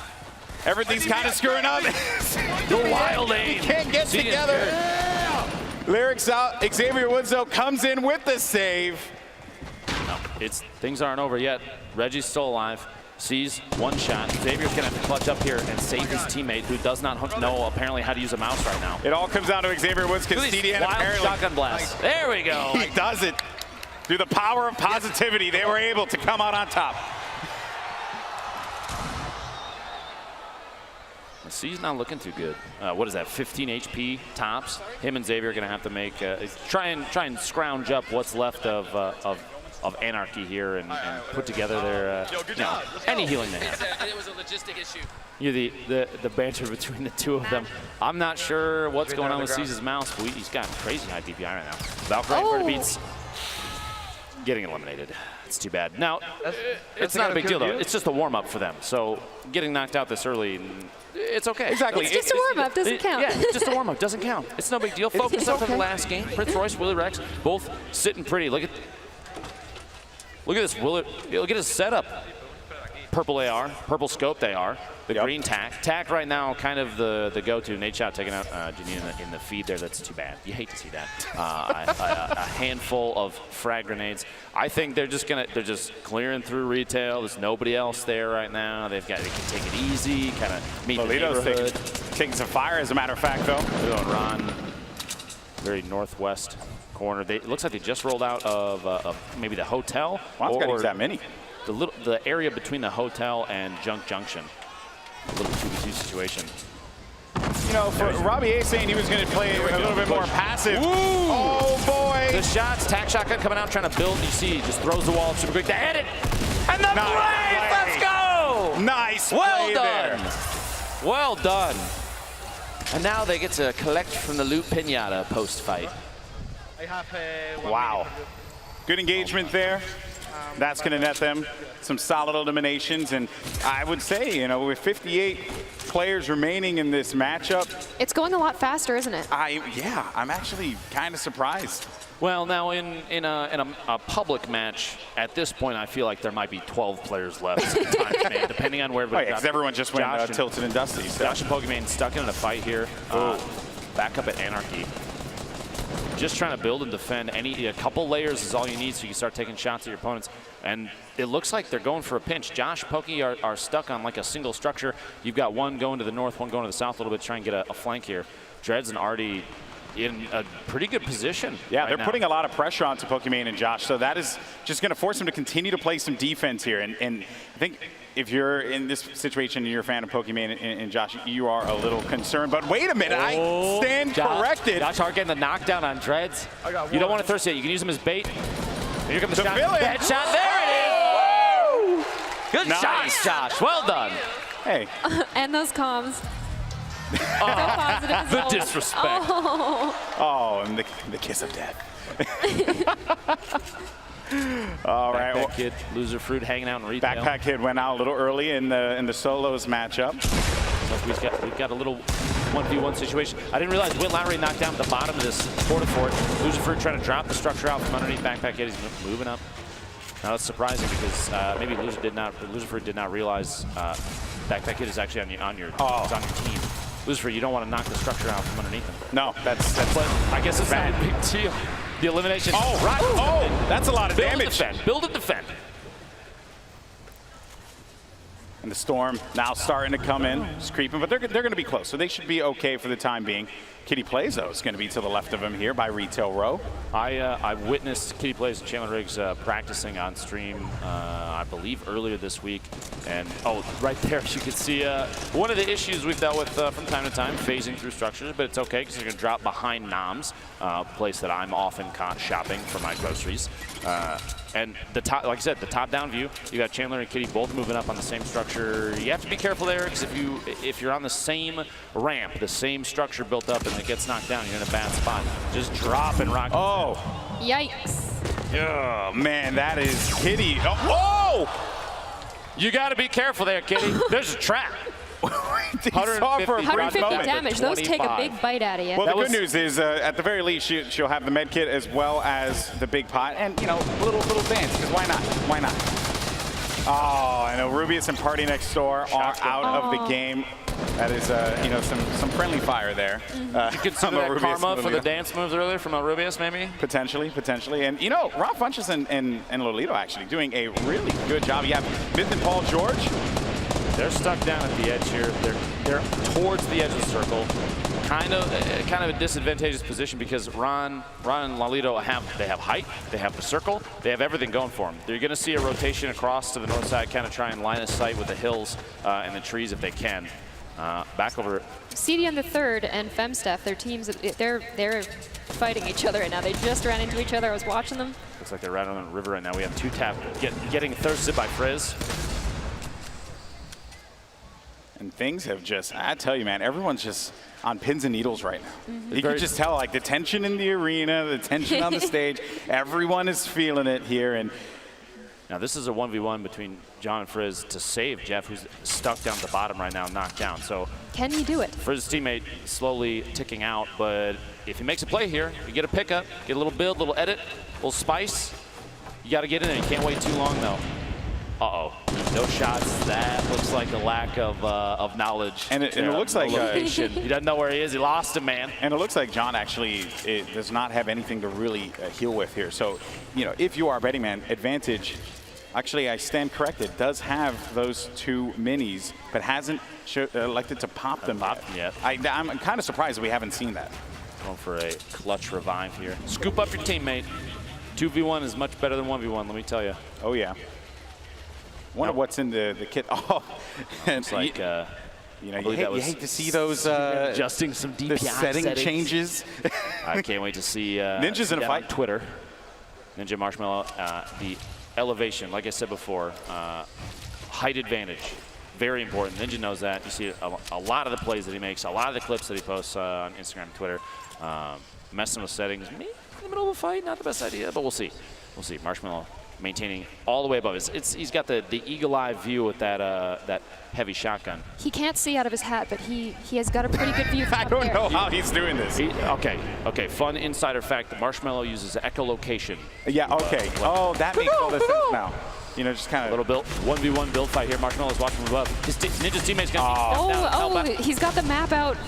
Everything's kind of screwing up. The wild aim. You can't get together. Yeah. Lyrics out. Xavier Woods, though, comes in with the save. No, things aren't over yet. Reggie's still alive. Sees one shot. Xavier's going to have to clutch up here and save his teammate, who does not know apparently how to use a mouse right now. It all comes down to Xavier Woods because CDN apparently. Shotgun blast. There we go. He does it. Through the power of positivity, they were able to come out on top. C's not looking too good. What is that? 15 HP tops. Him and Xavier are going to have to make try and scrounge up what's left of Anarchy here and put together their any healing they have. It was a logistic issue. The banter between the two of them. I'm not sure what's going on with C's mouse. But he's got crazy high DPI right now. Valkyrie beats getting eliminated. It's too bad. Now, it's not a big deal though. It's just a warm up for them. So getting knocked out this early. It's okay. Exactly. It's just a warm-up, doesn't count. Yeah, just a warm-up, doesn't count. It's no big deal. Focus up on the last game. Prince Royce, Willie Rex, both sitting pretty. Look at this, look at his setup. Purple AR, purple scope they are. The green tack. Tack right now, kind of the go-to. Nate Shot taking out Janine in the feed there. That's too bad. You hate to see that. A handful of frag grenades. I think they're just clearing through retail. There's nobody else there right now. They can take it easy, kind of meet the neighborhood. Taking some fire, as a matter of fact, though. They're going Ron, very northwest corner. It looks like they just rolled out of maybe the hotel. Well, got to use that many. The area between the hotel and Junk Junction. A little 2v2 situation. For Robbie A saying he was going to play a little bit more passive. Ooh. Oh, boy. The shots, tack shotgun coming out, trying to build. You see, he just throws the wall super quick. They hit it. And the play. Let's go. Nice. Well done. There. Well done. And now they get to collect from the loot pinata post-fight. Wow. Good engagement there. That's going to net them some solid eliminations. And I would say, with 58 players remaining in this matchup. It's going a lot faster, isn't it? I'm actually kind of surprised. Well, now in a public match, at this point, I feel like there might be 12 players left, depending on where. Because everyone just went Tilted and Dusty. So. Josh and Pokemon stuck in a fight here. Back up at Anarchy. just trying to build and defend. A couple layers is all you need so you can start taking shots at your opponents. And it looks like they're going for a pinch. Josh, Pokey are stuck on like a single structure. You've got one going to the north, one going to the south a little bit, trying to get a flank here. Dreads and Artie in a pretty good position. Yeah, right they're now. putting a lot of pressure onto Pokimane and Josh, so that is just going to force him to continue to play some defense here. And I think if you're in this situation and you're a fan of Pokimane and Josh, you are a little concerned. But wait a minute, I stand corrected. Josh Hart getting the knockdown on Dreads. You don't want to thirst it. You can use them as bait. And here comes the shot. Headshot. There it is. Good shot, Josh. Well done. Hey. And those comms. So positive. The disrespect. Oh, and the kiss of death. All right. Backpack Kid, Loser Fruit hanging out in retail. Backpack Kid went out a little early in the solos matchup. So we've got a little 1v1 situation. I didn't realize Will Lowry knocked down at the bottom of this porta fort. Loser Fruit trying to drop the structure out from underneath Backpack Kid. He's moving up. Now that's surprising because maybe Loser Fruit did not realize Backpack Kid is actually on your team. Loser Fruit, you don't want to knock the structure out from underneath him. No, that's but I guess it's not a big deal. The elimination. Oh, right. Oh, that's a lot of damage. Build and defend. And the Storm now starting to come in, just creeping, but they're going to be close, so they should be okay for the time being. Kitty Plays, though, is going to be to the left of him here by Retail Row. I witnessed Kitty Plays and Chandler Riggs practicing on stream, I believe, earlier this week. And, right there, you can see one of the issues we've dealt with from time to time, phasing through structures, but it's okay because they're going to drop behind Noms, a place that I'm often caught shopping for my groceries. And the top, like I said, the top-down view, you got Chandler and Kitty both moving up on the same structure. You have to be careful there because if you're on the same ramp, the same structure built up, and it gets knocked down, you're in a bad spot. Just drop and rock. Oh. Yikes. Oh, man, that is Kitty. Oh! You got to be careful there, Kitty. There's a trap. 150 damage. Those take a big bite out of you. Well, the good news is, at the very least, she'll have the med kit as well as the big pot, and little dance. Because why not? Why not? Oh, I know Rubius and Party Next Door are out of the game. That is, some friendly fire there. You consider that karma for the dance moves earlier from Rubius, maybe? Potentially. And, Rob Funches and Lolito actually doing a really good job. You have Myth and Paul George. They're stuck down at the edge here. They're towards the edge of the circle. Kind of a disadvantageous position because Ron and Lolito have height, they have the circle, they have everything going for them. They're going to see a rotation across to the north side, kind of try and line of sight with the hills and the trees if they can. Back over. CD on the third and Femsteph, their teams, they're fighting each other right now. They just ran into each other. I was watching them. Looks like they're right on the river right now. We have two tap getting thirsted by Frizz. And things have just, I tell you, man, everyone's just on pins and needles right now. You can just tell, like, the tension in the arena, the tension on the stage. Everyone is feeling it here. And now this is a 1v1 between John and Frizz to save Jeff, who's stuck down at the bottom right now, knocked down. So can he do it? Frizz's teammate slowly ticking out, but if he makes a play here, you get a pickup, get a little build, little edit, little spice. You got to get in there. You can't wait too long, though. Uh-oh, no shots. That looks like a lack of knowledge. And it looks like he doesn't know where he is. He lost him, man. And it looks like John actually does not have anything to really heal with here. So, if you are a betting man, advantage. Actually, I stand corrected. Does have those two minis, but hasn't elected to pop them yet. I'm kind of surprised that we haven't seen that. Going for a clutch revive here. Scoop up your teammate. 2v1 is much better than 1v1, let me tell you. Oh, yeah. Wonder what's in the kit. Oh, it's like you hate to see those adjusting some DPI setting settings. Changes. I can't wait to see Ninja's in a fight. On Twitter. Ninja Marshmallow, the elevation, like I said before, height advantage, very important. Ninja knows that. You see a lot of the plays that he makes, a lot of the clips that he posts on Instagram and Twitter. Messing with settings, maybe in the middle of a fight, not the best idea, but we'll see. We'll see. Marshmallow maintaining all the way above. He's got the eagle-eye view with that heavy shotgun. He can't see out of his hat, but he has got a pretty good view from I don't know how he's doing this. Okay. Fun insider fact: the Marshmallow uses echolocation. Yeah. Okay. That makes all the sense now. Just kind of a little build 1v1 build fight here. Marshmallow's watching from above. Ninja's teammate's gonna he's got the map out.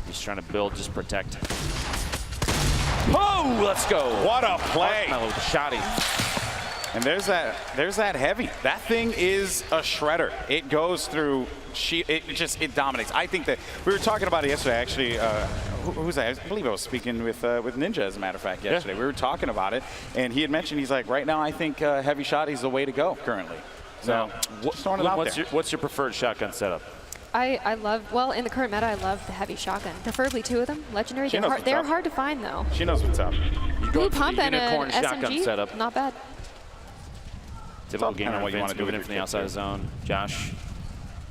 He's trying to build, just protect. Oh, let's go. What a play. Marshmallow with the shotty. And there's that heavy. That thing is a shredder. It goes through, it dominates. I think that, we were talking about it yesterday, actually. Who's that? I believe I was speaking with Ninja, as a matter of fact, yesterday. Yeah. We were talking about it, and he had mentioned, he's like, right now I think heavy shotty is the way to go currently. So, what's your preferred shotgun setup? I love, well, in the current meta, I love the heavy shotgun. Preferably 2 of them. Legendary. They're hard to find, though. She knows what's up. You Blue pump and unicorn an shotgun SMG, setup. not bad. Typical gamer, what you want to do in from the outside of the zone. Josh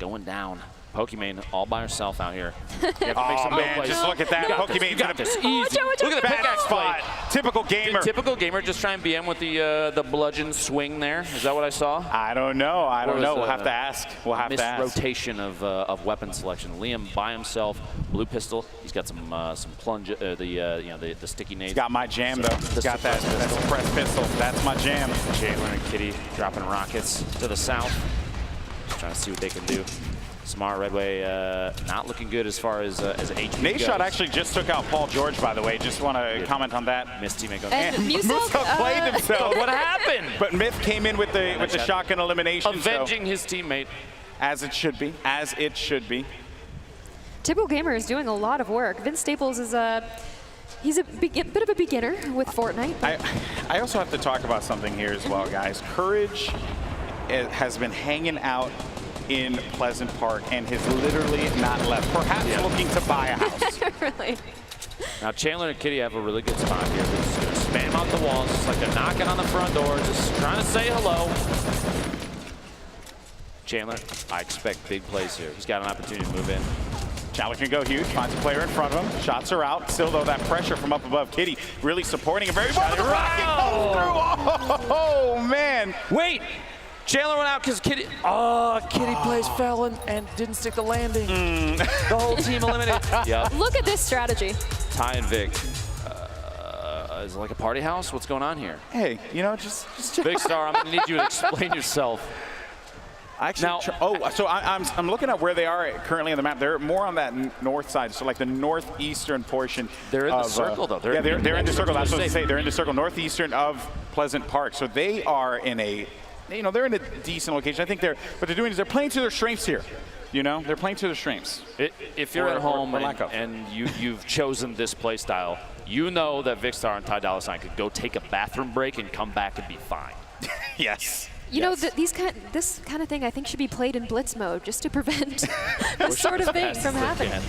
going down. Pokimane all by herself out here. Oh, man, just look at that. Pokimane's got this. Easy. Watch out. Look at the pickaxe spot. Typical gamer. Typical gamer, just try and BM with the bludgeon swing there. Is that what I saw? I don't know. I don't know. We'll have to ask. We'll have to ask. Rotation of weapon selection. Liam by himself, blue pistol. He's got some plunge, the sticky nades. He's got my jam though. He's got that suppressed pistol. That's my jam. Jalen and Kitty dropping rockets to the south. Just trying to see what they can do. Smart Redway not looking good as far as HP Nashot goes. actually just took out Paul George, by the way. Just want to comment on that. Missed teammate goes. And Musok played himself. What happened? But Myth came in with the shotgun elimination. Avenging his teammate. As it should be. As it should be. Typical gamer is doing a lot of work. Vince Staples is he's a bit of a beginner with Fortnite. I also have to talk about something here as well, guys. Courage has been hanging out in Pleasant Park and has literally not left. Perhaps looking to buy a house. Really? Now Chandler and Kitty have a really good spot here. They're just going to spam out the walls. It's like they're knocking on the front door, just trying to say hello. Chandler, I expect big plays here. He's got an opportunity to move in. Chandler can go huge, finds a player in front of him. Shots are out. Still, though, that pressure from up above. Kitty really supporting him very well. The rocket goes through. Oh, man. Wait. Chandler went out because Kitty plays fell and didn't stick the landing. The whole team eliminated. Yep. Look at this strategy. Ty and Vic. Is it like a party house? What's going on here? Hey, you know, just Big Star, I'm going to need you to explain yourself. Actually, so I'm looking at where they are currently on the map. They're more on that north side, so like the northeastern portion. They're in the circle, though. They're in the circle. That's what I say. They're in the circle northeastern of Pleasant Park. So they are in a, they're in a decent location. I think what they're doing is they're playing to their strengths here. You know, they're playing to their strengths. If you're at home and you've chosen this play style, you know that Vicstar and Ty Dolla $ign could go take a bathroom break and come back and be fine. Yes. You know, this kind of thing I think should be played in blitz mode just to prevent this sort of thing from happening.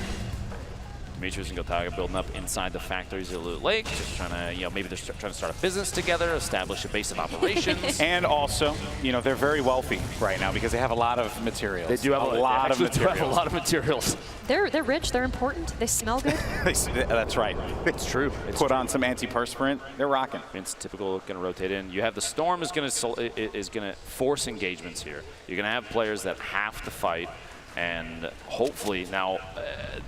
Demetrius and Gotaga building up inside the factories at Loot Lake, just trying to, maybe they're trying to start a business together, establish a base of operations. And also, they're very wealthy right now because they have a lot of materials. They do have a lot of materials. They're rich, they're important, they smell good. That's right. It's true. Put on some antiperspirant, they're rocking. It's typical, going to rotate in. You have the Storm is going to force engagements here. You're going to have players that have to fight. And hopefully now,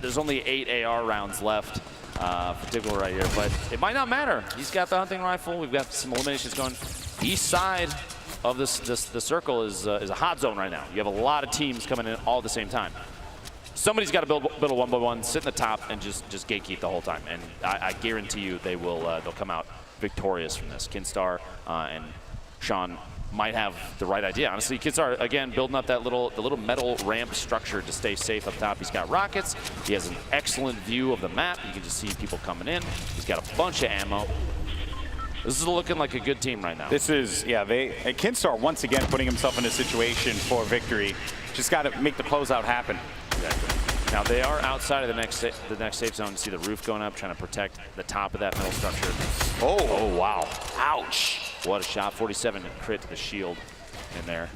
there's only 8 AR rounds left for Typical right here, but it might not matter. He's got the hunting rifle. We've got some eliminations going. East side of the circle is a hot zone right now. You have a lot of teams coming in all at the same time. Somebody's got to build a 1-by-1, sit in the top, and just gatekeep the whole time. And I guarantee you they'll come out victorious from this. Kinstar and Sean might have the right idea. Honestly, Kinstar, again, building up the little metal ramp structure to stay safe up top. He's got rockets. He has an excellent view of the map. You can just see people coming in. He's got a bunch of ammo. This is looking like a good team right now. This is, Kinstar once again putting himself in a situation for victory. Just got to make the closeout happen. Exactly. Now they are outside of the next safe zone. You see the roof going up, trying to protect the top of that metal structure. Oh wow. Ouch. What a shot. 47 crit to the shield in there.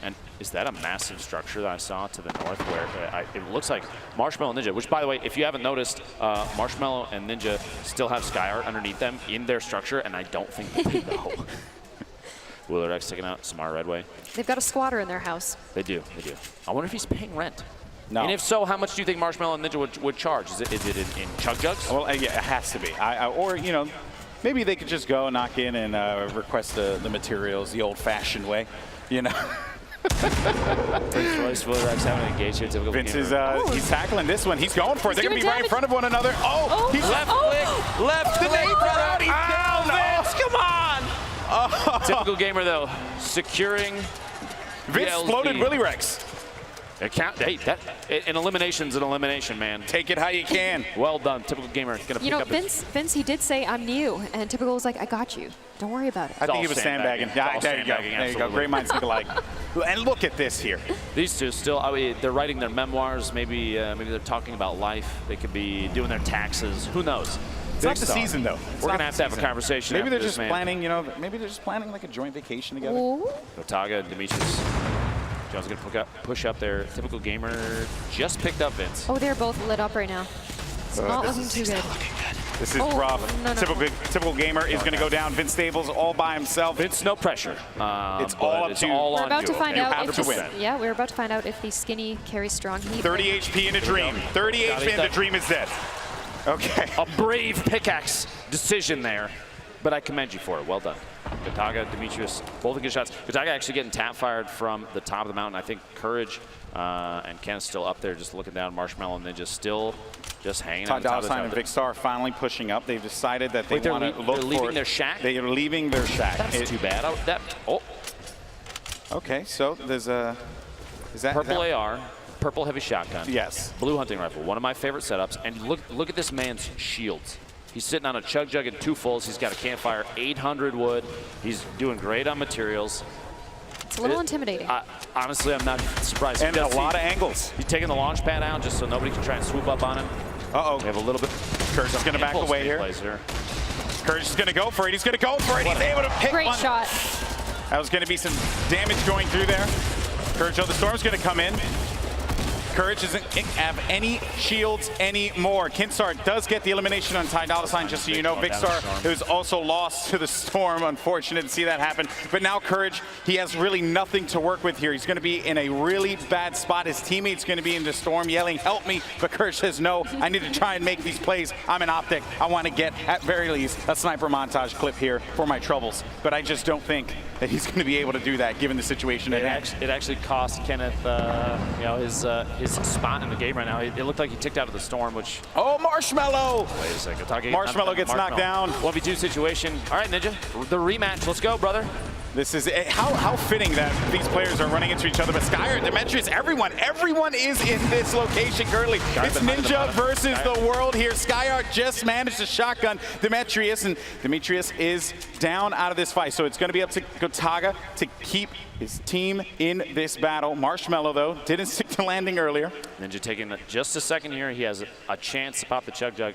And is that a massive structure that I saw to the north where it looks like Marshmallow and Ninja, which by the way, if you haven't noticed, Marshmallow and Ninja still have Sky Art underneath them in their structure, and I don't think they know. Willard X taking out Samara Redway. They've got a squatter in their house. They do. I wonder if he's paying rent. No. And if so, how much do you think Marshmallow and Ninja would charge? Is it in chug jugs? Well, yeah, it has to be. Or, maybe they could just go knock in and request the materials the old-fashioned way, Royce Willirex having to engage here. Typical Vince gamer. is he's tackling this one. He's going for it. They're going to be right in front of one another. Oh, he's left click. Left the click. name out. He's down. Vince, come on. Typical gamer, though, securing Vince exploded Willie Rex. An elimination's an elimination, man. Take it how you can. Well done. Typical gamer going to pick up Vince, he did say, I'm new. And Typical was like, I got you. Don't worry about it. I think he was sandbagging. Yeah, there you go. There you go. Great minds think alike. And look at this here. These two still, they're writing their memoirs. Maybe they're talking about life. They could be doing their taxes. Who knows? It's not the season, though. We're going to have a conversation. Maybe they're after just planning, maybe they're just planning like a joint vacation together. Gotaga, Demetrius. John's going to push up there. Typical gamer just picked up Vince. Oh, they're both lit up right now. It's not looking too good. This is rough. No. Typical gamer is going to go down. Vince Stables all by himself. Vince, no pressure. It's all up to you. We're about to find out if win. Yeah, we're about to find out if the skinny carries strong heat. 30 HP in a dream. 30 HP and the dream is dead. Okay. A brave pickaxe decision there, but I commend you for it. Well done. Gotaga, Demetrius, both good shots. Gotaga actually getting tap fired from the top of the mountain. I think Courage and Ken is still up there just looking down. Marshmallow and Ninja still just hanging on the top of the and Vicstar finally pushing up. They've decided that they want to look for... They're leaving their shack? They are leaving their shack. That's too bad. Okay, so there's a... Purple AR. Purple heavy shotgun. Yes. Blue hunting rifle. One of my favorite setups. And look at this man's shields. He's sitting on a chug jug and 2 fulls. He's got a campfire, 800 wood. He's doing great on materials. It's a little intimidating. Honestly, I'm not surprised. And a lot of angles. He's taking the launch pad out just so nobody can try and swoop up on him. Uh-oh. We have a little bit. Courage is going to back away here. Courage is going to go for it. He's going to go for it. He's able to pick Great one. shot. That was going to be some damage going through there. Courage of the Storm's going to come in. Courage doesn't have any shields anymore. Kinstar does get the elimination on Ty Dolla $ign, just so you know. Vicstar, who's also lost to the Storm. Unfortunate to see that happen. But now Courage, he has really nothing to work with here. He's going to be in a really bad spot. His teammate's going to be in the Storm yelling, help me. But Courage says, no, I need to try and make these plays. I'm an optic. I want to get, at very least, a sniper montage clip here for my troubles. But I just don't think that he's going to be able to do that, given the situation at hand. It actually cost Kenneth, his spot in the game right now. It looked like he ticked out of the Storm, which... Oh, Marshmallow! Wait a second. Marshmallow gets knocked down. 1v2 situation. All right, Ninja, the rematch. Let's go, brother. This is how fitting that these players are running into each other. But Skyer, Demetrius, everyone is in this location currently. It's Ninja versus the world here. Skyer just managed to shotgun Demetrius, and Demetrius is down out of this fight. So it's going to be up to Gotaga to keep his team in this battle. Marshmallow, though, didn't stick to landing earlier. Ninja taking just a second here. He has a chance to pop the chug jug.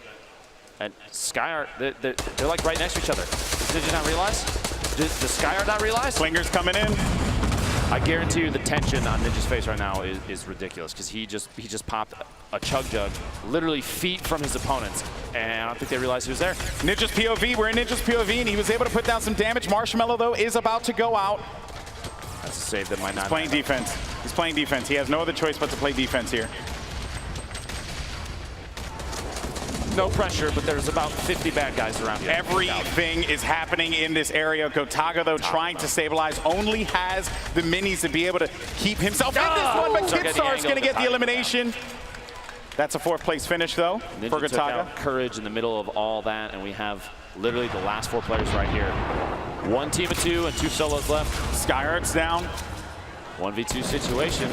And Skyer, they're like right next to each other. Did you not realize? Does Skyer not realize? Swinger's coming in. I guarantee you the tension on Ninja's face right now is ridiculous, because he just popped a chug jug literally feet from his opponents, and I don't think they realized he was there. Ninja's POV, we're in Ninja's POV, and he was able to put down some damage. Marshmallow, though, is about to go out. That's a save that might not. He's playing defense. He's playing defense. He has no other choice but to play defense here. No pressure, but there's about 50 bad guys around here. Everything is happening in this area. Gotaga, though, trying to stabilize, only has the minis to be able to keep himself in this one, but Kidstar is going to get the elimination. That's a 4th place finish, though, Ninja for took Gotaga. out Courage in the middle of all that, and we have literally the last 4 players right here. 1 team of 2 and 2 solos left. Skyart's down. 1v2 situation.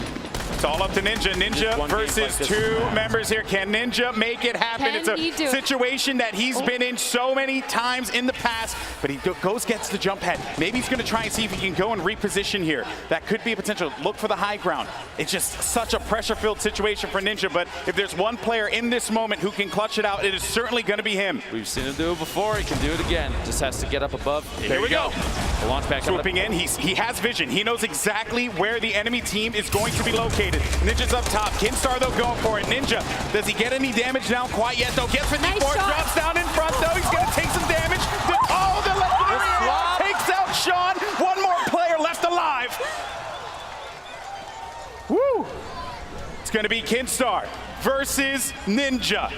It's all up to Ninja. Ninja versus 2 members here. Can Ninja make it happen? It's a situation that he's been in so many times in the past, but he gets the jump head. Maybe he's going to try and see if he can go and reposition here. That could be a potential. Look for the high ground. It's just such a pressure-filled situation for Ninja, but if there's one player in this moment who can clutch it out, it is certainly going to be him. We've seen him do it before. He can do it again. Just has to get up above. There we go. The launch pad swooping in. He has vision. He knows exactly where the enemy team is going to be located. Ninja's up top. Kinstar, though, going for it. Ninja, does he get any damage down quite yet, though? Gets 54, drops down in front, though. He's going to take some damage. Oh, the left takes out Sean. One more player left alive. Woo! It's going to be Kinstar versus Ninja.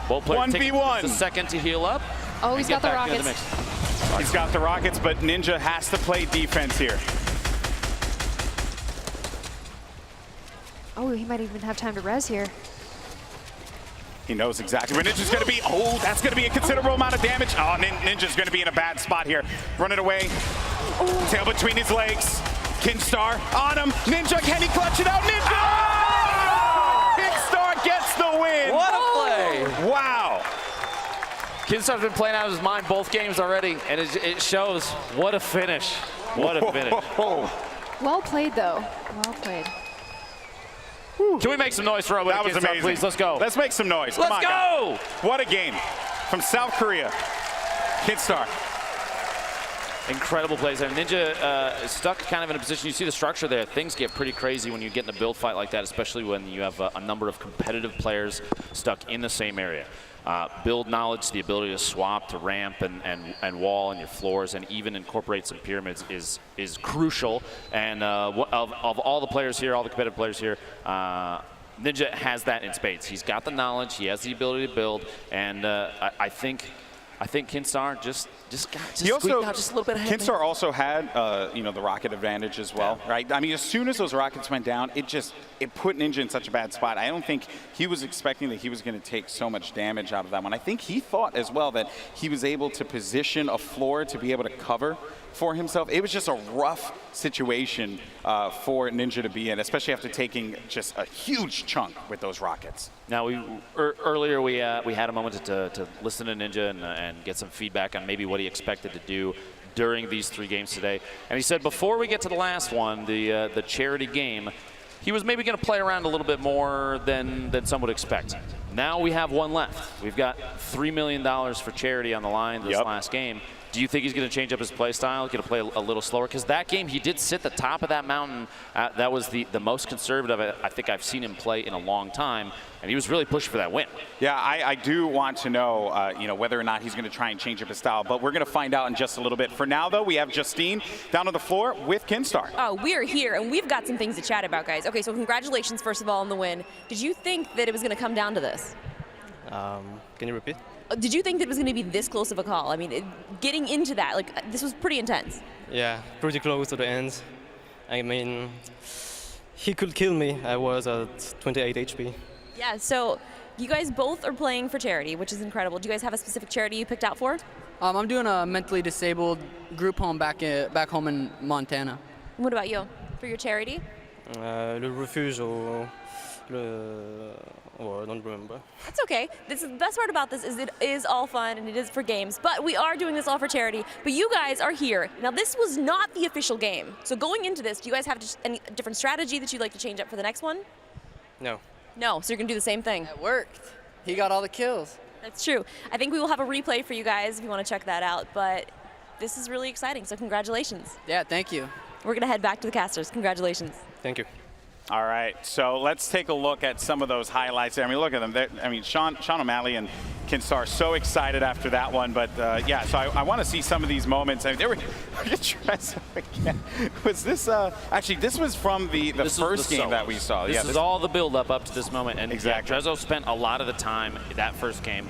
1v1. A second to heal up. Oh, he's got the rockets. He's got the rockets, but Ninja has to play defense here. Oh, he might even have time to res here. He knows exactly where Ninja's going to be. Oh, that's going to be a considerable amount of damage. Oh, Ninja's going to be in a bad spot here. Running away. Tail between his legs. Kinstar on him. Ninja, can he clutch it out? Ninja! Kinstar gets the win. What a play. Wow. Kinstar's been playing out of his mind both games already, and it shows. What a finish. What a finish. Well played, though. Well played. Can we make some noise for our winner, That was Kinstar, amazing. please? Let's go. Let's make some noise. Let's Come on, go. guys. What a game from South Korea. Kinstar. Incredible plays there. Ninja is stuck kind of in a position. You see the structure there. Things get pretty crazy when you get in a build fight like that, especially when you have a number of competitive players stuck in the same area. Build knowledge, the ability to swap, to ramp, and wall in your floors, and even incorporate some pyramids is crucial. And of all the players here, all the competitive players here, Ninja has that in spades. He's got the knowledge, he has the ability to build, and I think Kinstar just squeaked out just a little bit ahead. Kinstar also had, the rocket advantage as well, right? I mean, as soon as those rockets went down, it put Ninja in such a bad spot. I don't think he was expecting that he was going to take so much damage out of that one. I think he thought as well that he was able to position a floor to be able to cover for himself. It was just a rough situation for Ninja to be in, especially after taking just a huge chunk with those rockets. Now, earlier we had a moment to listen to Ninja and get some feedback on maybe what he expected to do during these 3 games today. And he said before we get to the last one, the charity game, he was maybe going to play around a little bit more than some would expect. Now we have one left. We've got $3 million for charity on the line this last game. Do you think he's going to change up his play style, going to play a little slower? Because that game, he did sit the top of that mountain. That was the most conservative I think I've seen him play in a long time, and he was really pushing for that win. Yeah, I do want to know, whether or not he's going to try and change up his style, but we're going to find out in just a little bit. For now, though, we have Justine down on the floor with Kinstar. Oh, we are here, and we've got some things to chat about, guys. Okay, so congratulations, first of all, on the win. Did you think that it was going to come down to this? Can you repeat? Did you think that it was going to be this close of a call? I mean, getting into that, this was pretty intense. Yeah, pretty close to the end. I mean, he could kill me. I was at 28 HP. Yeah, so you guys both are playing for charity, which is incredible. Do you guys have a specific charity you picked out for? I'm doing a mentally disabled group home back home in Montana. What about you? For your charity? Le refuge or I don't remember. That's okay. The best part about this is it is all fun and it is for games, but we are doing this all for charity. But you guys are here. Now, this was not the official game. So going into this, do you guys have just any different strategy that you'd like to change up for the next one? No. No, so you're going to do the same thing. It worked. He got all the kills. That's true. I think we will have a replay for you guys if you want to check that out, but this is really exciting, so congratulations. Yeah, thank you. We're going to head back to the casters. Congratulations. Thank you. All right, so let's take a look at some of those highlights there. I mean, look at them. Sean O'Malley and Kinstar are so excited after that one. But, yeah, so I want to see some of these moments. I mean, they were again. Was this actually, this was from the first game that we saw. This is all the build-up up to this moment. And exactly. Yeah, Trezzo spent a lot of the time that first game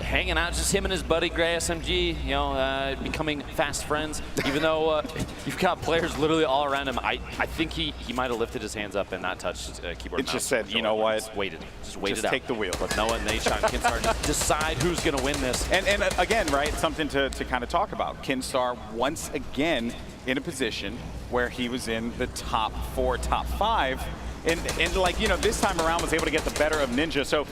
hanging out, just him and his buddy Gray SMG, becoming fast friends. Even though you've got players literally all around him, I think he might have lifted his hands up and not touched keyboard. It just said, you know what? Just waited just out. Take the wheel. Let Noah and Nate and Kinstar decide who's going to win this. And again, right, something to kind of talk about. Kinstar once again in a position where he was in the top 4, top 5. And this time around was able to get the better of Ninja. So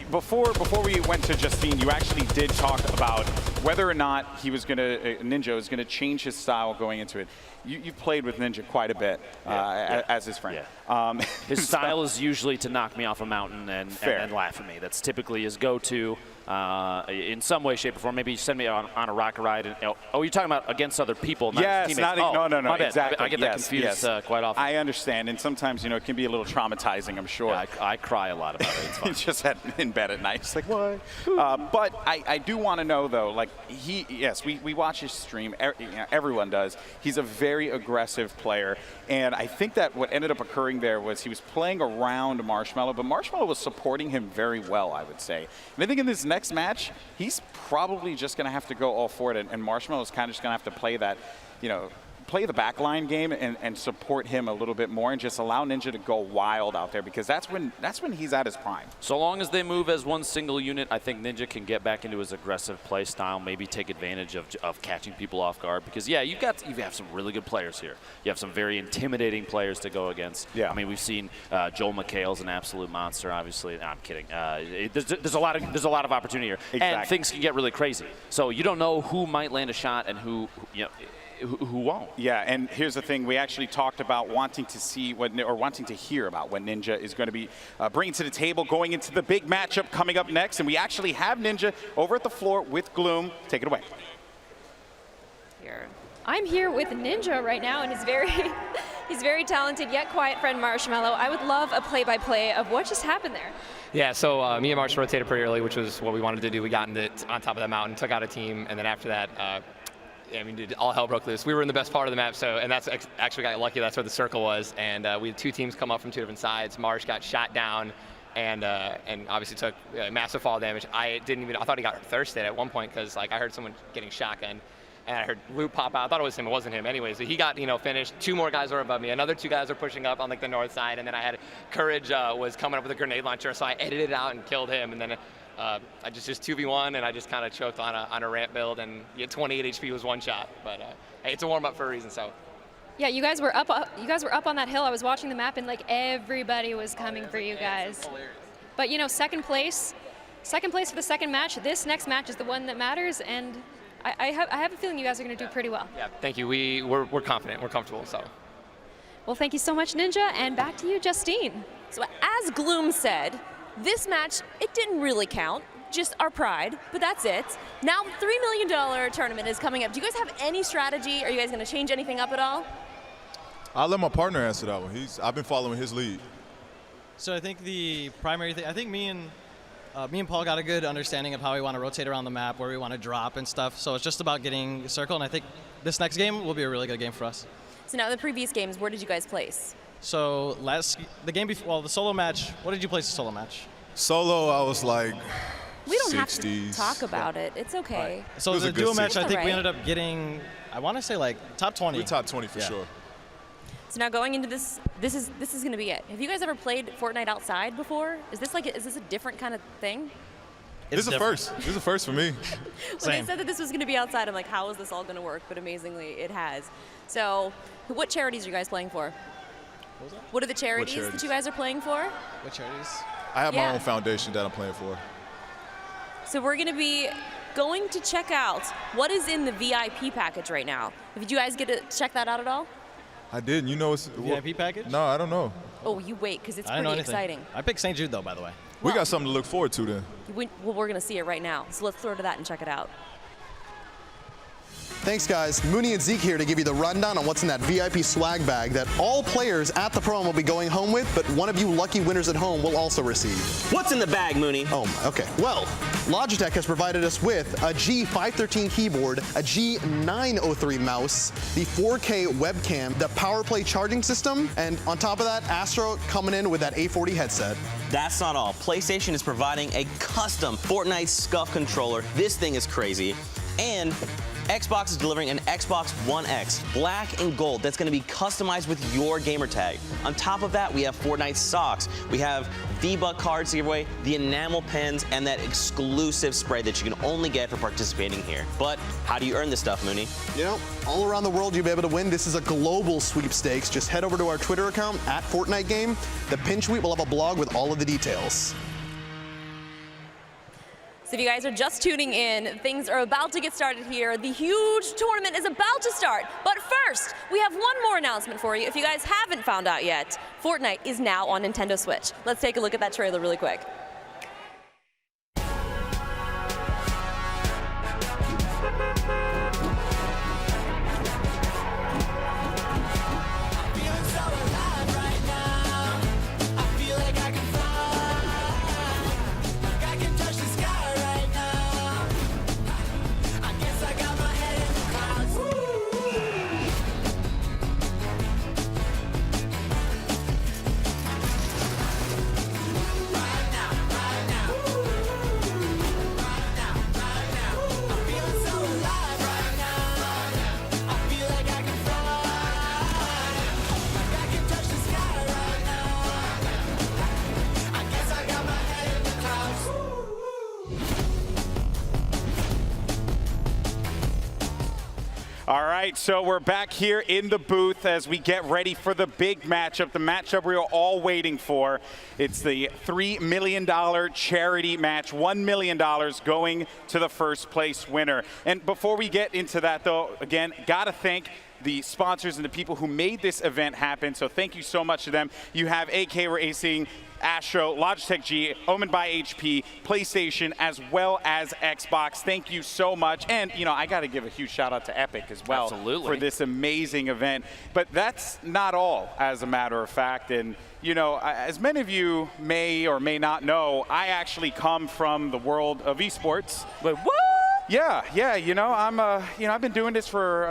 before we went to Justine, you actually did talk about whether or not Ninja was gonna change his style going into it. You've played with Ninja quite a bit as his friend. Yeah. His style is usually to knock me off a mountain and laugh at me. That's typically his go-to. In some way, shape, or form. Maybe you send me on a rocket ride. And, you're talking about against other people, not yes, teammates. No, exactly. I get that confused quite often. I understand, and sometimes it can be a little traumatizing. I'm sure. Yeah, I cry a lot about it. It's fun. Just in bed at night. It's like what? But I do want to know though. Like we watch his stream. Everyone does. He's a very aggressive player, and I think that what ended up occurring there was he was playing around Marshmallow, but Marshmallow was supporting him very well, I would say. And I think in this next match, he's probably just going to have to go all for it, and Marshmallow's kind of just going to have to play play the backline game and support him a little bit more and just allow Ninja to go wild out there, because that's when he's at his prime. So long as they move as one single unit, I think Ninja can get back into his aggressive play style, maybe take advantage of catching people off guard. Because, yeah, you have some really good players here. You have some very intimidating players to go against. Yeah. I mean, we've seen Joel McHale's an absolute monster, obviously. No, I'm kidding. There's a lot of opportunity here. Exactly. And things can get really crazy. So you don't know who might land a shot and who won't. Yeah, and here's the thing. We actually talked about wanting to hear about what Ninja is going to be bringing to the table going into the big matchup coming up next. And we actually have Ninja over at the floor with Gloom. Take it away. I'm here with Ninja right now, and he's very talented yet quiet friend Marshmallow. I would love a play-by-play of what just happened there. Yeah, so me and Marsh rotated pretty early, which was what we wanted to do. We got on top of that mountain, took out a team, and then after that, all hell broke loose. We were in the best part of the map, and that's actually got lucky. That's where the circle was, and we had two teams come up from two different sides. Marsh got shot down, and obviously took massive fall damage. I thought he got thirsted at one point because I heard someone getting shotgunned. And I heard Loot pop out. I thought it was him. It wasn't him. Anyway, so he got finished. Two more guys were above me. Another two guys were pushing up on the north side. And then I had Courage was coming up with a grenade launcher, so I edited it out and killed him. And then I just 2v1, and I just kind of choked on a ramp build. And 28 HP was one shot. But hey, it's a warm up for a reason. So. Yeah, you guys were up on that hill. I was watching the map, and everybody was coming for you guys. But second place for the second match. This next match is the one that matters, and I have a feeling you guys are going to do pretty well. Yeah, thank you. We're confident. We're comfortable. So. Well, thank you so much, Ninja, and back to you, Justine. So as Gloom said, this match, it didn't really count. Just our pride, but that's it. Now the $3 million tournament is coming up. Do you guys have any strategy? Are you guys going to change anything up at all? I'll let my partner answer that one. I've been following his lead. So I think the primary thing, I think me and Paul got a good understanding of how we want to rotate around the map, where we want to drop and stuff. So it's just about getting a circle, and I think this next game will be a really good game for us. So now the previous games, where did you guys place? So the game before, the solo match, what did you place the solo match? Solo, I was like we don't 60s. have to talk about it. It's okay. Right. So the duo match, I think we ended up getting, I want to say top 20. We're top 20 for sure. So now going into this is going to be it. Have you guys ever played Fortnite outside before? Is this a different kind of thing? This is a first. This is a first for me. When they said that this was going to be outside, I'm like, how is this all going to work? But amazingly, it has. So what charities are you guys playing for? What was that? What are the charities that you guys are playing for? What charities? I have my own foundation that I'm playing for. So we're going to be going to check out what is in the VIP package right now. Did you guys get to check that out at all? I didn't. You know it's VIP package? No, I don't know. Oh, you wait, because it's pretty exciting. I picked St. Jude, though, by the way. We got something to look forward to then. Well, we're going to see it right now. So let's throw to that and check it out. Thanks, guys. Mooney and Zeke here to give you the rundown on what's in that VIP swag bag that all players at the Pro Am will be going home with, but one of you lucky winners at home will also receive. What's in the bag, Mooney? Oh, okay. Well, Logitech has provided us with a G513 keyboard, a G903 mouse, the 4K webcam, the PowerPlay charging system, and on top of that, Astro coming in with that A40 headset. That's not all. PlayStation is providing a custom Fortnite SCUF controller. This thing is crazy. And Xbox is delivering an Xbox One X, black and gold, that's going to be customized with your gamer tag. On top of that, we have Fortnite socks. We have V-Buck cards to give away, the enamel pens, and that exclusive spray that you can only get for participating here. But how do you earn this stuff, Mooney? You know, all around the world you'll be able to win. This is a global sweepstakes. Just head over to our Twitter account at Fortnite Game. The pin tweet will have a blog with all of the details. So if you guys are just tuning in, things are about to get started here. The huge tournament is about to start. But first, we have one more announcement for you. If you guys haven't found out yet, Fortnite is now on Nintendo Switch. Let's take a look at that trailer really quick. All right, so we're back here in the booth as we get ready for the big matchup, the matchup we are all waiting for. It's the $3 million charity match, $1 million going to the first place winner. And before we get into that, though, again, gotta thank the sponsors and the people who made this event happen. So thank you so much to them. You have AK Racing, Astro, Logitech G, Omen by HP, PlayStation, as well as Xbox. Thank you so much. And, you know, I got to give a huge shout out to Epic as well for this amazing event. But that's not all, as a matter of fact. And, you know, as many of you may or may not know, I actually come from the world of esports. Wait, what? Yeah, you know, I've been doing this for,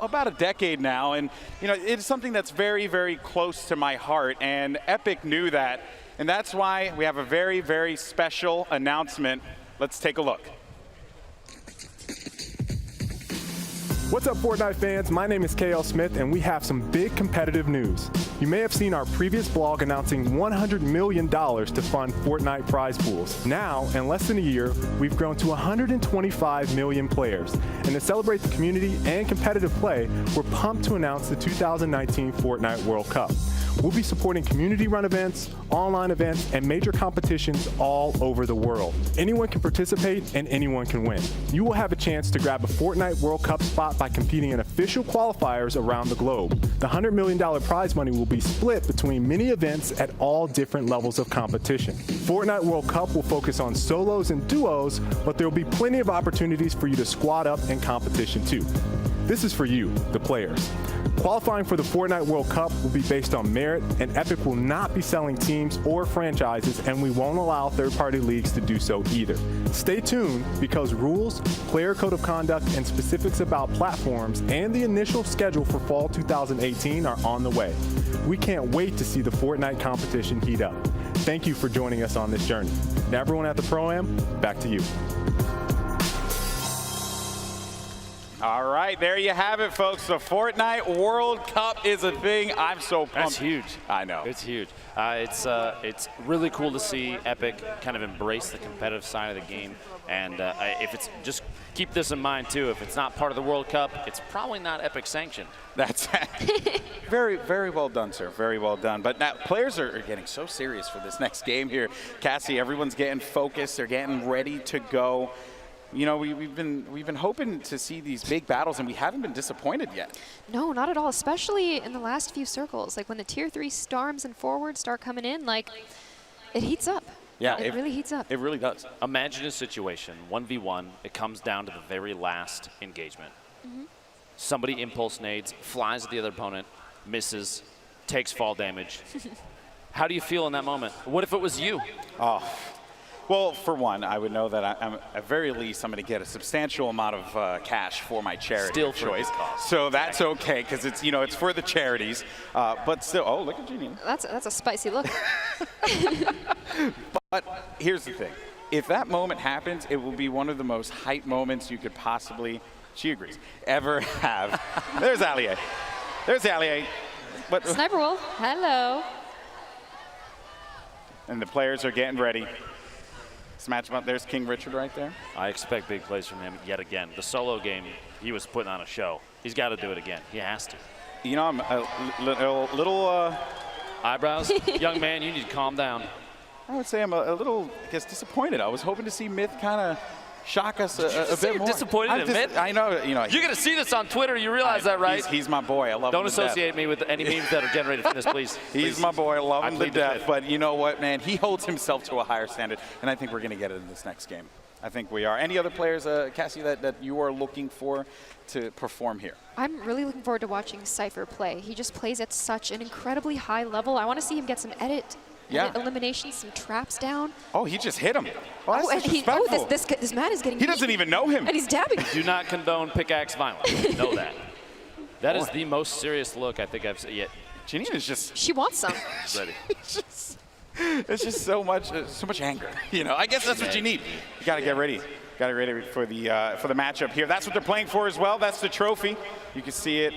about a decade now, and, you know, it's something that's very, very close to my heart, and Epic knew that, and that's why we have a very, very special announcement. Let's take a look. What's up, Fortnite fans? My name is KL Smith, and we have some big competitive news. You may have seen our previous blog announcing $100 million to fund Fortnite prize pools. Now, in less than a year, we've grown to 125 million players. And to celebrate the community and competitive play, we're pumped to announce the 2019 Fortnite World Cup. We'll be supporting community-run events, online events, and major competitions all over the world. Anyone can participate and anyone can win. You will have a chance to grab a Fortnite World Cup spot by competing in official qualifiers around the globe. The $100 million prize money will be split between many events at all different levels of competition. Fortnite World Cup will focus on solos and duos, but there will be plenty of opportunities for you to squad up in competition too. This is for you, the players. Qualifying for the Fortnite World Cup will be based on merit, and Epic will not be selling teams or franchises, and we won't allow third-party leagues to do so either. Stay tuned, because rules, player code of conduct, and specifics about platforms and the initial schedule for fall 2018 are on the way. We can't wait to see the Fortnite competition heat up. Thank you for joining us on this journey. Now, everyone at the Pro Am, back to you. All right, there you have it, folks. The Fortnite World Cup is a thing. I'm so pumped. That's huge. I know. It's huge. It's really cool to see Epic kind of embrace the competitive side of the game. And if it's just keep this in mind too. If it's not part of the World Cup, it's probably not Epic sanctioned. That's very, very well done, sir. Very well done. But now players are getting so serious for this next game here. Cassie, everyone's getting focused. They're getting ready to go. You know, we've been hoping to see these big battles, and we haven't been disappointed yet. No, not at all, especially in the last few circles. Like when the tier 3 storms and forwards start coming in, like it heats up. Yeah, it really heats up. It really does. Imagine a situation, 1v1, it comes down to the very last engagement. Somebody impulse nades, flies at the other opponent, misses, takes fall damage. How do you feel in that moment? What if it was you? Oh. Well, for one, I would know that I'm at very least I'm going to get a substantial amount of cash for my charity Still of choice. So that's okay, because it's it's for the charities. But still, oh, look at Janine. That's a spicy look. But here's the thing: if that moment happens, it will be one of the most hype moments you could possibly, she agrees, ever have. There's Allier. There's Allier. But Sniper Wolf, hello. And the players are getting ready. Match him up. There's King Richard right there. I expect big plays from him yet again. The solo game, he was putting on a show. He's got to do it again. He has to. You know, I'm a little eyebrows. Young man, you need to calm down. I would say I'm a little, I guess, disappointed. I was hoping to see Myth kind of shock us a bit more. Disappointed in Myth? I know. You're going to see this on Twitter. You realize that, right? He's my boy. I love him Don't associate me with any memes that are generated from this, please. He's my boy. I love him to death. But you know what, man? He holds himself to a higher standard, and I think we're going to get it in this next game. I think we are. Any other players, Cassie, that you are looking for to perform here? I'm really looking forward to watching Cypher play. He just plays at such an incredibly high level. I want to see him get some edit eliminations, some traps down. Oh, he just hit him. Oh, that's this man is getting He doesn't even know him. And he's dabbing. Do not condone pickaxe violence. Know that. That is the most serious look I think I've seen yet. Janine is just... She wants some. Ready. It's just so much anger. I guess that's what you need. You got to get ready. Got to get ready for the matchup here. That's what they're playing for as well. That's the trophy. You can see it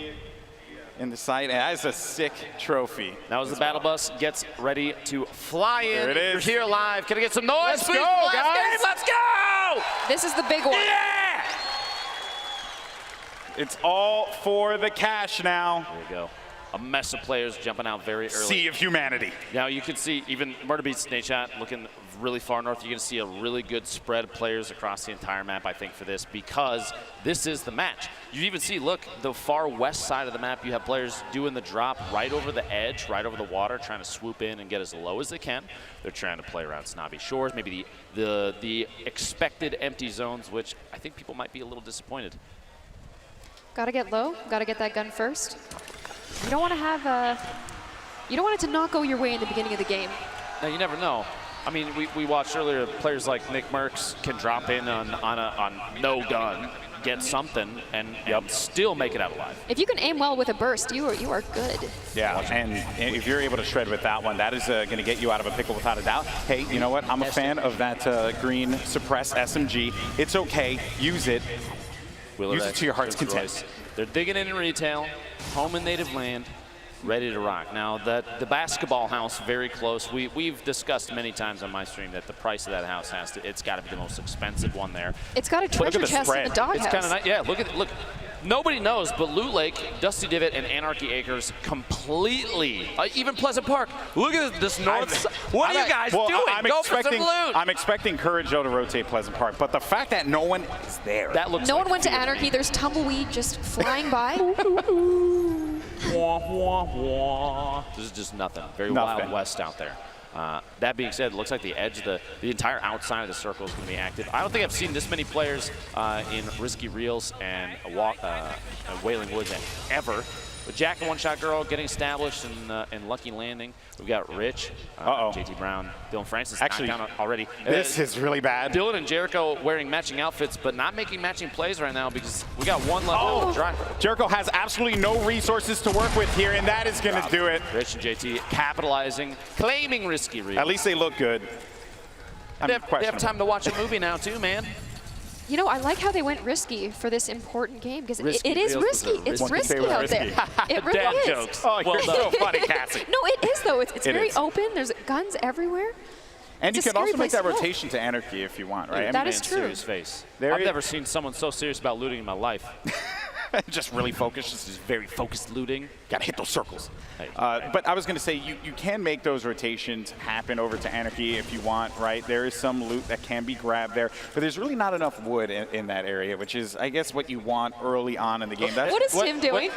in the sight. That is a sick trophy. Now as the battle bus gets ready to fly in. There it is. You're here live. Can I get some noise, Let's please? go, guys. Game. Let's go! This is the big one. Yeah! It's all for the cash now. There you go. A mess of players jumping out very early. Sea of humanity. Now you can see even Murder Beats Nate Shot looking really far north. You're going to see a really good spread of players across the entire map, I think, for this, because this is the match. You even see, look, the far west side of the map, you have players doing the drop right over the edge, right over the water, trying to swoop in and get as low as they can. They're trying to play around snobby shores, maybe the expected empty zones, which I think people might be a little disappointed. Gotta get low, gotta get that gun first. You don't want to have you don't want it to not go your way in the beginning of the game. Now, you never know. I mean, we watched earlier, players like Nick Merckx can drop in on no gun, get something, and still make it out alive. If you can aim well with a burst, you are good. Yeah, and if you're able to shred with that one, that is going to get you out of a pickle without a doubt. Hey, you know what? I'm a fan of that green suppress SMG. It's okay. Use it. Use it to your heart's content. They're digging in retail, home and native land, ready to rock. Now, the basketball house, very close. We've discussed many times on my stream that the price of that house it's got to be the most expensive one there. It's got a treasure chest in the doghouse. It's kind of nice. Yeah, look. Nobody knows, but Loot Lake, Dusty Divot, and Anarchy Acres completely, even Pleasant Park. Look at this north side. What are you guys doing? Go for some loot. I'm expecting Courage, though, to rotate Pleasant Park, but the fact that no one is there. That looks no one went to Anarchy. There's tumbleweed just flying by. This is just nothing. Very Wild West out there. That being said, it looks like the edge, the entire outside of the circle is going to be active. I don't think I've seen this many players in Risky Reels and Wailing Woods ever. With Jack and One Shot Girl getting established in Lucky Landing. We've got Rich, JT Brown, Dylan Francis actually down already. This is really bad. Dylan and Jericho wearing matching outfits, but not making matching plays right now because we got one left on the drive. Jericho has absolutely no resources to work with here, and that is going to do it. Rich and JT capitalizing, claiming Risky Reels. At least they look good. They have time to watch a movie now, too, man. You know, I like how they went risky for this important game because it is risky. It's risky out there. It really Dad is. Jokes. Oh, you're so funny, Cassie. No, it is though. It's very is. open. There's guns everywhere. And It's you a can also scary make that place to go. rotation to Anarchy if you want, right? That is true. Serious face. I've never seen someone so serious about looting in my life. Just really focused. Just very focused looting. Got to hit those circles. But I was going to say, you can make those rotations happen over to Anarchy if you want, right? There is some loot that can be grabbed there, but there's really not enough wood in that area, which is, I guess, what you want early on in the game. What is Tim doing?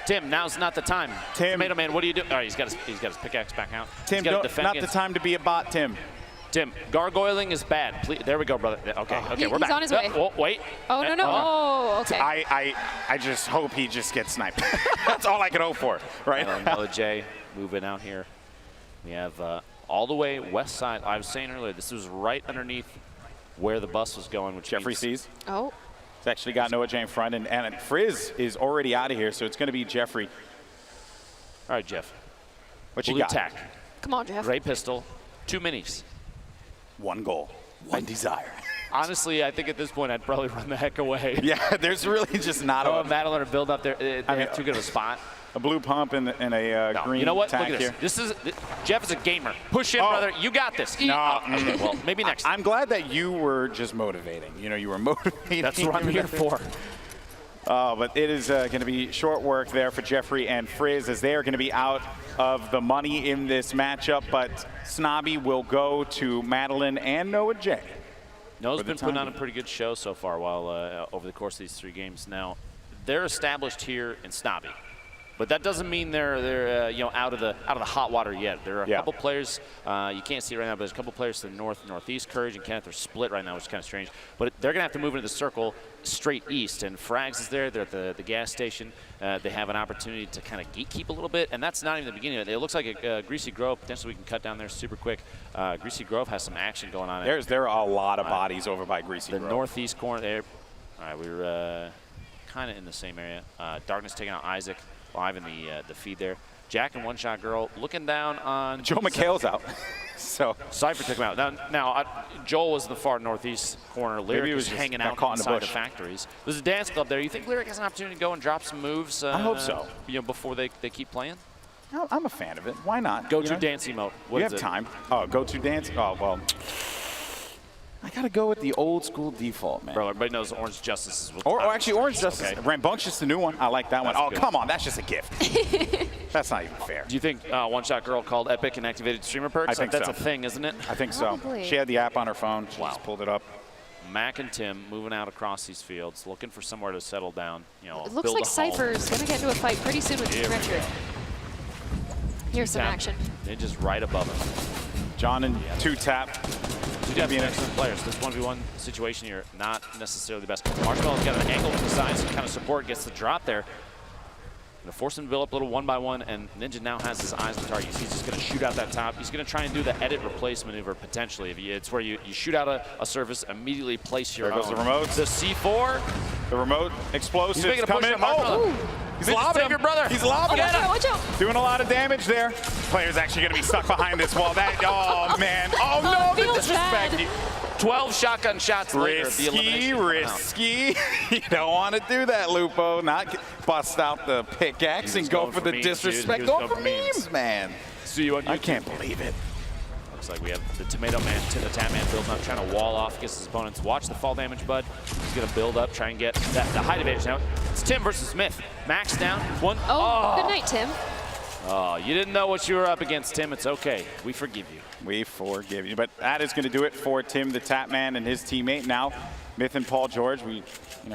Tim, now's not the time. Tim. Tomato Man, what are you doing? All right, he's got his pickaxe back out. Tim, not the time to be a bot, Tim. Tim, gargoyling is bad. Please, there we go, brother. Okay, we're back. He's on his way. Oh, wait. Oh, no. Oh, okay. I just hope he just gets sniped. That's all I can hope for, right? Mellow J moving out here. We have all the way west side. I was saying earlier, this was right underneath where the bus was going, which Jeffrey sees. Oh. It's actually got Noah J in front, and Frizz is already out of here, so it's going to be Jeffrey. All right, Jeff. What you Blue got? tack. Come on, Jeff. Gray pistol, 2 minis. One goal, one desire. Honestly, I think at this point I'd probably run the heck away. Yeah, there's really just not a Madeline or build up there. They have too good of a spot. A blue pump and a green. You know what? Tack Look at here. this. Jeff is a gamer. Push in, brother. You got this. No. Okay, well, maybe next. I'm glad that you were just motivating. You know, you were motivating. That's what I'm here for. But it is going to be short work there for Jeffrey and Frizz as they are going to be out of the money in this matchup. But Snobby will go to Madeline and Noah J. Noah's been putting on a pretty good show so far over the course of these 3 games. Now, they're established here in Snobby. But that doesn't mean they're out of the hot water yet. There are a couple players you can't see right now, but there's a couple players to the north and northeast. Courage and Kenneth are split right now, which is kind of strange. But they're gonna have to move into the circle straight east. And Frags is there. They're at the gas station. They have an opportunity to kind of gatekeep a little bit, and that's not even the beginning of it. It looks like a Greasy Grove. Potentially we can cut down there super quick. Greasy Grove has some action going on. There are a lot of bodies over by Greasy Grove. The northeast corner there. All right, we were kind of in the same area. Darkness taking out Isaac. Live in the feed there. Jack and One Shot Girl looking down on Joe McHale's out. So Cypher took him out. Now Joel was in the far northeast corner. Lyric was hanging out inside the factories. There's a dance club there. You think Lyric has an opportunity to go and drop some moves? I hope so. Before they keep playing. I'm a fan of it. Why not? Go to dance emote. You have time. Oh, go to dance. Oh well. I got to go with the old school default, man. Bro, everybody knows Orange Justice is or actually, Orange Justice. Okay. Rambunctious, the new one. I like that one. Oh, good. come on. That's just a gift. That's not even fair. Do you think One Shot Girl called Epic and activated streamer perks? I think that's so. a thing, isn't it? I think so. She had the app on her phone. She just pulled it up. Mac and Tim moving out across these fields, looking for somewhere to settle down. You know, It looks build like a home. Cypher's going to get into a fight pretty soon with Team Richard. Here's some action. Ninja's right above him. John and two-tap. Two-tap being excellent players. This 1v1 situation here, not necessarily the best. Marshmallow's got an angle to the side, so kind of support, gets the drop there. Gonna force him to build up a little 1-by-1, and Ninja now has his eyes on the target. He's just gonna shoot out that top. He's gonna try and do the edit replace maneuver potentially. It's where you shoot out a surface, immediately place your There goes own. the remote. The C4. The remote explosives He's making a push coming at in. Marshmallow. He's lobbing him. Brother. He's lobbing him. Watch out. Doing a lot of damage there. Player's actually going to be stuck behind this wall. Oh, man. Oh, no. The disrespect. 12 shotgun shots later. The elimination Risky. You don't want to do that, Lupo. Not bust out the pickaxe and go for the disrespect. Going for memes, man. See you on YouTube. I can't believe it. Looks like we have the Tomato Man, the Tap Man building up, trying to wall off against his opponents. Watch the fall damage, bud. He's going to build up, try and get the height advantage. Now, it's Tim versus Smith. Max down. One. Oh, good night, Tim. Oh, you didn't know what you were up against, Tim. It's okay. We forgive you. We forgive you. But that is going to do it for Tim, the Tap Man, and his teammate. Now, Myth and Paul George, you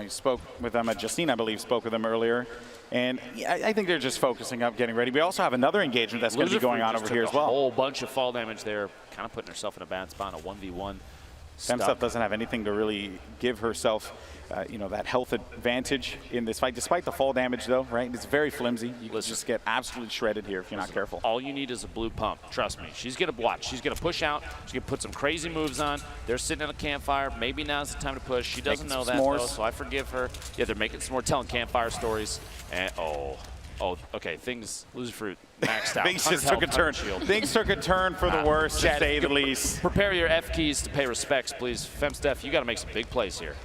spoke with them. Justine, I believe, spoke with them earlier. And I think they're just focusing up, getting ready. We also have another engagement that's going to be going on over here as well. A whole bunch of fall damage there, kind of putting herself in a bad spot in a 1v1. Femstuff doesn't have anything to really give herself, that health advantage in this fight. Despite the fall damage, though, right? It's very flimsy. You can just get absolutely shredded here if you're not careful. All you need is a blue pump. Trust me. She's going to watch. She's going to push out. She's going to put some crazy moves on. They're sitting at a campfire. Maybe now's the time to push. She doesn't know that, though, so I forgive her. Yeah, they're making some more telling campfire stories. And, okay. Things, lose fruit. Maxed out. Things just took a turn. Things took a turn for the worse, to say the least. Prepare your F keys to pay respects, please. Femsteph, you got to make some big plays here.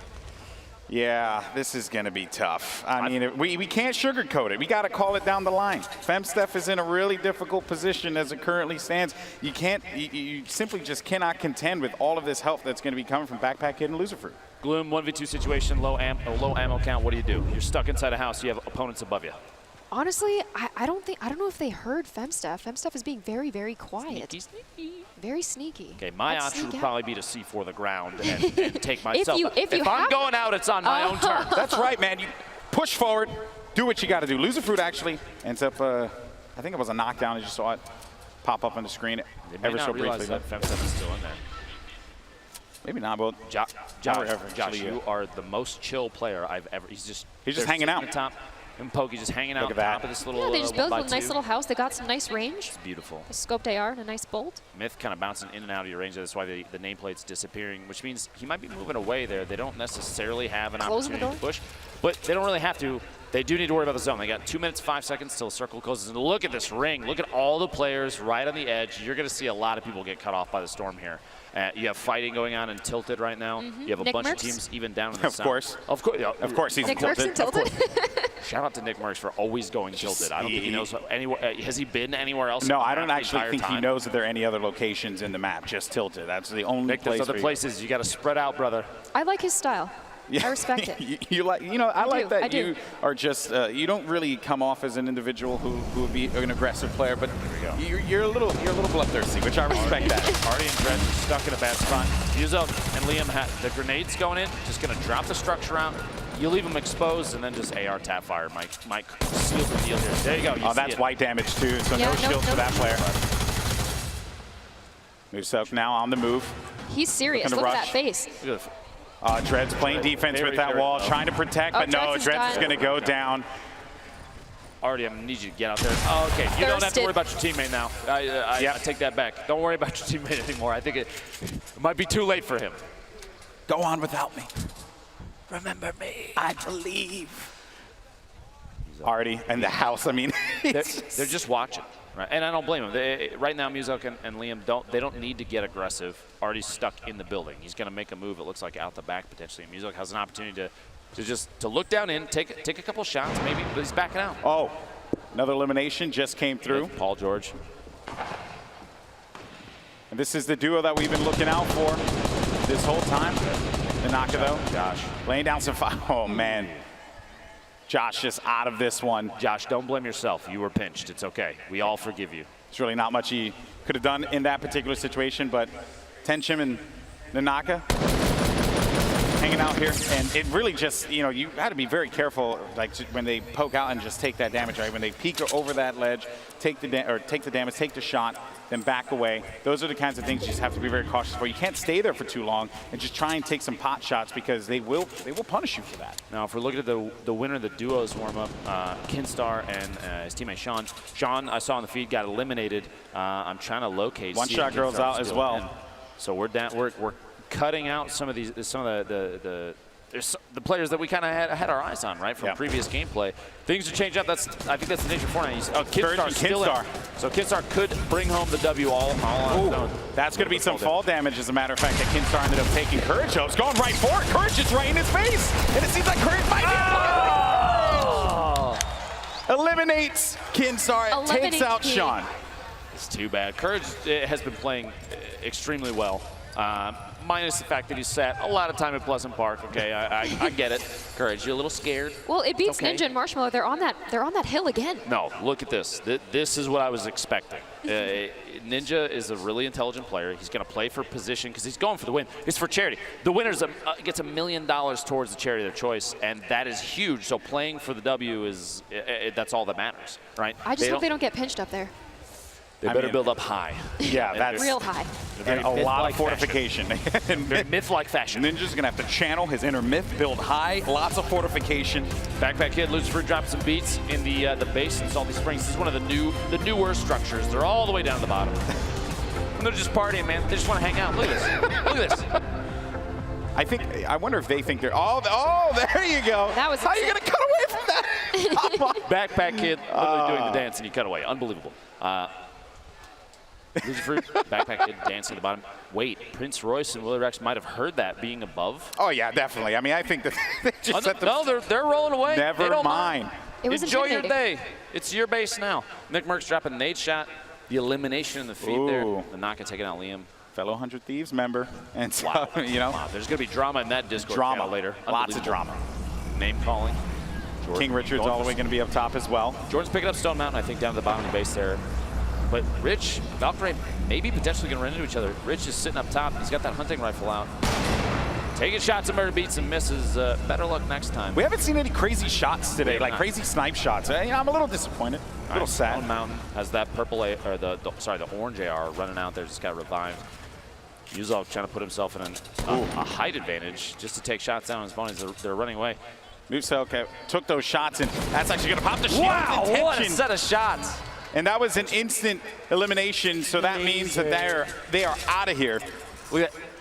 Yeah, this is going to be tough. I mean, we can't sugarcoat it. We got to call it down the line. Femsteph is in a really difficult position as it currently stands. You simply just cannot contend with all of this health that's going to be coming from Backpack Kid and Loserfruit. Gloom, 1v2 situation, low ammo count. What do? You're stuck inside a house. You have opponents above you. Honestly, I don't know if they heard Femsteph. Femsteph is being very, very quiet. Sneaky. Very sneaky. Okay, my Let's option would sneak probably be to C4 the ground and take myself. If I'm going out, it's on my own turn. That's right, man. You push forward, do what you got to do. Loserfruit actually ends up, I think it was a knockdown. I just saw it pop up on the screen ever so briefly. That Femsteph is still in there. Maybe not, but Josh, you are the most chill player I've ever. He's just hanging out. At the top. And Pokey just hanging out on top of this little. Yeah, they just built a 1x2. nice little house. They got some nice range. It's beautiful. A scoped AR and a nice bolt. Myth kind of bouncing in and out of your range. That's why the nameplate's disappearing, which means he might be moving away there. They don't necessarily have an opportunity to push, but they don't really have to. They do need to worry about the zone. They got 2 minutes, 5 seconds till the circle closes. And look at this ring. Look at all the players right on the edge. You're going to see a lot of people get cut off by the storm here. You have fighting going on in Tilted right now. You have a bunch of teams even down in the south. Of course, he's Nick Merckx in Tilted. Shout out to Nick Merckx for always going Tilted. I don't think he knows anywhere. Has he been anywhere else? No, I don't actually think he knows that there are any other locations in the map. Just Tilted. That's the only place. There's other places. You got to spread out, brother. I like his style. Yeah. I respect it. I like that you are just, you don't really come off as an individual who would be an aggressive player, but you're a little bloodthirsty, which I respect that. Artie and Dred stuck in a bad spot. Yuzo and Liam had the grenades going in, just going to drop the structure out. You leave them exposed and then just AR tap fire. Mike seal the deal here. There you go. Oh, that's white damage too, so no shield for that player. Musok now on the move. He's serious. Look at that face. Dred's playing defense with that wall, trying to protect, but no, Dred's is going to go down. Artie, I'm going to need you to get out there. Oh, okay, you don't have to worry about your teammate now. I take that back. Don't worry about your teammate anymore. I think it might be too late for him. Go on without me. Remember me. I believe. Artie and the house, I mean. They're just watching. Right, and I don't blame him. Right now, Musok and Liam don't need to get aggressive. Artie's stuck in the building. He's going to make a move. It looks like out the back potentially. And Musok has an opportunity to look down in, take a couple shots maybe, but he's backing out. Oh, another elimination just came through. Paul George. And this is the duo that we've been looking out for. this whole time. Nanaka, though. Josh. Laying down some fire. Oh, man. Josh just out of this one. Josh, don't blame yourself. You were pinched. It's okay. We all forgive you. There's really not much he could have done in that particular situation, but Tenchim and Nanaka hanging out here, and it really just, you know, you got to be very careful, like when they poke out and just take that damage, right? When they peek over that ledge, take the damage, take the shot, then back away. Those are the kinds of things you just have to be very cautious for. You can't stay there for too long and just try and take some pot shots because they will punish you for that. Now, if we're looking at the winner of the duos warm up, Kinstar and his teammate Sean. Sean, I saw on the feed, got eliminated. I'm trying to locate. One shot girls out as well. In. So we're down. We're cutting out some of the players that we kind of had our eyes on, right, from previous gameplay. Things are changed up. I think that's the nature of Fortnite. Oh, Kinstar's still in. So Kinstar could bring home the W all on his own. That's going to be some fall damage, as a matter of fact, that Kinstar ended up taking. Courage, though, is going right for it. Courage is right in his face, and it seems like Courage might be eliminates Kinstar, takes out Sean. It's too bad. Courage has been playing extremely well. Minus the fact that he sat a lot of time at Pleasant Park. Okay, I get it. Courage, you're a little scared. Well, it beats okay. Ninja and Marshmallow. They're on that hill again. No, look at this. This is what I was expecting. Ninja is a really intelligent player. He's going to play for position because he's going for the win. It's for charity. The winner gets $1 million towards the charity of their choice, and that is huge. So playing for the W is that's all that matters, right? I just hope they don't get pinched up there. They better build up high. Yeah, that's real high. And a lot of fortification. In myth-like fashion. Ninja's gonna have to channel his inner myth, build high, lots of fortification. Backpack Kid, Lucifer dropped some beats in the base in Salty Springs. This is one of the newer structures. They're all the way down to the bottom. And they're just partying, man. They just want to hang out. Look at this. Look at this. I wonder if they think they're. Oh, there you go. That was. How are you gonna cut away from that? Backpack Kid literally doing the dance, and you cut away. Unbelievable. Lucifer, Backpack Kid dancing at the bottom. Wait, Prince Royce and Willie Rex might have heard that being above. Oh yeah, definitely. I mean, I think that they just set them. No, they're rolling away. Never mind. It was Enjoy your day. It's your base now. Nick Merckx dropping a nade shot. The elimination in the feed there. The Naka taking out Liam. Fellow 100 Thieves member. And so, you know. Wow, there's going to be drama in that Discord channel later. Lots of drama. Name calling. Jordan King Richard's all the way going to be up top as well. Jordan's picking up Stone Mountain, I think, down to the bottom of the base there. But Rich, Valkyrie, maybe potentially going to run into each other. Rich is sitting up top. He's got that hunting rifle out. Taking shots at murder beats and misses. Better luck next time. We haven't seen any crazy shots today, like crazy snipe shots. I'm a little disappointed. A little sad. Stone Mountain has that purple, or the orange AR running out there. Just got revived. Yuzov trying to put himself in a height advantage just to take shots down on his opponents. They're running away. Muselka took those shots, and that's actually going to pop the shield. Wow, what a set of shots. And that was an instant elimination, so that means that they are out of here.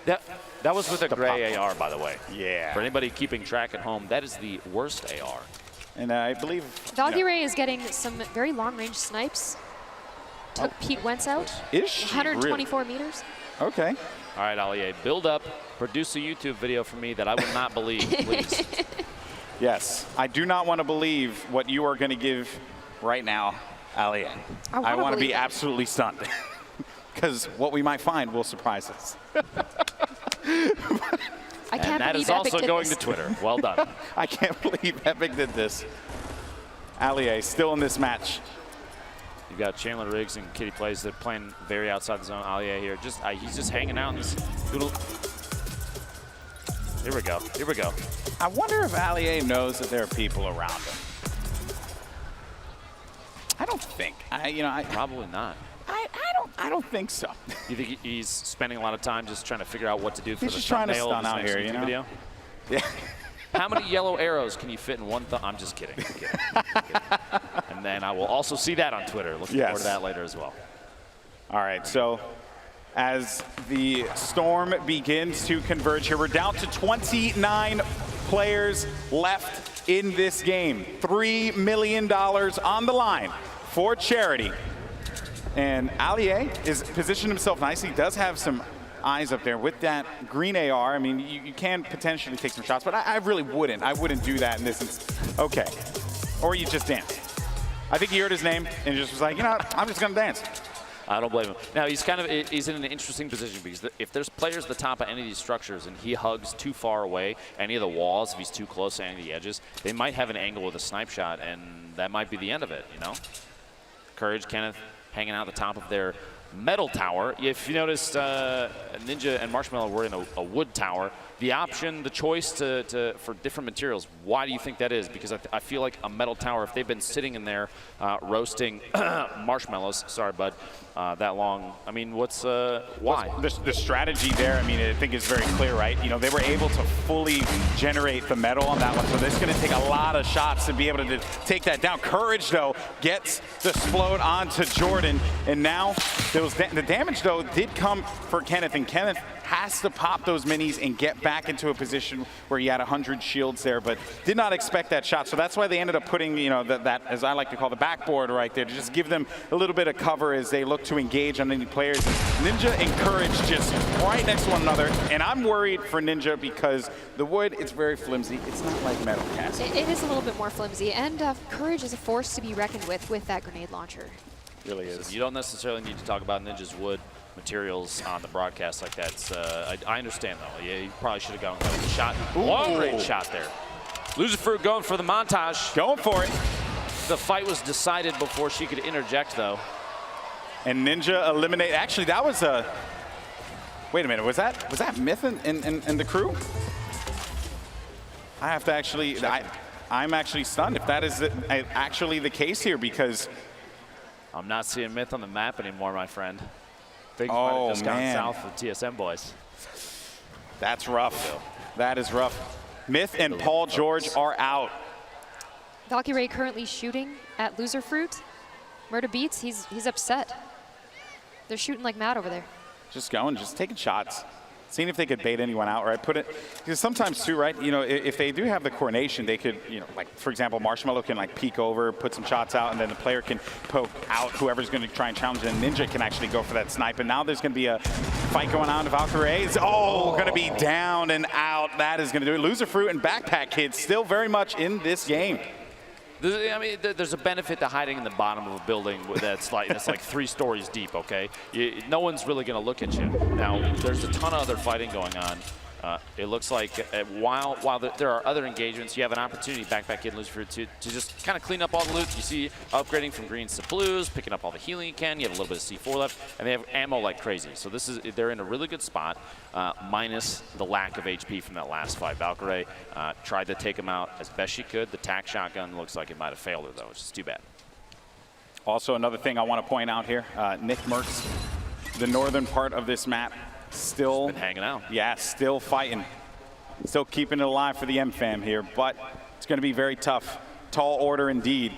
That was with a gray AR, by the way. Yeah. For anybody keeping track at home, that is the worst AR. And I believe Valkyrie is getting some very long-range snipes. Took Pete Wentz out. Is she 124 meters. Okay. All right, Allier, build up. Produce a YouTube video for me that I will not believe, please. Yes. I do not want to believe what you are going to give right now, Allier. I want to be absolutely stunned. Because what we might find will surprise us. I can't and that believe is also Epic going did to Twitter. Well done. I can't believe Epic did this. Allier still in this match. You've got Chandler Riggs and Kitty Plays that are playing very outside the zone. Allier here, he's just hanging out in this little. Here we go. Here we go. I wonder if Allier knows that there are people around him. I don't think. Probably not. I don't think so. You think he's spending a lot of time just trying to figure out what to do for he's the just trying to thumbnail stun of out this here, next you know? video? Yeah. How many yellow arrows can you fit in one thumb? I'm just kidding. I'm kidding. And then I will also see that on Twitter. Looking forward to that later as well. All right, so as the storm begins to converge here, we're down to 29 players left in this game. $3 million on the line for charity. And Allier is positioned himself nicely. He does have some eyes up there with that green AR. I mean, you can potentially take some shots, but I really wouldn't. I wouldn't do that in this instance. Okay. Or you just dance. I think he heard his name and just was like, you know what? I'm just going to dance. I don't blame him. Now, he's in an interesting position because if there's players at the top of any of these structures and he hugs too far away, any of the walls, if he's too close to any of the edges, they might have an angle with a snipe shot, and that might be the end of it, you know? Courage, Kenneth, hanging out at the top of their metal tower. If you noticed, Ninja and Marshmallow were in a wood tower. The option, the choice for different materials, why do you think that is? Because I feel like a metal tower, if they've been sitting in there roasting marshmallows, sorry, bud, that long, I mean, why? The strategy there, I mean, I think is very clear, right? You know, they were able to fully generate the metal on that one, so this is going to take a lot of shots to be able to take that down. Courage, though, gets the explode onto Jordan, and now the damage, though, did come for Kenneth, and Kenneth has to pop those minis and get back into a position where he had 100 shields there, but did not expect that shot. So that's why they ended up putting, you know, that as I like to call the backboard right there, to just give them a little bit of cover as they look to engage on any players. Ninja and Courage just right next to one another, and I'm worried for Ninja because the wood, it's very flimsy. It's not like metal cast. It is a little bit more flimsy, and Courage is a force to be reckoned with that grenade launcher. Really is. You don't necessarily need to talk about Ninja's wood materials on the broadcast like that. I understand, though. Yeah, you probably should have gone with a shot. Long range shot there. Loser Fruit going for the montage. Going for it. The fight was decided before she could interject, though. And Ninja eliminate. Actually, that was a. Wait a minute. Was that Myth and the crew? I have to actually. I'm actually stunned if that is actually the case here, because I'm not seeing Myth on the map anymore, my friend. Things might have just gone south for TSM boys. That's rough. That is rough. Myth and Paul George are out. Valkyrie currently shooting at Loser Fruit. Murda Beats, he's upset. They're shooting like mad over there. Just going, just taking shots. Seeing if they could bait anyone out, right? Because sometimes too, right? You know, if they do have the coordination, they could, you know, like for example, Marshmallow can like peek over, put some shots out, and then the player can poke out whoever's going to try and challenge, and Ninja can actually go for that snipe. And now there's going to be a fight going on. Valkyrie is going to be down and out. That is going to do it. Loser Fruit and Backpack Kids still very much in this game. I mean, there's a benefit to hiding in the bottom of a building that's like 3 stories deep, okay? No one's really going to look at you. Now, there's a ton of other fighting going on. It looks like while there are other engagements, you have an opportunity, Backpack Kid and Loser Fruit, to just kind of clean up all the loot. You see upgrading from greens to blues, picking up all the healing you can. You have a little bit of C4 left, and they have ammo like crazy. So they're in a really good spot, minus the lack of HP from that last fight. Valkyrie tried to take him out as best she could. The tac shotgun looks like it might have failed her, though, which is too bad. Also, another thing I want to point out here, Nick Merckx, the northern part of this map, still been hanging out. Yeah, still fighting. Still keeping it alive for the M-Fam here, but it's going to be very tough. Tall order indeed.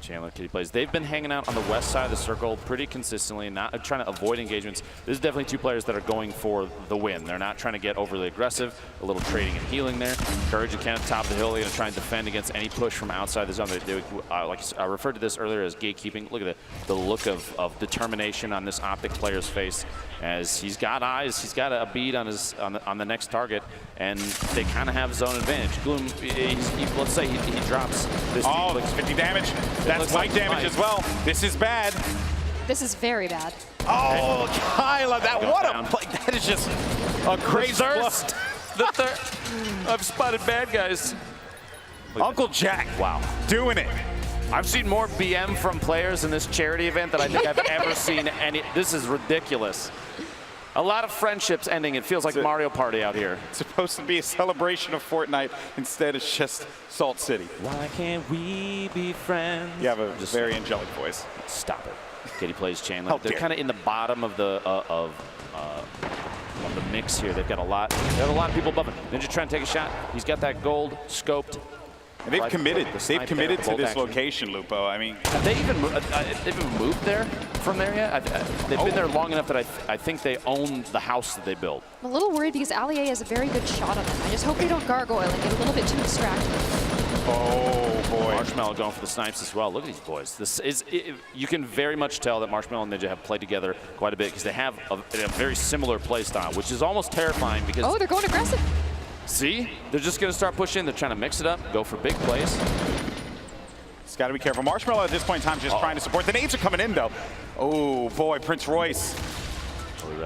Chandler Kitty plays. They've been hanging out on the west side of the circle pretty consistently, not trying to avoid engagements. This is definitely 2 players that are going for the win. They're not trying to get overly aggressive. A little trading and healing there. Courage and Kenneth top of the hill. They're going to try and defend against any push from outside the zone. Like I referred to this earlier as gatekeeping. Look at the look of determination on this Optic player's face, as he's got eyes. He's got a bead on the next target, and they kind of have zone advantage. Gloom, let's say he drops this. 50 damage. That's light damage as well. This is bad. This is very bad. Oh, Kyla, what a play. That is just a crazy burst. I've spotted bad guys. Uncle Jack, wow, doing it. I've seen more BM from players in this charity event than I think I've ever seen any. This is ridiculous. A lot of friendships ending. It feels like Mario Party out here. It's supposed to be a celebration of Fortnite. Instead, it's just Salt City. Why can't we be friends? You have a very angelic voice. Stop it. Kitty plays Chandler. They're kind of in the bottom of the mix here. They've got a lot. They have a lot of people above him. Ninja trying to take a shot. He's got that gold scoped. And they've committed. They've committed to this location, Lupo. I mean, have they even moved there from there yet? They've been there long enough that I think they own the house that they built. I'm a little worried because Allier has a very good shot on them. I just hope they don't gargoyle and get a little bit too distracted. Oh boy! Marshmallow going for the snipes as well. Look at these boys. You can very much tell that Marshmallow and Ninja have played together quite a bit because they have a very similar play style, which is almost terrifying because. They're going aggressive. See? They're just going to start pushing. They're trying to mix it up, go for big plays. Just got to be careful. Marshmallow at this point in time just trying to support. The nades are coming in, though. Oh, boy, Prince Royce.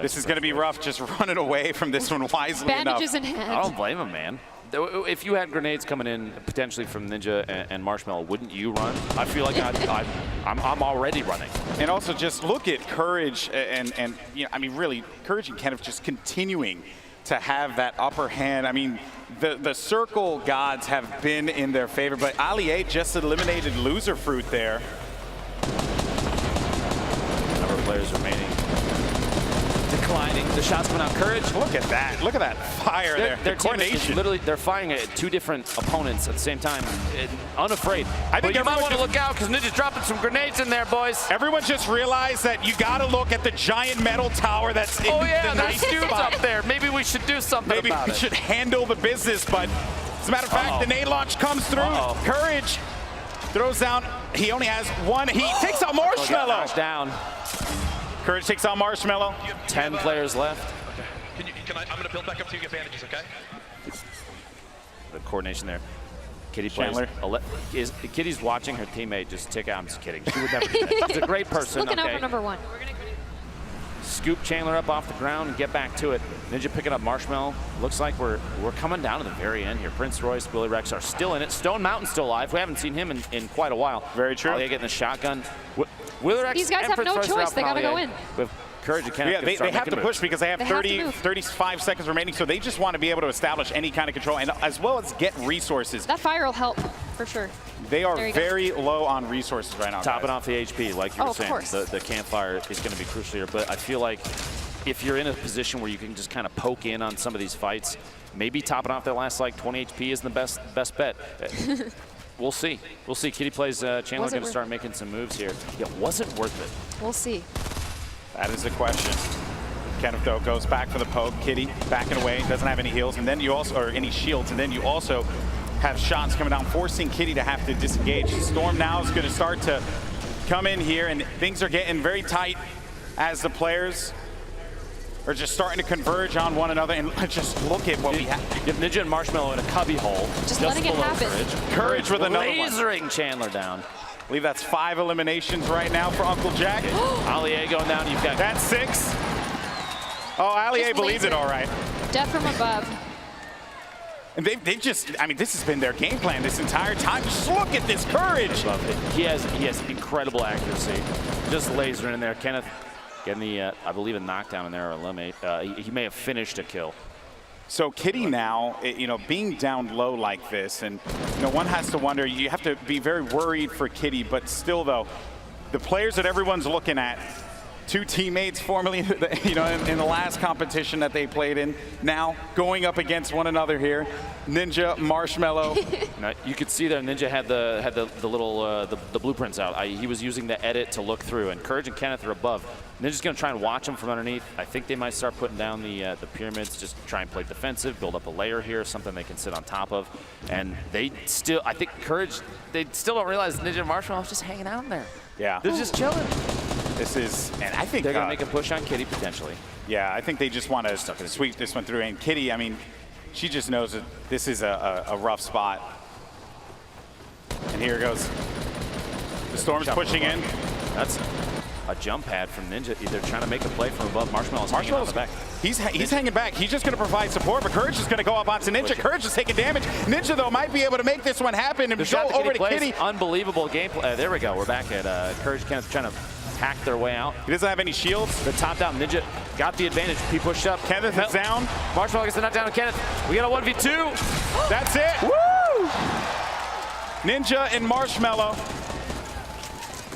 This is going to be rough, just running away from this one wisely Bandages enough. in hand. I don't blame him, man. If you had grenades coming in potentially from Ninja and Marshmallow, wouldn't you run? I feel like I'm already running. And also just look at Courage and you know, I mean, really, Courage and Kenneth just continuing to have that upper hand. I mean, the circle gods have been in their favor, but Ali just eliminated Loser Fruit there. Number of players remaining. Declining. The shots coming out. Courage. Look at that. Look at that fire there. Their coordination. Literally, they're firing at 2 different opponents at the same time. Unafraid. I think you might want to just look out because Ninja's dropping some grenades in there, boys. Everyone just realized that you got to look at the giant metal tower that's in the night there's dudes spot. up there. Maybe we should do something Maybe about we it. should handle the business, but as a matter of fact, the nade launch comes through. Courage throws down. He only has one. He takes out Marshmallow. Knocked down. Courage takes out Marshmallow. 10 players left. I'm going to build back up to you, get bandages, okay? The coordination there. Kitty plays. Kitty's watching her teammate just tick out. I'm just kidding. She would never do that. She's a great person. Looking out for number 1. Scoop Chandler up off the ground and get back to it. Ninja picking up Marshmallow. Looks like we're coming down to the very end here. Prince Royce, Billy Rex are still in it. Stone Mountain's still alive. We haven't seen him in quite a while. Very true. Alia getting the shotgun. These guys have no choice. They got to go in. With Courage and Kenneth. Yeah, they have to push because they have 35 seconds remaining, so they just want to be able to establish any kind of control and as well as get resources. That fire will help, for sure. They are very low on resources right now, Topping off the HP, like you were saying. Of course. The campfire is going to be crucial here, but I feel like if you're in a position where you can just kind of poke in on some of these fights, maybe topping off that last like 20 HP isn't the best bet. We'll see. We'll see. Kitty plays Chandler going to start making some moves here. Yeah, was it worth it? We'll see. That is the question. Kenneth, though, goes back for the poke. Kitty backing away, doesn't have any heals, and then you also, or any shields, and then you also have shots coming down, forcing Kitty to have to disengage. Storm now is going to start to come in here, and things are getting very tight as the players are just starting to converge on one another. And just look at what we have. You have Ninja and Marshmallow in a cubby hole. Just letting it happen. Courage with another one. Lasering Chandler down. I believe that's 5 eliminations right now for Uncle Jack. Alia going down. You've got that's 6. Oh, Alia believes it all right. Death from above. And they've just, I mean, this has been their game plan this entire time. Just look at this Courage. Love it. He has incredible accuracy. Just lasering in there. Kenneth getting the, I believe, a knockdown in there or eliminate. He may have finished a kill. So Kitty now, you know, being down low like this, and you know, one has to wonder, you have to be very worried for Kitty, but still though, the players that everyone's looking at, 2 teammates formerly, you know, in the last competition that they played in, now going up against one another here. Ninja, Marshmallow. Now, you could see there Ninja had the little the blueprints out. He was using the edit to look through, and Courage and Kenneth are above. Ninja's going to try and watch him from underneath. I think they might start putting down the pyramids, just try and play defensive, build up a layer here, something they can sit on top of. And they still, I think Courage, they still don't realize Ninja and Marshmallow is just hanging out in there. Yeah. They're just chilling. This is, and I think they're going to make a push on Kitty potentially. Yeah, I think they just want to sweep this one through. And Kitty, I mean, she just knows that this is a rough spot. And here goes. The Storm's pushing in. That's a jump pad from Ninja. They're trying to make a play from above. Marshmallow's hanging on the back. He's hanging back. He's just going to provide support, but Courage is going to go up onto Ninja. Courage is taking damage. Ninja, though, might be able to make this one happen and go over to Kitty. Unbelievable gameplay. There we go. We're back at Courage. Kenneth trying to hack their way out. He doesn't have any shields. The top down. Ninja got the advantage. He pushed up. Kenneth is down. Marshmallow gets the knockdown on Kenneth. We got a 1v2. That's it. Woo! Ninja and Marshmallow.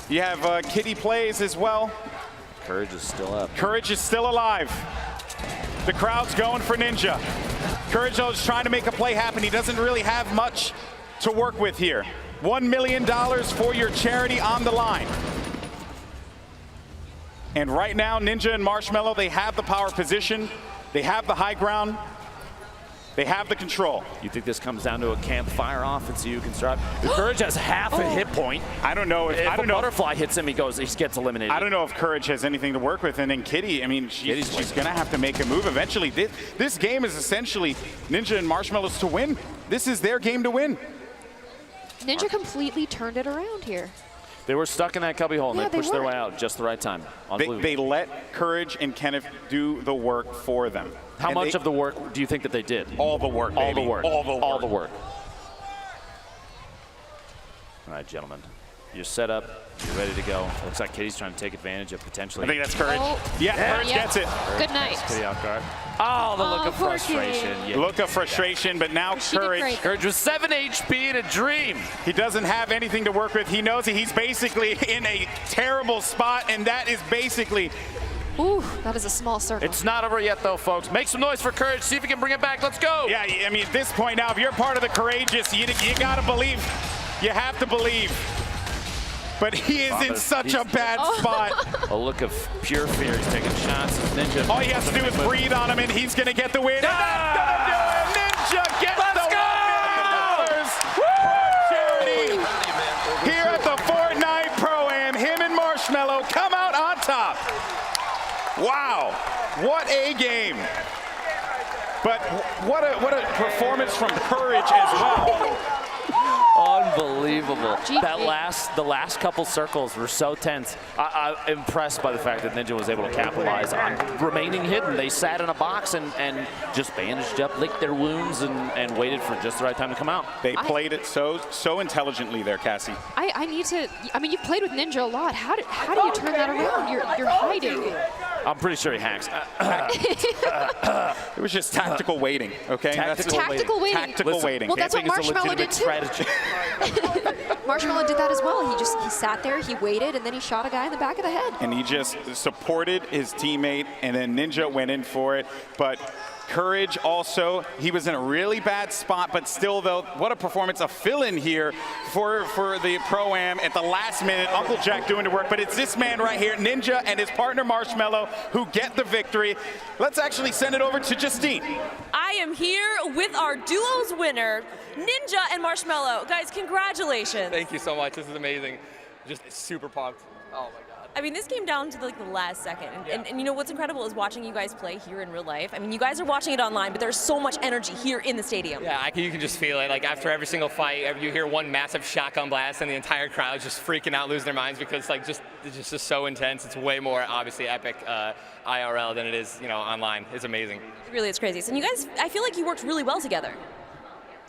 You have Kitty plays as well. Courage is still up. Courage is still alive. The crowd's going for Ninja. Courage is trying to make a play happen. He doesn't really have much to work with here. $1 million for your charity on the line. And right now, Ninja and Marshmallow, they have the power position. They have the high ground. They have the control. You think this comes down to a campfire offense you can start? Courage has half a hit point. I don't know if a butterfly hits him, he gets eliminated. I don't know if Courage has anything to work with. And then Kitty, I mean, she's going to have to make a move eventually. This game is essentially Ninja and Marshmallow's to win. This is their game to win. Ninja completely turned it around here. They were stuck in that cubby hole, and Yeah, they pushed they their were. way out just the right time. They let Courage and Kenneth do the work for them. How And much of the work do you think that they did? All the work, All baby. the work. All the work. All the work. All right, gentlemen. You're set up. You're ready to go. Looks like Kitty's trying to take advantage of potentially. I think that's Courage. Oh. Yeah, Courage gets it. Good night. Kitty off guard. Oh, the look of poor frustration. Kitty. Yeah. Look of frustration, but now She did Courage. great. Courage was 7 HP in a dream. He doesn't have anything to work with. He knows that he's basically in a terrible spot, and that is basically. Ooh, that is a small circle. It's not over yet, though, folks. Make some noise for Courage. See if we can bring it back. Let's go. Yeah, I mean, at this point now, if you're part of the courageous, you gotta believe. You have to believe. But he is in such a bad spot. A look of pure fear. He's taking shots. Ninja. All he has to do is breathe on him, and he's gonna get the win. And that's gonna do it. Ninja gets the $1 million for charity here at the Fortnite Pro Am. Him and Marshmello come out on top. Wow, what a game! But what a performance from Courage as well. Unbelievable. The last couple circles were so tense. I'm impressed by the fact that Ninja was able to capitalize on remaining hidden. They sat in a box and just bandaged up, licked their wounds, and waited for just the right time to come out. They played it so intelligently there, Cassie. I need to. I mean, you've played with Ninja a lot. How do you turn that around? You're hiding. I'm pretty sure he hacks. It was just tactical waiting, okay? Tactical waiting. Tactical waiting. Well, that's what Marshmello did too. Strategy. Marshmello did that as well. He sat there, he waited, and then he shot a guy in the back of the head. And he just supported his teammate, and then Ninja went in for it. But Courage also, he was in a really bad spot, but still, though, what a performance, a fill-in here for the Pro-Am at the last minute. Uncle Jack doing the work, but it's this man right here, Ninja, and his partner Marshmello, who get the victory. Let's actually send it over to Justine. I am here with our duos winner, Ninja and Marshmello. Guys, congratulations. Thank you so much. This is amazing. Just super pumped. Oh my God. I mean, this came down to the last second. And you know what's incredible is watching you guys play here in real life. I mean, you guys are watching it online, but there's so much energy here in the stadium. Yeah, you can just feel it. Like after every single fight, you hear one massive shotgun blast, and the entire crowd's just freaking out, losing their minds because it's just so intense. It's way more obviously epic IRL than it is, online. It's amazing. Really, it's crazy. So you guys, I feel like you worked really well together.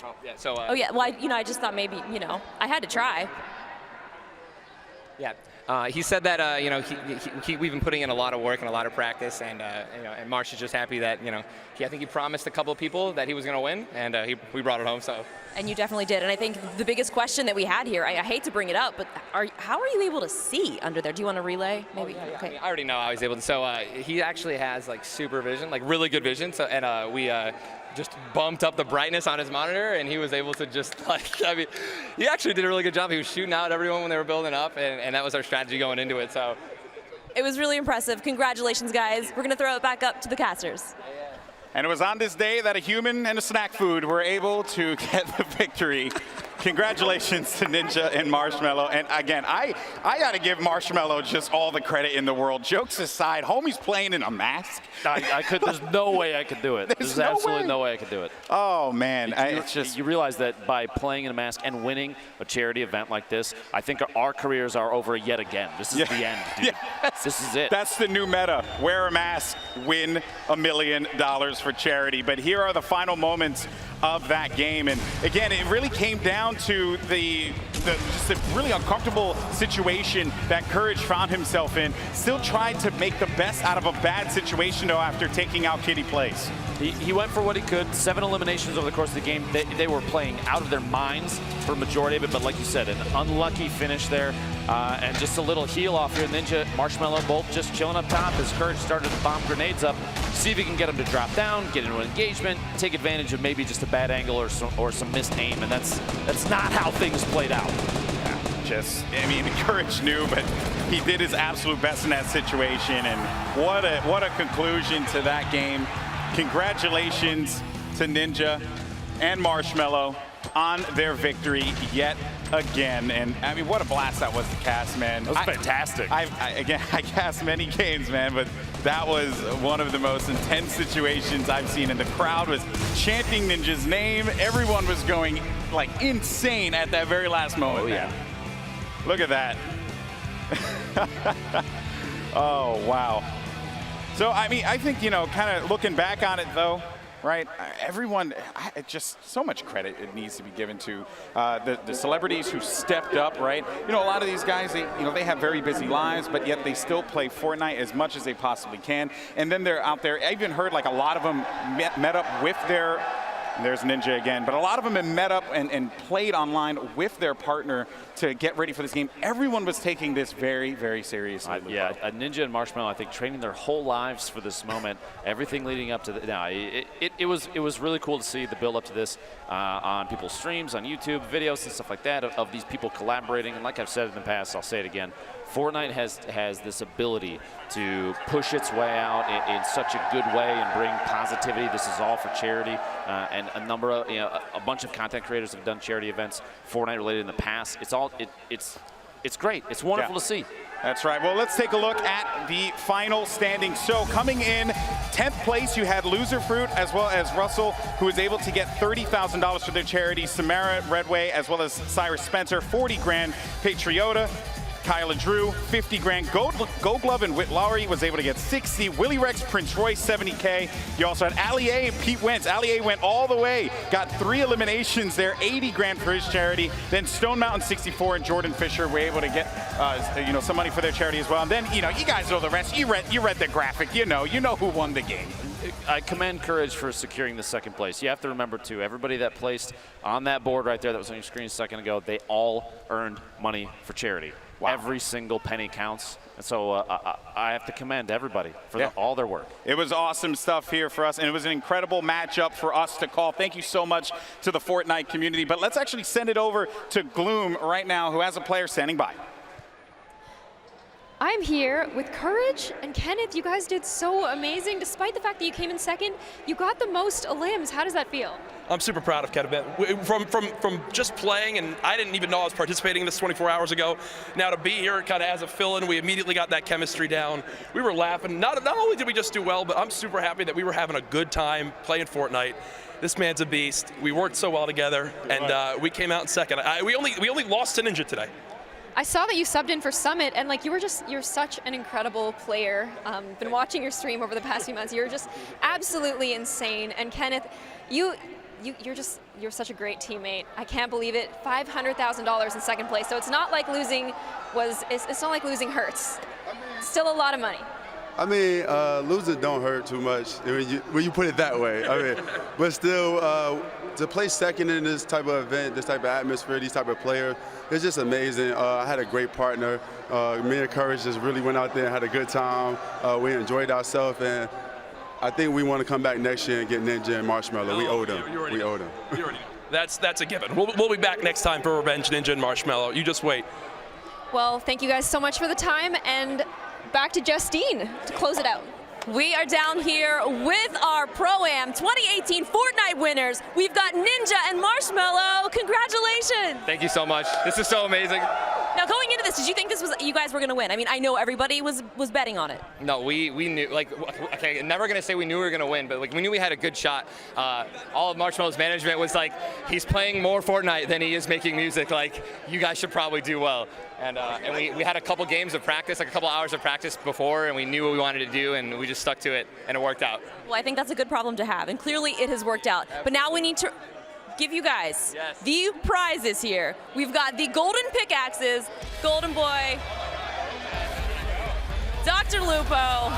Oh yeah. So. Oh yeah. Well, I just thought maybe I had to try. Yeah. He said that we've been putting in a lot of work and a lot of practice, and and Marsh is just happy that I think he promised a couple of people that he was going to win, and we brought it home. So. And you definitely did. And I think the biggest question that we had here, I hate to bring it up, but how are you able to see under there? Do you want to relay? Maybe. Oh, yeah. Okay. I mean, I already know I was able to. So he actually has super vision, really good vision. So and we. Just bumped up the brightness on his monitor, and he was able to just he actually did a really good job. He was shooting out everyone when they were building up, and that was our strategy going into it. So it was really impressive. Congratulations, guys. We're gonna throw it back up to the casters. And it was on this day that a human and a snack food were able to get the victory. Congratulations to Ninja and Marshmello. And again, I got to give Marshmello just all the credit in the world. Jokes aside, homie's playing in a mask. There's no way I could do it. There's absolutely no way I could do it. Oh, man. It's just. You realize that by playing in a mask and winning a charity event like this, I think our careers are over yet again. This is the end, dude. Yes. This is it. That's the new meta. Wear a mask, win $1 million for charity. But here are the final moments of that game. And again, it really came down to just a really uncomfortable situation that Courage found himself in. Still tried to make the best out of a bad situation, though, after taking out Kitty Plays. He went for what he could. 7 eliminations over the course of the game. They were playing out of their minds for a majority of it, but like you said, an unlucky finish there. And just a little heel off here. Ninja, Marshmello, both just chilling up top as Courage started to bomb grenades up. See if he can get him to drop down, get into an engagement, take advantage of maybe just a bad angle or some missed aim, and that's not how things played out. Courage knew, but he did his absolute best in that situation, and what a conclusion to that game. Congratulations to Ninja and Marshmello on their victory yet again. And I mean, what a blast that was to cast, man. That was fantastic. Again, I cast many games, man, but that was one of the most intense situations I've seen. And the crowd was chanting Ninja's name. Everyone was going like insane at that very last moment. Oh, yeah. Man. Look at that. Oh, wow. So, I mean, I think, you know, kind of looking back on it, though, right, everyone, just so much credit it needs to be given to the celebrities who stepped up, right? You know, a lot of these guys, they have very busy lives, but yet they still play Fortnite as much as they possibly can. And then they're out there. I even heard, like, a lot of them met up with their... There's Ninja again. But a lot of them have met up and played online with their partner to get ready for this game. Everyone was taking this very, very seriously. Yeah, Ninja and Marshmallow, I think, training their whole lives for this moment. Everything leading up to it was really cool to see the build up to this on people's streams, on YouTube, videos and stuff like that of these people collaborating. And like I've said in the past, I'll say it again. Fortnite has this ability to push its way out in such a good way and bring positivity. This is all for charity, and a number of a bunch of content creators have done charity events Fortnite related in the past. It's great. It's wonderful to see. That's right. Well, let's take a look at the final standings. So coming in 10th place, you had Loser Fruit as well as Russell, who was able to get $30,000 for their charity. Samara Redway as well as Cyrus Spencer, 40 grand. Patriota, Kyla Drew, 50 grand. Gold Glove and Whit Lowry was able to get 60. Willie Rex, Prince Royce, 70K. You also had Ali A and Pete Wentz. Ali A went all the way, got 3 eliminations there, 80 grand for his charity. Then Stone Mountain 64 and Jordan Fisher were able to get some money for their charity as well. And then you guys know the rest. You read the graphic. You know who won the game. I commend Courage for securing the second place. You have to remember, too, everybody that placed on that board right there that was on your screen a second ago, they all earned money for charity. Wow. Every single penny counts. And so I have to commend everybody for all their work. It was awesome stuff here for us, and it was an incredible matchup for us to call. Thank you so much to the Fortnite community. But let's actually send it over to Gloom right now, who has a player standing by. I'm here with Courage and Kenneth. You guys did so amazing. Despite the fact that you came in second, you got the most limbs. How does that feel? I'm super proud of Kenneth. From just playing, and I didn't even know I was participating in this 24 hours ago. Now to be here kind of as a fill-in, we immediately got that chemistry down. We were laughing. Not only did we just do well, but I'm super happy that we were having a good time playing Fortnite. This man's a beast. We worked so well together, and we came out in second. We only lost to Ninja today. I saw that you subbed in for Summit, and like you're such an incredible player. Been watching your stream over the past few months. You're just absolutely insane. And Kenneth, you're such a great teammate. I can't believe it. $500,000 in second place. So it's not like losing it's not like losing hurts. Still a lot of money. I mean, losing don't hurt too much when you put it that way. I mean, but still, to play second in this type of event, this type of atmosphere, these type of players, it's just amazing. I had a great partner. Me and Courage just really went out there and had a good time. We enjoyed ourselves, and I think we want to come back next year and get Ninja and Marshmallow. We owe them. We owe them. That's a given. We'll be back next time for Revenge Ninja and Marshmallow. You just wait. Well, thank you guys so much for the time, and back to Justine to close it out. We are down here with our Pro Am 2018 Fortnite winners. We've got Ninja and Marshmallow. Congratulations. Thank you so much. This is so amazing. Now, going into this, did you think you guys were going to win? I mean, I know everybody was betting on it. No, we knew, okay, never going to say we knew we were going to win, but we knew we had a good shot. All of Marshmallow's management was like, he's playing more Fortnite than he is making music. Like, you guys should probably do well. And we had a couple games of practice, like a couple hours of practice before, and we knew what we wanted to do, and we just stuck to it, and it worked out. Well, I think that's a good problem to have, and clearly it has worked out. But now we need to give you guys the prizes here. We've got the golden pickaxes, Golden Boy, Dr. Lupo,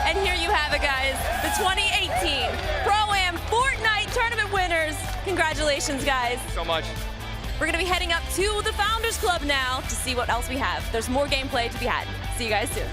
and here you have it, guys, the 2018 Pro Am Fortnite Tournament winners. Congratulations, guys. Thank you so much. We're gonna be heading up to the Founders Club now to see what else we have. There's more gameplay to be had. See you guys soon.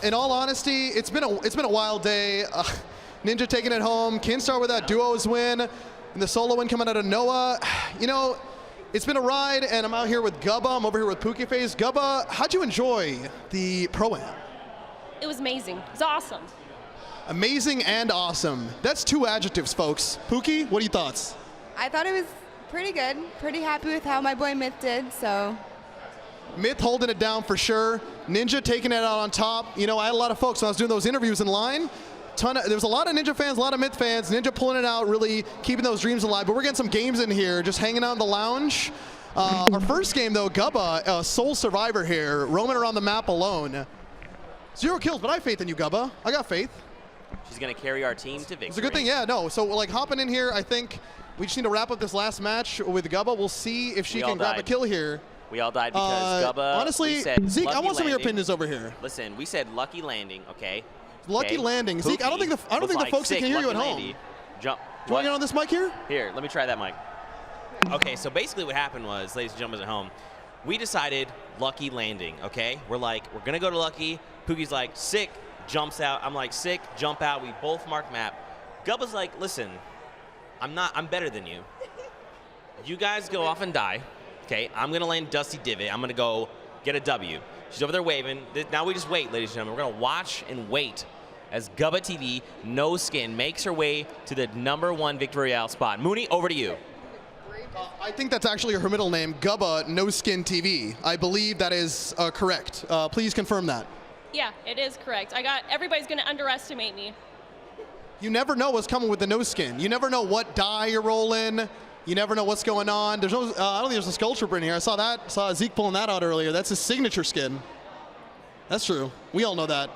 In all honesty, it's been a wild day. Ninja taking it home. Kinstar with that duos win, and the solo win coming out of Noah. You know, it's been a ride, and I'm out here with Gubba. I'm over here with Pookieface. Gubba, how'd you enjoy the Pro Am? It was amazing. It was awesome. Amazing and awesome. That's two adjectives, folks. Pookie, what are your thoughts? I thought it was pretty good. Pretty happy with how my boy Myth did, so. Myth holding it down for sure. Ninja taking it out on top. You know, I had a lot of folks when I was doing those interviews in line. There was a lot of Ninja fans, a lot of Myth fans. Ninja pulling it out, really keeping those dreams alive. But we're getting some games in here, just hanging out in the lounge. Our first game, though, Gubba, sole survivor here, roaming around the map alone. 0 kills, but I have faith in you, Gubba. I got faith. She's going to carry our team to victory. It's a good thing, yeah, no. So, like, hopping in here, I think we just need to wrap up this last match with Gubba. We'll see if she can grab a kill here. We all died because Gubba. Honestly, Zeke, I want some of your opinions over here. Listen, we said lucky landing, okay? Lucky landing. Zeke, I don't think the folks can hear you at home. Jump. Do you want to get on this mic here? Here, let me try that mic. Okay, so basically what happened was, ladies and gentlemen at home, we decided lucky landing, okay? We're like, we're going to go to lucky. Pookie's like, sick, jumps out. I'm like, sick, jump out. We both mark map. Gubba's like, listen, I'm better than you. You guys go off and die. Okay, I'm going to land Dusty Divot. I'm going to go get a W. She's over there waving. Now we just wait, ladies and gentlemen. We're going to watch and wait as Gubba TV, no skin, makes her way to the #1 Victory Royale spot. Mooney, over to you. I think that's actually her middle name, Gubba No Skin TV. I believe that is correct. Please confirm that. Yeah, it is correct. Everybody's going to underestimate me. You never know what's coming with the no skin. You never know what die you're rolling. You never know what's going on. There's no, I don't think there's a Skull Trooper in here. I saw that. Saw Zeke pulling that out earlier. That's his signature skin. That's true. We all know that.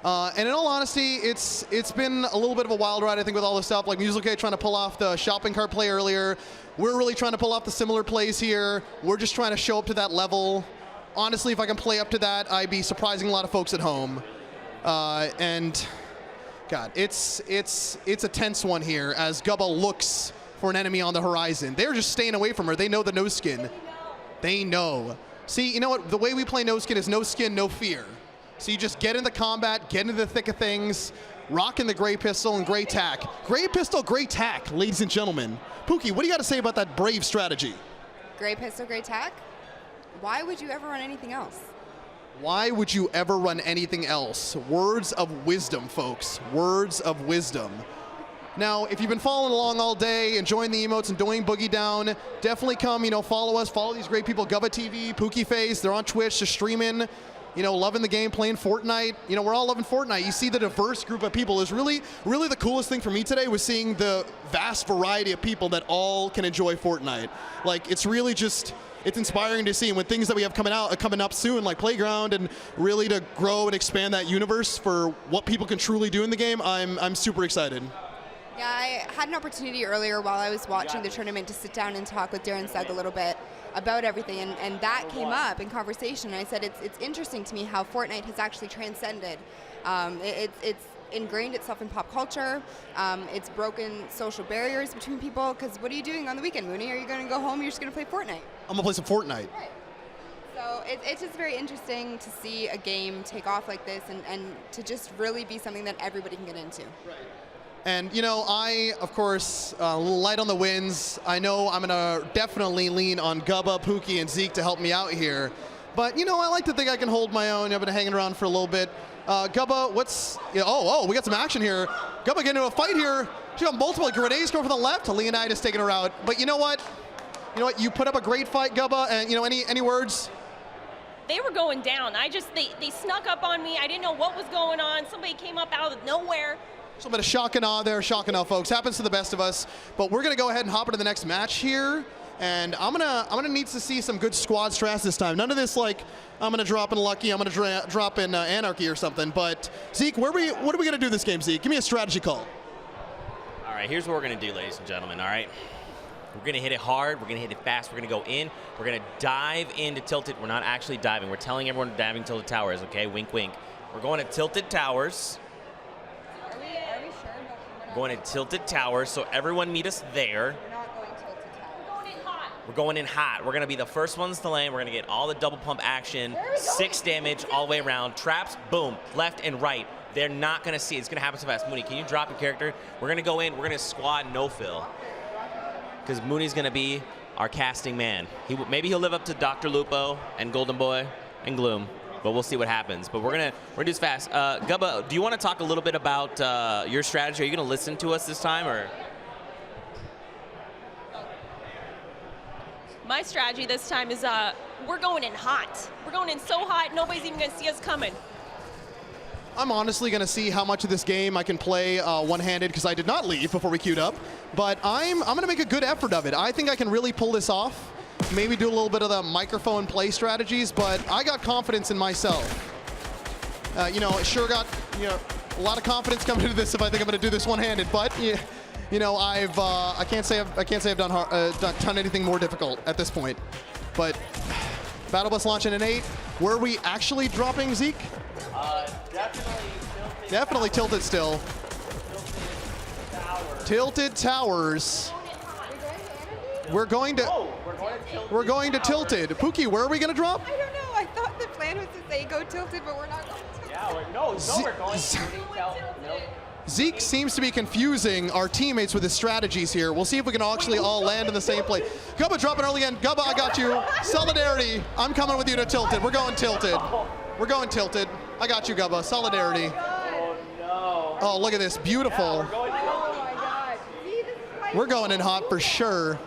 And in all honesty, it's been a little bit of a wild ride, I think, with all this stuff. Like Musical trying to pull off the shopping cart play earlier. We're really trying to pull off the similar plays here. We're just trying to show up to that level. Honestly, if I can play up to that, I'd be surprising a lot of folks at home. And God, it's a tense one here as Gubba looks for an enemy on the horizon. They're just staying away from her. They know the no skin. They know. See, you know what? The way we play no skin is no skin, no fear. So you just get into combat, get into the thick of things, rocking the gray pistol and gray tack. Gray pistol, gray tack, ladies and gentlemen. Pookie, what do you got to say about that brave strategy? Gray pistol, gray tack? Why would you ever run anything else? Why would you ever run anything else? Words of wisdom, folks. Words of wisdom. Now, if you've been following along all day, enjoying the emotes and doing Boogie Down, definitely come, follow us, follow these great people, Gubba TV, Pookie Face. They're on Twitch, just streaming, loving the game, playing Fortnite. We're all loving Fortnite. You see the diverse group of people is really, really the coolest thing for me today was seeing the vast variety of people that all can enjoy Fortnite. Like, it's really just, it's inspiring to see when things that we have coming up soon, like Playground, and really to grow and expand that universe for what people can truly do in the game. I'm super excited. Yeah, I had an opportunity earlier while I was watching the tournament to sit down and talk with Darren Sugg a little bit about everything, and that came up in conversation. I said it's interesting to me how Fortnite has actually transcended. It's ingrained itself in pop culture. It's broken social barriers between people, because what are you doing on the weekend, Mooney? Are you going to go home? You're just going to play Fortnite? I'm going to play some Fortnite. Right. So it's just very interesting to see a game take off like this and to just really be something that everybody can get into. Right. And, I, of course, a little light on the wins. I know I'm going to definitely lean on Gubba, Pookie, and Zeke to help me out here. But, I like to think I can hold my own. I've been hanging around for a little bit. Gubba, we got some action here. Gubba getting into a fight here. She got multiple grenades going from the left. Leonidas taking her out. But you know what? You put up a great fight, Gubba. And, any words? They were going down. They snuck up on me. I didn't know what was going on. Somebody came up out of nowhere. A little bit of shock and awe there, shock and awe, folks. Happens to the best of us. But we're gonna go ahead and hop into the next match here, and I'm gonna need to see some good squad strats this time. None of this like I'm gonna drop in Lucky, I'm gonna drop in Anarchy or something. But Zeke, what are we gonna do this game, Zeke? Give me a strategy call. All right, here's what we're gonna do, ladies and gentlemen. All right, we're gonna hit it hard. We're gonna hit it fast. We're gonna go in. We're gonna dive into Tilted. We're not actually diving. We're telling everyone diving Tilted Towers. Okay, wink, wink. We're going to Tilted Towers. Going to Tilted Towers, so everyone meet us there. We're not going Tilted Towers. We're going in hot. We're going to be the first ones to lane. We're going to get all the double pump action, 6 damage all the way around. Traps, boom, left and right. They're not going to see it. It's going to happen so fast. Mooney, can you drop your character? We're going to go in. We're going to squad no fill. Because Mooney's going to be our casting man. Maybe he'll live up to Dr. Lupo and Golden Boy and Gloom. But we'll see what happens. But we're gonna do this fast. Gubba, do you want to talk a little bit about your strategy? Are you gonna listen to us this time, or? My strategy this time is we're going in hot. We're going in so hot, nobody's even gonna see us coming. I'm honestly gonna see how much of this game I can play one-handed, because I did not leave before we queued up. But I'm gonna make a good effort of it. I think I can really pull this off. Maybe do a little bit of the microphone play strategies, but I got confidence in myself. Sure got a lot of confidence coming into this if I think I'm going to do this one-handed. But I can't say I've done anything more difficult at this point. But Battle Bus launching in 8. Where are we actually dropping, Zeke? Definitely tilted still. Tilted Towers. We're going to Tilted. Pookie, where are we going to drop? I don't know. I thought the plan was to say go Tilted, but we're not going Tilted. Yeah, we're going Tilted. Zeke seems to be confusing our teammates with his strategies here. We'll see if we can actually all land in the same place. Gubba dropping early in. Gubba, I got you. Solidarity. I'm coming with you to Tilted. We're going Tilted. We're going Tilted. I got you, Gubba. Solidarity. Oh, no. Oh, look at this. Beautiful. We're going in hot for sure.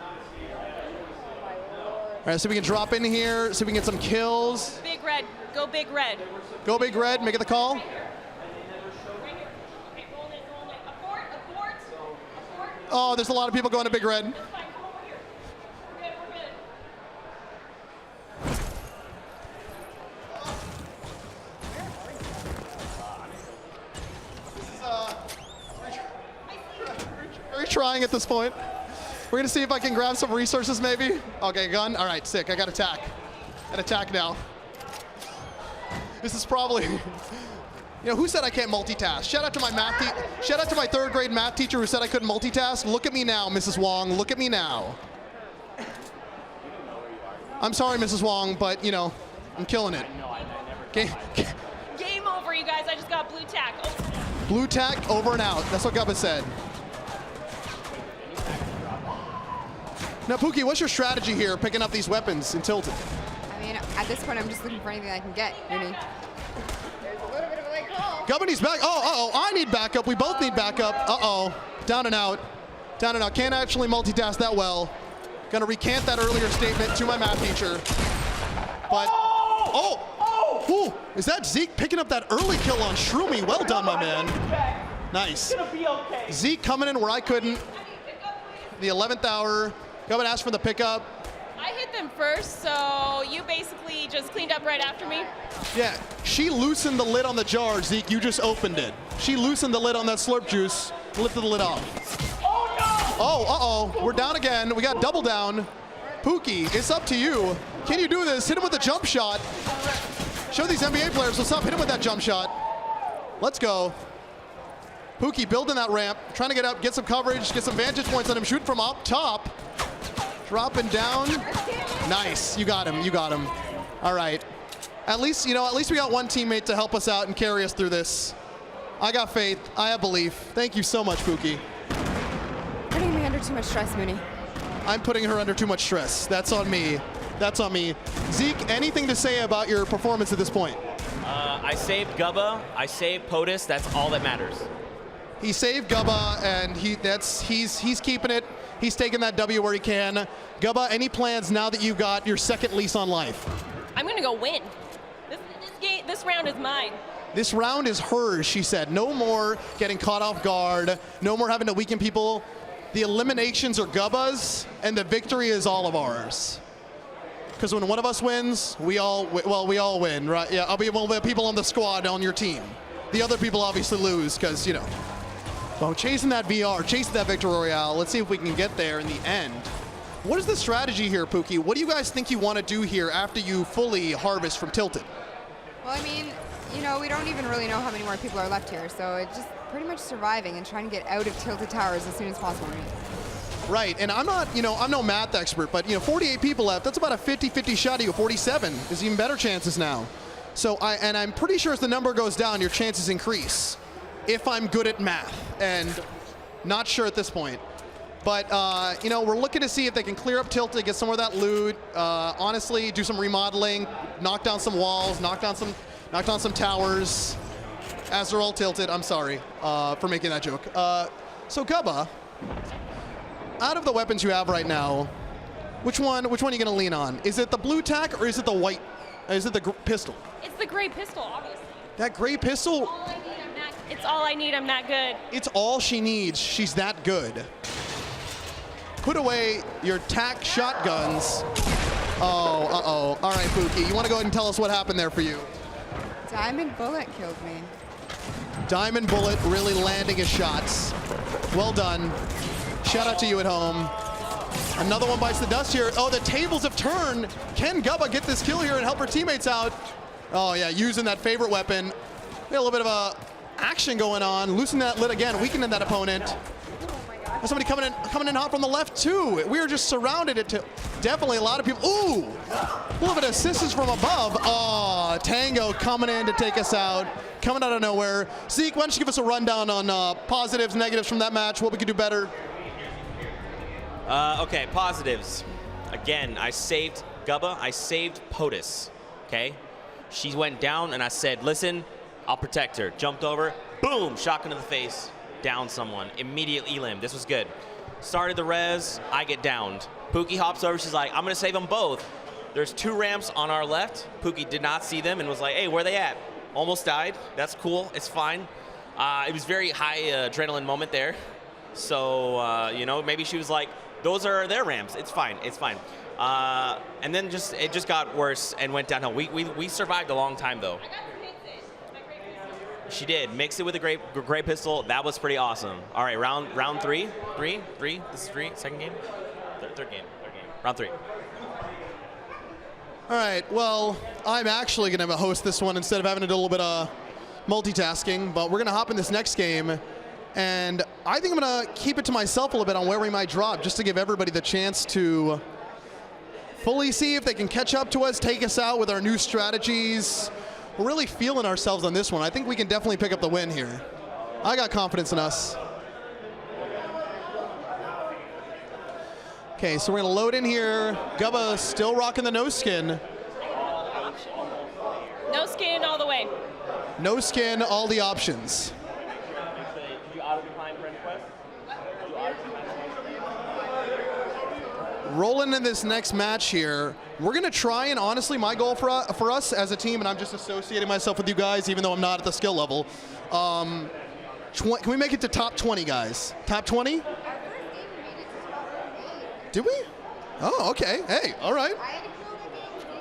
All right, so we can drop in here, so we can get some kills. Big red, go big red. Go big red, make it the call. Oh, there's a lot of people going to big red. trying at this point. We're going to see if I can grab some resources maybe. Okay, gun. All right, sick. I got attack. An attack now. This is probably... You know, who said I can't multitask? Shout out to my shout out to my 3rd grade math teacher who said I couldn't multitask. Look at me now, Mrs. Wong. Look at me now. I'm sorry, Mrs. Wong, but, you know, I'm killing it. Game over, you guys. I just got blue tack. Oh. Blue tack, over and out. That's what Gubba said. Now, Pookie, what's your strategy here picking up these weapons in Tilted? I mean, at this point, I'm just looking for anything I can get, really. Gubba needs back. Oh, I need backup. We both need backup. Uh-oh. Down and out. Down and out. Can't actually multitask that well. Gonna recant that earlier statement to my math teacher. But, ooh, is that Zeke picking up that early kill on Shroomy? Well done, my man. Nice. Zeke coming in where I couldn't. The 11th hour. Gubba asked for the pickup. I hit them first, so you basically just cleaned up right after me? Yeah, she loosened the lid on the jar, Zeke. You just opened it. She loosened the lid on that slurp juice, lifted the lid off. Oh, uh-oh, we're down again. We got double down. Pookie, it's up to you. Can you do this? Hit him with a jump shot. Show these NBA players what's up. Hit him with that jump shot. Let's go. Pookie building that ramp, trying to get up, get some coverage, get some vantage points on him, shoot from up top. Dropping down. Nice, you got him, you got him. All right. At least we got one teammate to help us out and carry us through this. I got faith, I have belief. Thank you so much, Pookie. Putting me under too much stress, Mooney. I'm putting her under too much stress. That's on me. That's on me. Zeke, anything to say about your performance at this point? I saved Gubba, I saved POTUS, that's all that matters. He saved Gubba, and he's keeping it. He's taking that W where he can. Gubba, any plans now that you've got your 2nd lease on life? I'm gonna go win. This round is mine. This round is hers, she said. No more getting caught off guard. No more having to weaken people. The eliminations are Gubba's, and the victory is all of ours. Because when one of us wins, we all win, right? Yeah, I'll be one of the people on the squad on your team. The other people obviously lose, because, you know. Well, chasing that VR, chasing that Victory Royale. Let's see if we can get there in the end. What is the strategy here, Pookie? What do you guys think you want to do here after you fully harvest from Tilted? Well, I mean, you know, we don't even really know how many more people are left here, so it's just pretty much surviving and trying to get out of Tilted Towers as soon as possible. Right, and I'm not, you know, I'm no math expert, but, you know, 48 people left. That's about a 50-50 shot at you. 47 is even better chances now. So, I'm pretty sure as the number goes down, your chances increase. If I'm good at math, and not sure at this point. But, you know, we're looking to see if they can clear up Tilted, get some more of that loot, honestly, do some remodeling, knock down some walls, knock down some towers, as they're all tilted. I'm sorry for making that joke. So, Gubba, out of the weapons you have right now, which one are you going to lean on? Is it the blue tack, or is it the white? Is it the pistol? It's the gray pistol, obviously. That gray pistol? It's all I need, I'm that good. It's all she needs. She's that good. Put away your tack shotguns. Oh, uh-oh. All right, Pookie, you want to go ahead and tell us what happened there for you? Diamond Bullet killed me. Diamond Bullet really landing his shots. Well done. Shout out to you at home. Another one bites the dust here. Oh, the tables have turned. Can Gubba get this kill here and help her teammates out? Oh, yeah, using that favorite weapon. We had a little bit of a action going on. Loosening that lid again, weakening that opponent. There's somebody coming in hot from the left, too. We are just surrounded. Definitely a lot of people. Ooh, a little bit of assistance from above. Oh, Tango coming in to take us out. Coming out of nowhere. Zeke, why don't you give us a rundown on positives, negatives from that match, what we could do better? Okay, positives. Again, I saved Gubba. I saved POTUS, okay? She went down, and I said, listen, I'll protect her. Jumped over, boom, shotgun to the face, down someone. Immediate elim. This was good. Started the res, I get downed. Pookie hops over, she's like, I'm going to save them both. There's 2 ramps on our left. Pookie did not see them and was like, hey, where are they at? Almost died. That's cool. It's fine. It was very high adrenaline moment there. So, you know, maybe she was like, those are their ramps. It's fine. It's fine. And then it just got worse and went downhill. We survived a long time, though. She did. Mix it with a great pistol. That was pretty awesome. All right, round three. Three? This is three? Second game? Third game. Round 3. All right, well, I'm actually going to host this one instead of having to do a little bit of multitasking, but we're going to hop in this next game, and I think I'm going to keep it to myself a little bit on where we might drop, just to give everybody the chance to fully see if they can catch up to us, take us out with our new strategies. We're really feeling ourselves on this one. I think we can definitely pick up the win here. I got confidence in us. Okay, so we're gonna load in here. Gubba still rocking the no skin. No skin all the way. No skin, all the options. Rolling in this next match here, we're gonna try, and honestly, my goal for us as a team, and I'm just associating myself with you guys, even though I'm not at the skill level. Can we make it to top 20, guys? Top 20? Did we? Oh, okay. Hey, all right.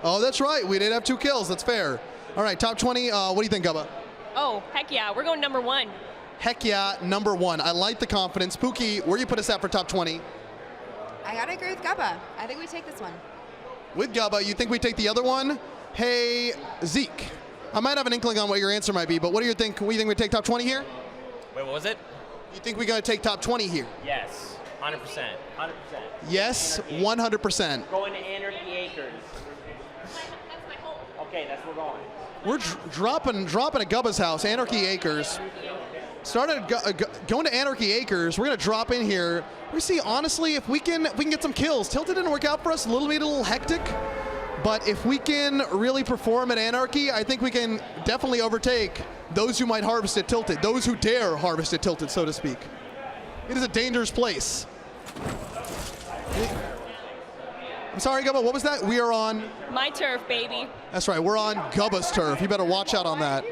Oh, that's right. We did have 2 kills. That's fair. All right, top 20. What do you think, Gubba? Oh, heck yeah. We're going number 1. Heck yeah, number 1. I like the confidence. Pookie, where do you put us at for top 20? I gotta agree with Gubba. I think we take this one. With Gubba, you think we take the other one? Hey, Zeke. I might have an inkling on what your answer might be, but what do you think? We think we take top 20 here? Wait, what was it? You think we gotta take top 20 here? Yes, 100%. 100%. Yes, 100%. Going to Anarchy Acres. Okay, that's where we're going. We're dropping at Gubba's house, Anarchy Acres. Started going to Anarchy Acres. We're gonna drop in here. We see, honestly, if we can get some kills. Tilted didn't work out for us. A little hectic. But if we can really perform at Anarchy, I think we can definitely overtake those who might harvest at Tilted. Those who dare harvest at Tilted, so to speak. It is a dangerous place. I'm sorry, Gubba, what was that? We are on? My turf, baby. That's right, we're on Gubba's turf. You better watch out on that.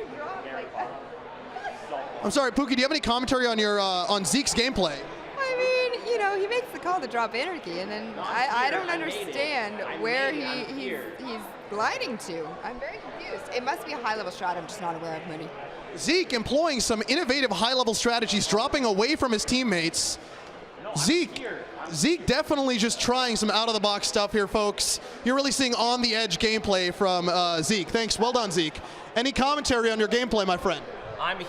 I'm sorry, Pookie, do you have any commentary on your on Zeke's gameplay? I mean, you know, he makes the call to drop Anarchy, and then I don't understand where he's gliding to. I'm very confused. It must be a high-level strat I'm just not aware of, Mooney. Zeke employing some innovative high-level strategies, dropping away from his teammates. Zeke definitely just trying some out-of-the-box stuff here, folks. You're really seeing on-the-edge gameplay from Zeke. Thanks. Well done, Zeke. Any commentary on your gameplay, my friend? I'm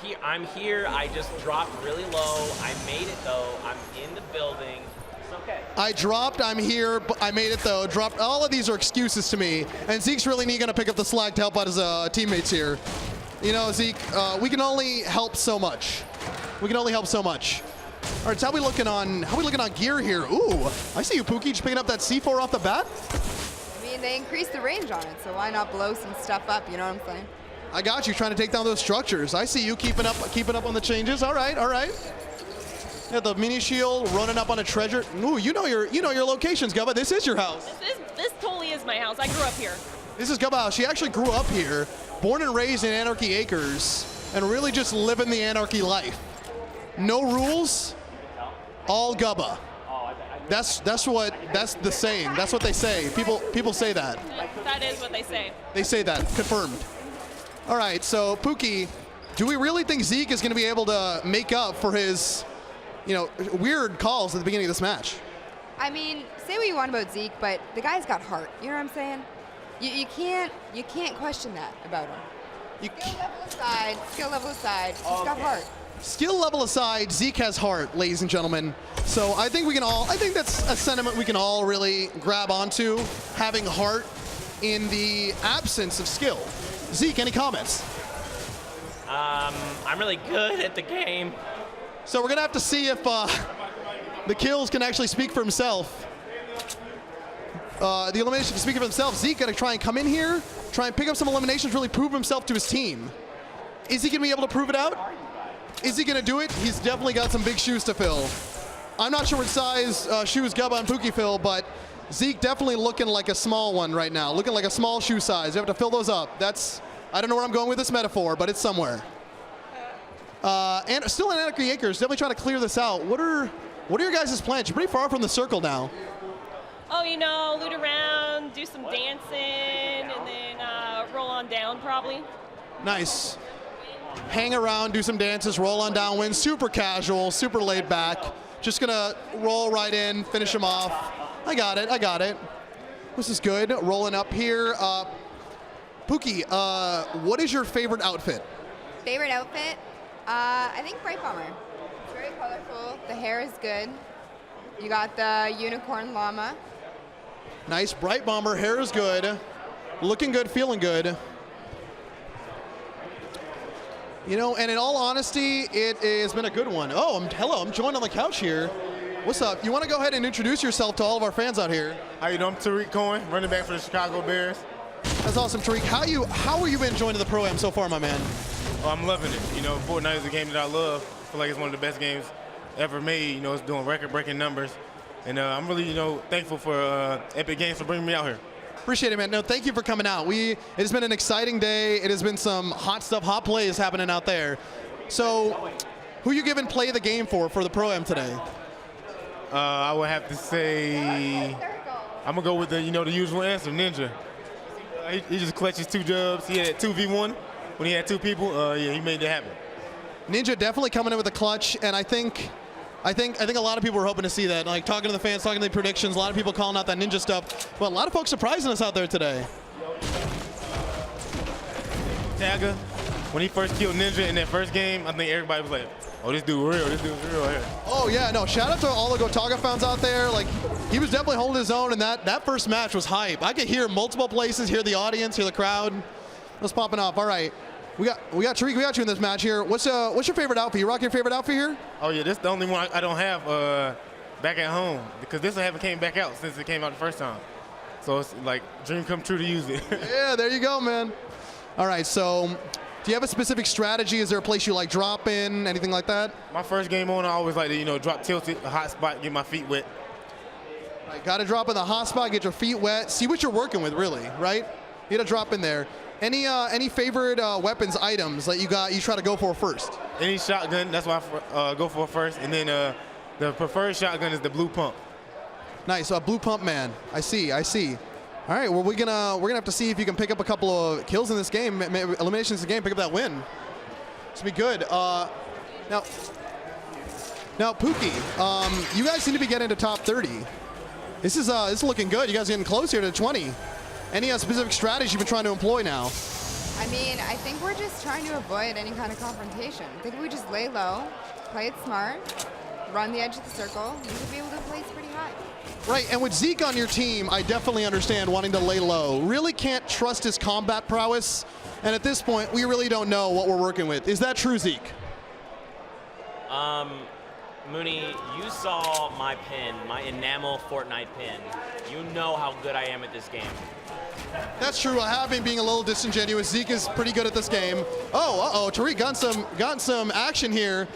here. I just dropped really low. I made it, though. I'm in the building. It's okay. I dropped, I'm here, but I made it, though. Dropped. All of these are excuses to me. And Zeke's really going to pick up the slack to help out his teammates here. You know, Zeke, we can only help so much. We can only help so much. All right, so how we looking on gear here? Ooh, I see you, Pookie, just picking up that C4 off the bat. I mean, they increased the range on it, so why not blow some stuff up, you know what I'm saying? I got you, trying to take down those structures. I see you keeping up on the changes. All right, all right. Yeah, the mini shield running up on a treasure. Ooh, you know your locations, Gubba. This is your house. This totally is my house. I grew up here. This is Gubba house. She actually grew up here, born and raised in Anarchy Acres, and really just living the Anarchy life. No rules, all Gubba. That's the saying. That's what they say. People say that. That is what they say. They say that. Confirmed. All right, so Pookie, do we really think Zeke is going to be able to make up for his, weird calls at the beginning of this match? I mean, say what you want about Zeke, but the guy's got heart. You know what I'm saying? You can't question that about him. Skill level aside, he's got heart. Skill level aside, Zeke has heart, ladies and gentlemen. So I think that's a sentiment we can all really grab onto, having heart in the absence of skill. Zeke, any comments? I'm really good at the game. So we're gonna have to see if the kills can actually speak for himself. The elimination can speak for himself. Zeke gonna try and come in here, try and pick up some eliminations, really prove himself to his team. Is he gonna be able to prove it out? Is he gonna do it? He's definitely got some big shoes to fill. I'm not sure what size shoes Gubba and Pookie fill, but Zeke definitely looking like a small one right now, looking like a small shoe size. You have to fill those up. I don't know where I'm going with this metaphor, but it's somewhere. And still in Anarchy Acres, definitely trying to clear this out. What are your guys' plans? You're pretty far from the circle now. Oh, loot around, do some dancing, and then roll on down probably. Nice. hang around, do some dances, roll on downwind, super casual, super laid back. Just gonna roll right in, finish him off. I got it. This is good. Rolling up here. Pookie, what is your favorite outfit? Favorite outfit? I think Bright Bomber. It's very colorful. The hair is good. You got the unicorn llama. Nice. Bright Bomber. Hair is good. Looking good, feeling good. You know, and in all honesty, it has been a good one. Oh, hello. I'm joined on the couch here. What's up? You want to go ahead and introduce yourself to all of our fans out here? How you doing? I'm Tariq Cohen, running back for the Chicago Bears. That's awesome, Tariq. How are you been enjoying the Pro Am so far, my man? Oh, I'm loving it. You know, Fortnite is a game that I love. I feel like it's one of the best games ever made. You know, it's doing record-breaking numbers. And I'm really, you know, thankful for Epic Games for bringing me out here. Appreciate it, man. No, thank you for coming out. It has been an exciting day. It has been some hot stuff, hot plays happening out there. So, who you giving play of the game for the Pro Am today? I would have to say, I'm gonna go with the usual answer, Ninja. He just clutches 2 dubs. He had 2v1 when he had 2 people. Yeah, he made that happen. Ninja definitely coming in with a clutch, and I think a lot of people were hoping to see that. Like talking to the fans, talking to the predictions, a lot of people calling out that Ninja stuff. But a lot of folks surprising us out there today. Tagger, when he first killed Ninja in that first game, I think everybody was like, "Oh, this dude real. This dude's real here." Oh yeah, no. Shout out to all the Gotaga fans out there. Like he was definitely holding his own, and that first match was hype. I could hear multiple places, hear the audience, hear the crowd. It was popping off. All right. We got Tariq, we got you in this match here. What's your favorite outfit? You rock your favorite outfit here? Oh yeah, this is the only one I don't have back at home because this one haven't came back out since it came out the first time. So it's like dream come true to use it. Yeah, there you go, man. All right, so do you have a specific strategy? Is there a place you like drop in, anything like that? My first game on, I always like to drop tilted, a hot spot, get my feet wet. Right, got to drop in the hot spot, get your feet wet, see what you're working with, really, right? You got to drop in there. Any favorite weapons, items that you try to go for first? Any shotgun, that's why I go for first. And then the preferred shotgun is the blue pump. Nice, blue pump man. I see. All right, well we're gonna have to see if you can pick up a couple of kills in this game, eliminations in the game, pick up that win. This will be good. Now Pookie, you guys seem to be getting to top 30. This is looking good. You guys are getting close here to 20. Any specific strategy you've been trying to employ now? I mean, I think we're just trying to avoid any kind of confrontation. I think if we just lay low, play it smart, run the edge of the circle, we should be able to place pretty high. Right, and with Zeke on your team, I definitely understand wanting to lay low. Really can't trust his combat prowess, and at this point, we really don't know what we're working with. Is that true, Zeke? Mooney, you saw my pin, my enamel Fortnite pin. You know how good I am at this game. That's true. I have been being a little disingenuous. Zeke is pretty good at this game. Oh, Tariq got some action here.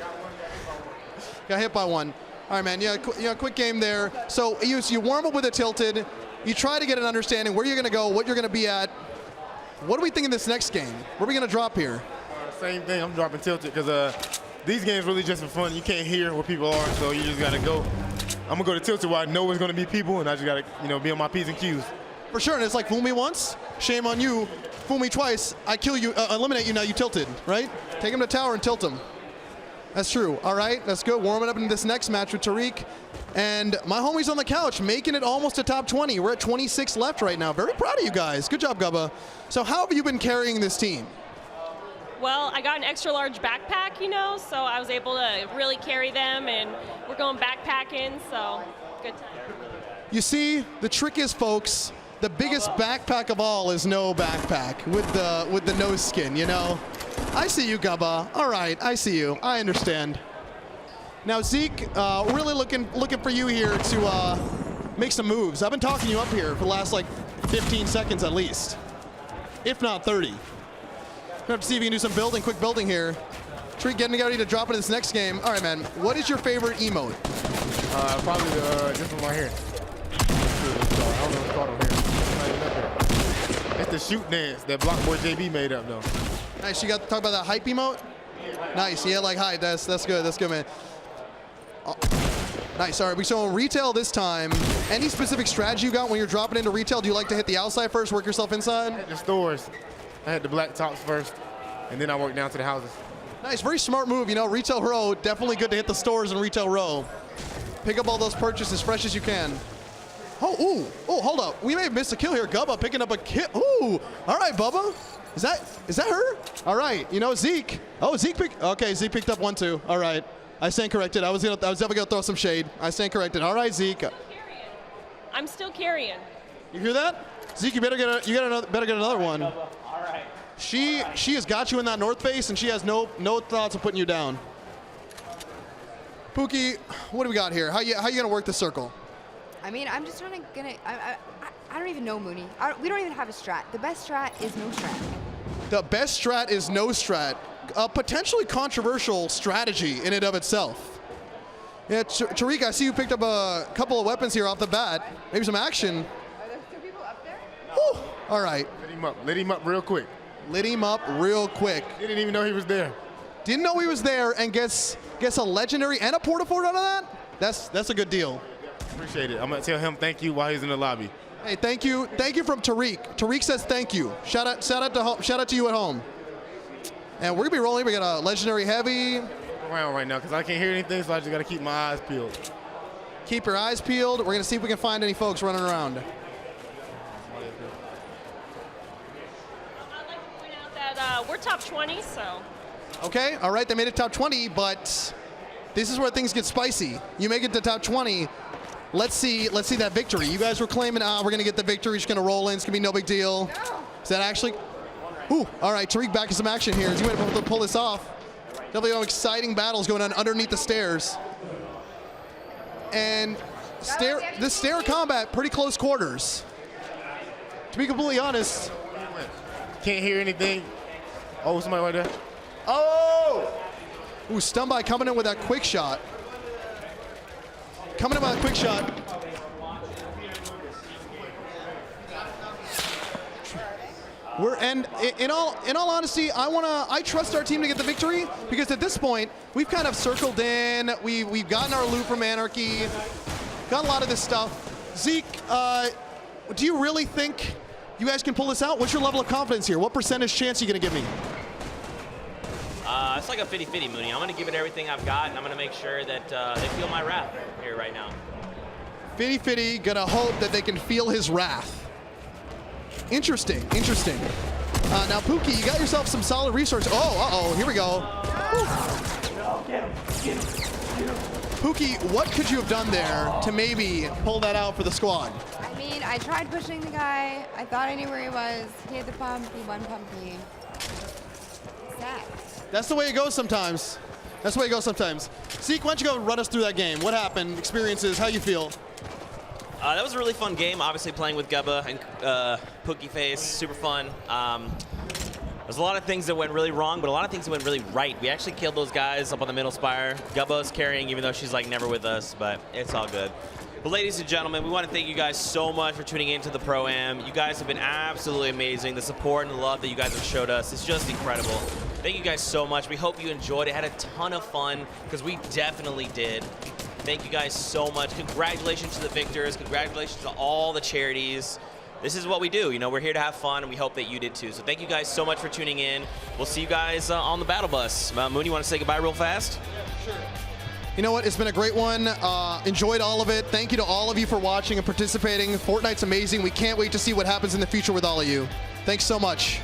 Got hit by one. All right, man. Yeah, quick game there. So you warm up with a tilted. You try to get an understanding where you're going to go, what you're going to be at. What do we think in this next game? Where are we going to drop here? Same thing. I'm dropping tilted because these games really just for fun. You can't hear where people are, so you just got to go. I'm going to go to tilted where I know there's going to be people, and I just got to be on my P's and Q's. For sure, and it's like, fool me once, shame on you. Fool me twice, I kill you, eliminate you, now you tilted, right? Take him to tower and tilt him. That's true. All right, that's good. Warming up in this next match with Tariq. And my homie's on the couch, making it almost to top 20. We're at 26 left right now. Very proud of you guys. Good job, Gubba. So how have you been carrying this team? Well, I got an extra large backpack, so I was able to really carry them, and we're going backpacking, so good time. You see, the trick is, folks, the biggest backpack of all is no backpack with the nose skin, I see you, Gubba. All right, I see you. I understand. Now, Zeke, really looking for you here to make some moves. I've been talking you up here for the last, 15 seconds at least, if not 30. We're going to have to see if you can do some quick building here. Tariq getting ready to drop into this next game. All right, man, what is your favorite emote? Probably this one right here. I don't know what's called on here. It's the shoot dance that Block Boy JB made up, though. Nice. You got to talk about that hype emote? Nice. Yeah, hype. That's good. That's good, man. Oh, nice. All right. So retail this time. Any specific strategy you got when you're dropping into retail? Do you like to hit the outside first, work yourself inside? I had the stores. I had the black tops first, and then I worked down to the houses. Nice, very smart move. You know, retail row, definitely good to hit the stores in retail row. Pick up all those purchases fresh as you can. Oh, hold up. We may have missed a kill here. Gubba picking up a kill. Ooh, all right, Bubba. Is that her? All right, you know, Zeke. Oh, Zeke picked up 1, 2. All right, I stand corrected. I was definitely gonna throw some shade. I stand corrected. All right, Zeke. I'm still carrying. You hear that? Zeke, you better get another one. All right. She has got you in that north base, and she has no thoughts of putting you down. Pookie, what do we got here? How you gonna work the circle? I mean, I'm just I don't even know, Mooney. We don't even have a strat. The best strat is no strat. The best strat is no strat. A potentially controversial strategy in and of itself. Yeah, Tariq, I see you picked up a couple of weapons here off the bat. Maybe some action. Are there 2 people up there? Woo. All right. Lit him up real quick. Lit him up real quick. Didn't even know he was there. Didn't know he was there, and gets a legendary and a porta-fort out of that? That's a good deal. Appreciate it. I'm gonna tell him thank you while he's in the lobby. Hey, thank you from Tariq. Tariq says thank you. Shout out to you at home. And we're gonna be rolling. We got a legendary heavy. Around right now because I can't hear anything, so I just gotta keep my eyes peeled. Keep your eyes peeled. We're gonna see if we can find any folks running around. I'd like to point out that we're top 20, so. Okay, all right, they made it top 20, but this is where things get spicy. You make it to top 20. Let's see that victory. You guys were claiming, we're gonna get the victory. Just gonna roll in. It's gonna be no big deal. Is that actually? Ooh, all right, Tariq back in some action here. Is he able to pull this off? Definitely some exciting battles going on underneath the stairs. And this stair combat, pretty close quarters. To be completely honest. Can't hear anything. Oh, somebody right there. Oh! Ooh, stun by coming in with that quick shot. Coming in with a quick shot. In all honesty, I trust our team to get the victory because at this point we've kind of circled in. We've gotten our loot from Anarchy, got a lot of this stuff. Zeke, do you really think you guys can pull this out? What's your level of confidence here? What percentage chance are you gonna give me? It's like a 50-50, Mooney. I'm going to give it everything I've got, and I'm going to make sure that they feel my wrath here right now. 50-50, gonna hope that they can feel his wrath. Interesting. Now, Pookie, you got yourself some solid resources. Oh, here we go. Get him. Pookie, what could you have done there to maybe pull that out for the squad? I mean, I tried pushing the guy. I thought I knew where he was. He had the pump. He one-pumped me. Sad. That's the way it goes sometimes. Zeke, why don't you go run us through that game? What happened? Experiences? How you feel? That was a really fun game. Obviously, playing with Gubba and Pookie Face, super fun. There's a lot of things that went really wrong, but a lot of things that went really right. We actually killed those guys up on the middle spire. Gubba's carrying, even though she's like never with us, but it's all good. But ladies and gentlemen, we want to thank you guys so much for tuning into the Pro Am. You guys have been absolutely amazing. The support and the love that you guys have showed us is just incredible. Thank you guys so much. We hope you enjoyed it. Had a ton of fun, because we definitely did. Thank you guys so much. Congratulations to the victors. Congratulations to all the charities. This is what we do. You know, we're here to have fun, and we hope that you did too. So thank you guys so much for tuning in. We'll see you guys on the battle bus. Moon, you want to say goodbye real fast? Yeah, sure. You know what? It's been a great one. Enjoyed all of it. Thank you to all of you for watching and participating. Fortnite's amazing. We can't wait to see what happens in the future with all of you. Thanks so much.